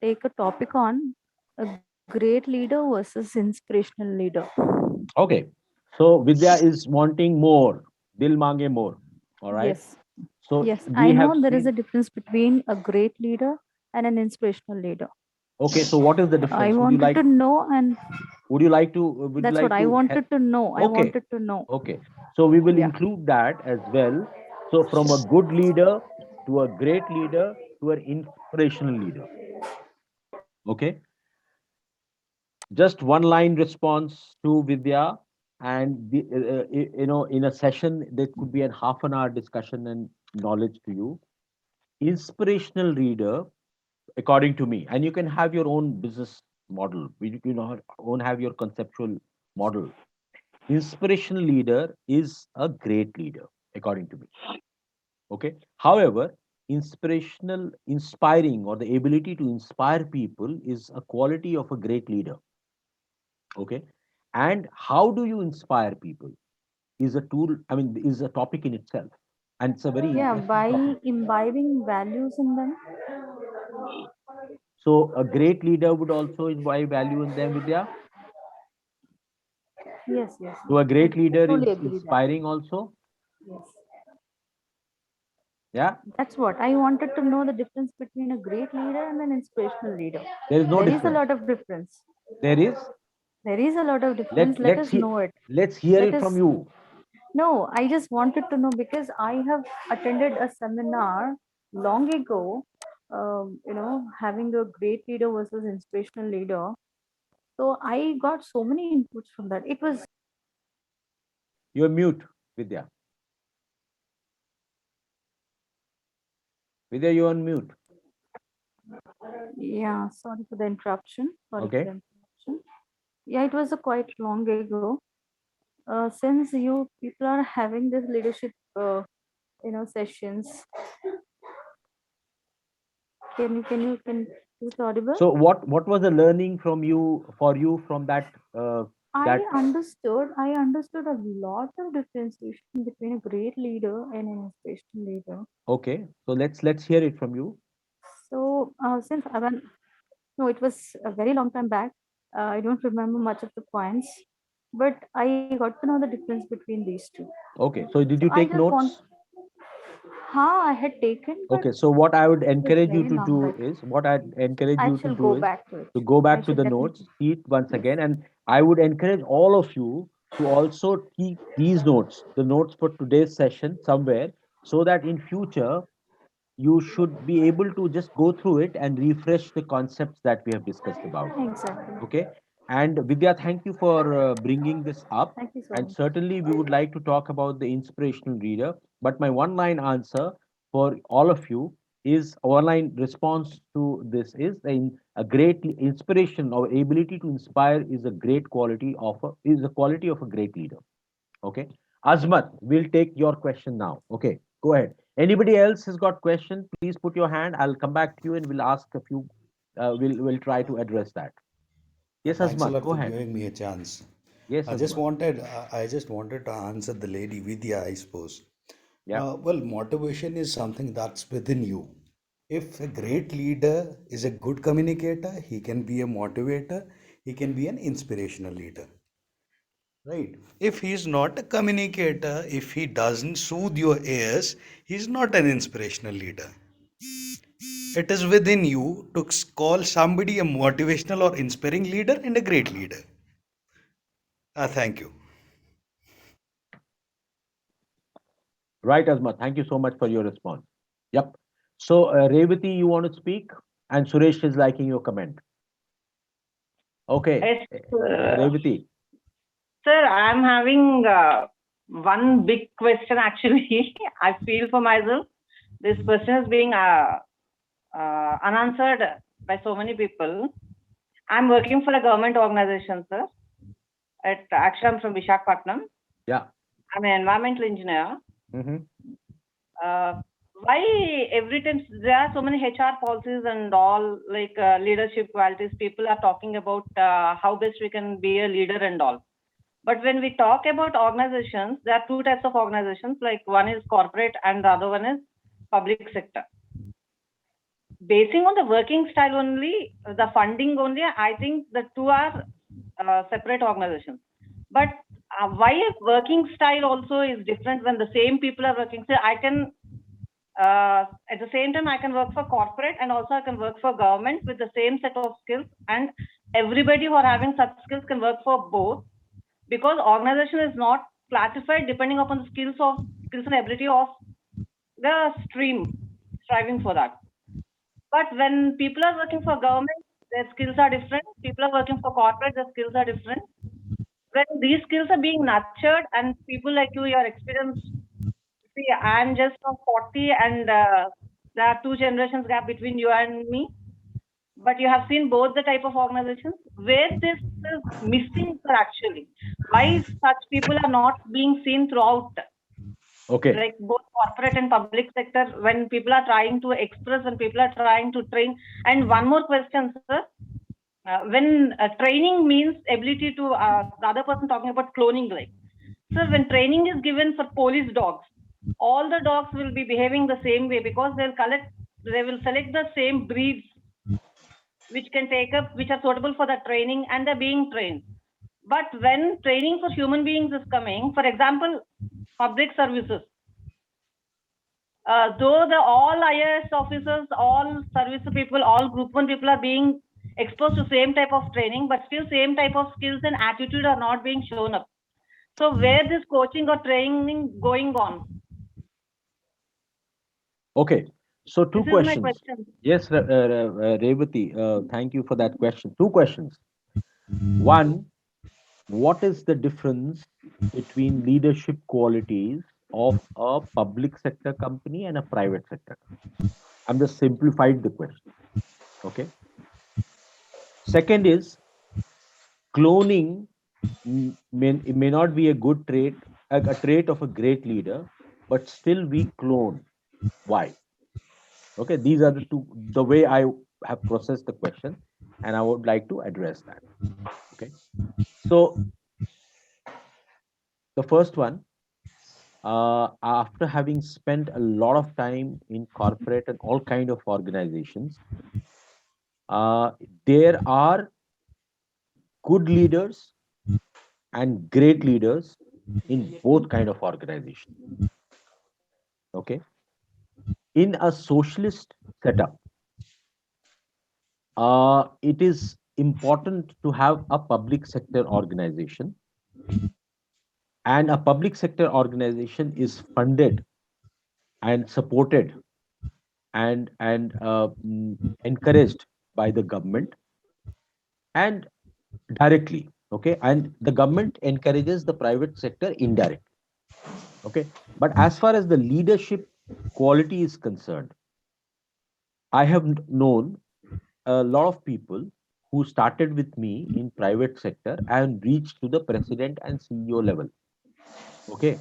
take a topic on a great leader versus inspirational leader. Okay. So Vidya is wanting more. Dil mange more. All right. Yes. So Yes, we I know have there is seen. a difference between a great leader and an inspirational leader. Okay. So what is the difference? I wanted to know, and Would you like to? that's what I wanted to know. I Okay. wanted to know. Okay. So we will Yeah. include that as well. So from a good leader to a great leader to an inspirational leader. Okay. Just one line response to Vidya, and in a session there could be a half an hour discussion and knowledge to you. inspirational leader, according to me, and you can have your own business model, have your conceptual model. Inspirational leader is a great leader, according to me. Okay. However, inspiring, or the ability to inspire people is a quality of a great leader. Okay. And how do you inspire people is a tool, is a topic in itself. And it's a very Yeah, interesting by topic. imbibing values in them. So a great leader would also imbibe value in them, Vidya. Yes, yes, So a yes. great I leader truly is agree that. inspiring also. Yes. Yeah. That's what I wanted to know, the difference between a great leader and an inspirational leader. There is no There is a difference. lot of difference. There is. There is a lot of difference. Let us know it. Let's hear Let it us. from you. No, I just wanted to know because I have attended a seminar long ago, having a great leader versus inspirational leader. So I got so many inputs from that. It was, You're mute, Vidya. Vidya, you're on mute. yeah, sorry for the interruption. Sorry for Okay. the interruption. Yeah, it was a quite long ago. Since you people are having this leadership, sessions, can is it audible? So what was the learning for you from that that I understood a lot of differentiation between a great leader and an inspirational leader. okay, so let's hear it from you. So since I went, no, it was a very long time back. I don't remember much of the points, but I got to know the difference between these two. Okay, so did So you I take just want, notes? I had taken, but Okay, so what I would it was encourage you very to long do back. is what I'd encourage I you to shall do go is back to it. to go I back to should the notes, definitely. see it once Yes. again, and I would encourage all of you to also keep these notes, the notes for today's session somewhere, so that in future you should be able to just go through it and refresh the concepts that we have discussed about. Exactly. Okay. And Vidya, thank you for bringing this up. Thank you so And much. certainly we would like to talk about the inspirational reader. But my one line answer for all of you is, one line response to this is, a great inspiration or ability to inspire is a great quality of is the quality of a great leader. Okay. Azmat, we'll take your question now. Okay, go ahead. Anybody else has got question? Please put your hand. I'll come back to you and we'll ask a few. We'll try to address that. Yes, Thanks a Azmat, lot go for ahead. giving me a chance. Yes, Azmat. I just wanted to answer the lady Vidya, I suppose. Yeah. Well, motivation is something that's within you. If a great leader is a good communicator, he can be a motivator, he can be an inspirational leader. Right. If he's not a communicator, if he doesn't soothe your ears, he's not an inspirational leader. It is within you to call somebody a motivational or inspiring leader and a great leader. Thank you. Right, Azmat. Thank you so much for your response. Yep. So, Revati, you want to speak? And Suresh is liking your comment. Okay. Yes, Revati. sir, I'm having one big question actually. I feel for myself. This question is being unanswered by so many people. I'm working for a government organization, sir. Actually, I'm from Vishakhapatnam. Yeah. I'm an environmental engineer. Why every time there are so many HR policies and all, like leadership qualities, people are talking about how best we can be a leader and all. But when we talk about organizations, there are two types of organizations, like one is corporate and the other one is public sector. Basing on the working style only, the funding only, I think the two are separate organizations. But why working style also is different when the same people are working? So I can, at the same time, I can work for corporate and also I can work for government with the same set of skills, and everybody who are having such skills can work for both, because organization is not classified depending upon the skills and ability of the stream striving for that. But when people are working for government, their skills are different. People are working for corporate, their skills are different. When these skills are being nurtured and people like you, your experience, see, I'm just from 40 and There are two generations gap between you and me, but you have seen both the type of organizations where this is missing, sir, actually. Why such people are not being seen throughout, Okay. like both corporate and public sector, when people are trying to express, when people are trying to train. And one more question, sir. When training means ability to, the other person talking about cloning, like, sir, when training is given for police dogs, all the dogs will be behaving the same way because they will select the same breeds which can take up, which are suitable for the training, and they're being trained. But when training for human beings is coming, for example, public services, though the all IAS officers, all service people, all group one people are being exposed to same type of training, but still same type of skills and attitude are not being shown up. So where this coaching or training going on? Okay. So two This is my questions. question. Yes, Revati, thank you for that question. Two questions. One, what is the difference between leadership qualities of a public sector company and a private sector company? I'm just simplified the question. Okay. Second is cloning may not be a good trait, a trait of a great leader, but still we clone. Why? Okay, these are the way I have processed the question, and I would like to address that. Okay, so the first one, after having spent a lot of time in corporate and all kind of organizations, uh, there are good leaders and great leaders in both kind of organizations. Okay, in a socialist setup, it is important to have a public sector organization, and a public sector organization is funded and supported and encouraged by the government and directly. Okay, and the government encourages the private sector indirectly. Okay, but as far as the leadership quality is concerned, I have known a lot of people who started with me in private sector and reached to the president and CEO level. Okay,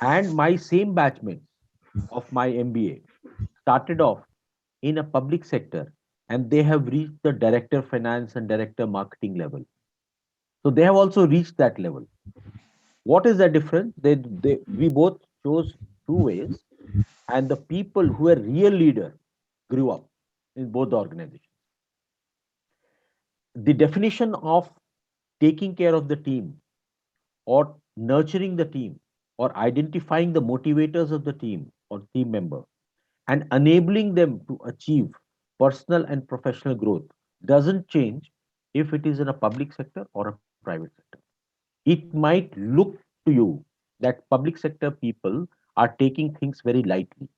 and my same batchmates of my MBA started off in a public sector and they have reached the director finance and director marketing level. So they have also reached that level. What is the difference? We both chose two ways, and the people who are real leader grew up in both the organizations. The definition of taking care of the team or nurturing the team or identifying the motivators of the team or team member and enabling them to achieve personal and professional growth doesn't change if it is in a public sector or a private sector. It might look to you that public sector people are taking things very lightly,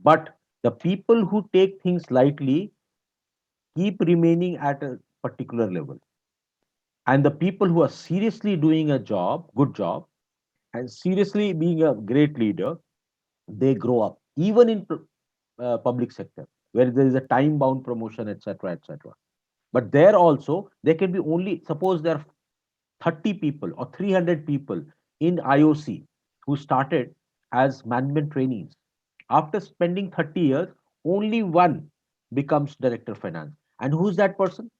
but the people who take things lightly keep remaining at a particular level. And the people who are seriously doing a good job, and seriously being a great leader, they grow up, even in public sector, where there is a time-bound promotion, etc., etc. But there also, there can be only, suppose there are 30 people or 300 people in IOC who started as management trainees. After spending 30 years, only one becomes director of finance. And who's that person?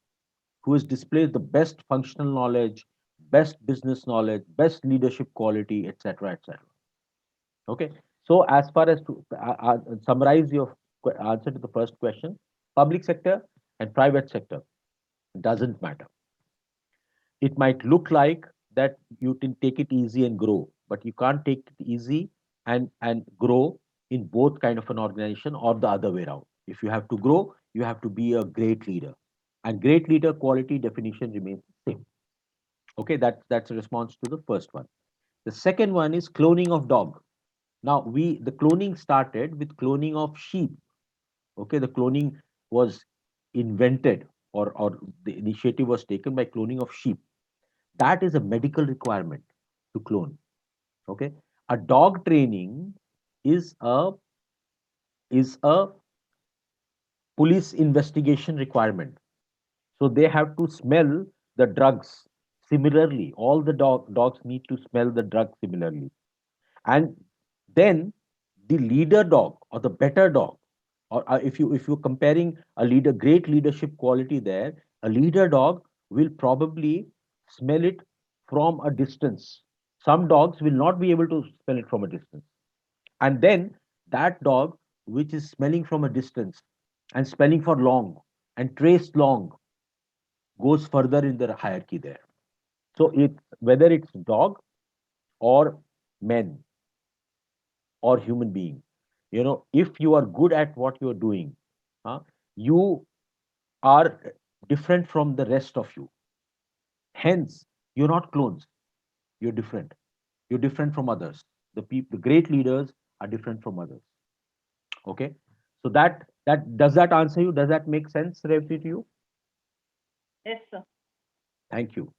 Who has displayed the best functional knowledge, best business knowledge, best leadership quality, etc., etc. Okay. So as far as to summarize your answer to the first question, public sector and private sector doesn't matter. It might look like that you can take it easy and grow, but you can't take it easy and grow in both kind of an organization or the other way around. If you have to grow, you have to be a great leader, and great leader quality definition remains the same. Okay, that's a response to the first one. The second one is cloning of dog. Now the cloning started with cloning of sheep. Okay, the cloning was invented, or the initiative was taken by cloning of sheep. That is a medical requirement to clone. Okay, a dog training is a is a police investigation requirement. So they have to smell the drugs similarly. All the dogs need to smell the drug similarly. And then the leader dog or the better dog, or if you're comparing a leader, great leadership quality there, a leader dog will probably smell it from a distance. Some dogs will not be able to smell it from a distance. And then that dog which is smelling from a distance and smelling for long and trace long goes further in the hierarchy there. So it, whether it's dog or men or human being, if you are good at what you're doing, you are different from the rest of you. Hence, you're not clones. You're different. You're different from others. The great leaders are different from others. Okay. So that does that answer you? Does that make sense, Revati, to you? Yes, sir. Thank you.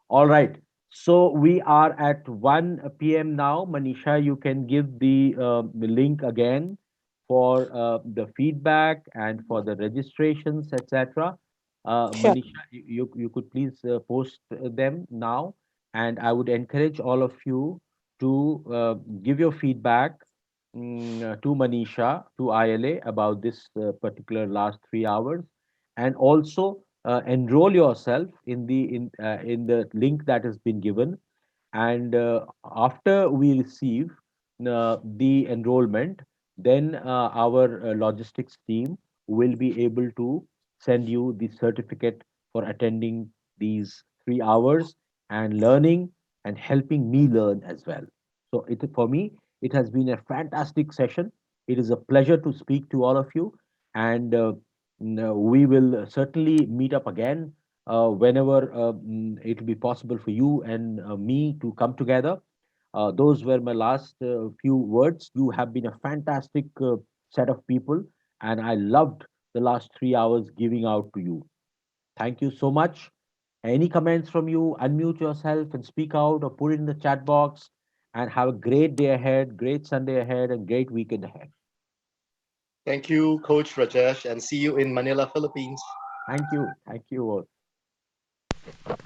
All right. So we are at 1 p.m. now. Manisha, you can give the link again for the feedback and for the registrations, etc. Sure. Manisha, you could please post them now, and I would encourage all of you to give your feedback to Manisha, to ILA about this particular last 3 hours, and also enroll yourself in the link that has been given. And after we receive the enrollment, then our logistics team will be able to send you the certificate for attending these 3 hours and learning and helping me learn as well. So for me, it has been a fantastic session. It is a pleasure to speak to all of you, and we will certainly meet up again whenever it will be possible for you and me to come together. Those were my last few words. You have been a fantastic set of people, and I loved the last 3 hours giving out to you. Thank you so much. Any comments from you? Unmute yourself and speak out or put it in the chat box. And have a great day ahead, great Sunday ahead, and great weekend ahead. Thank you, Coach Rajesh, and see you in Manila, Philippines. Thank you. Thank you all.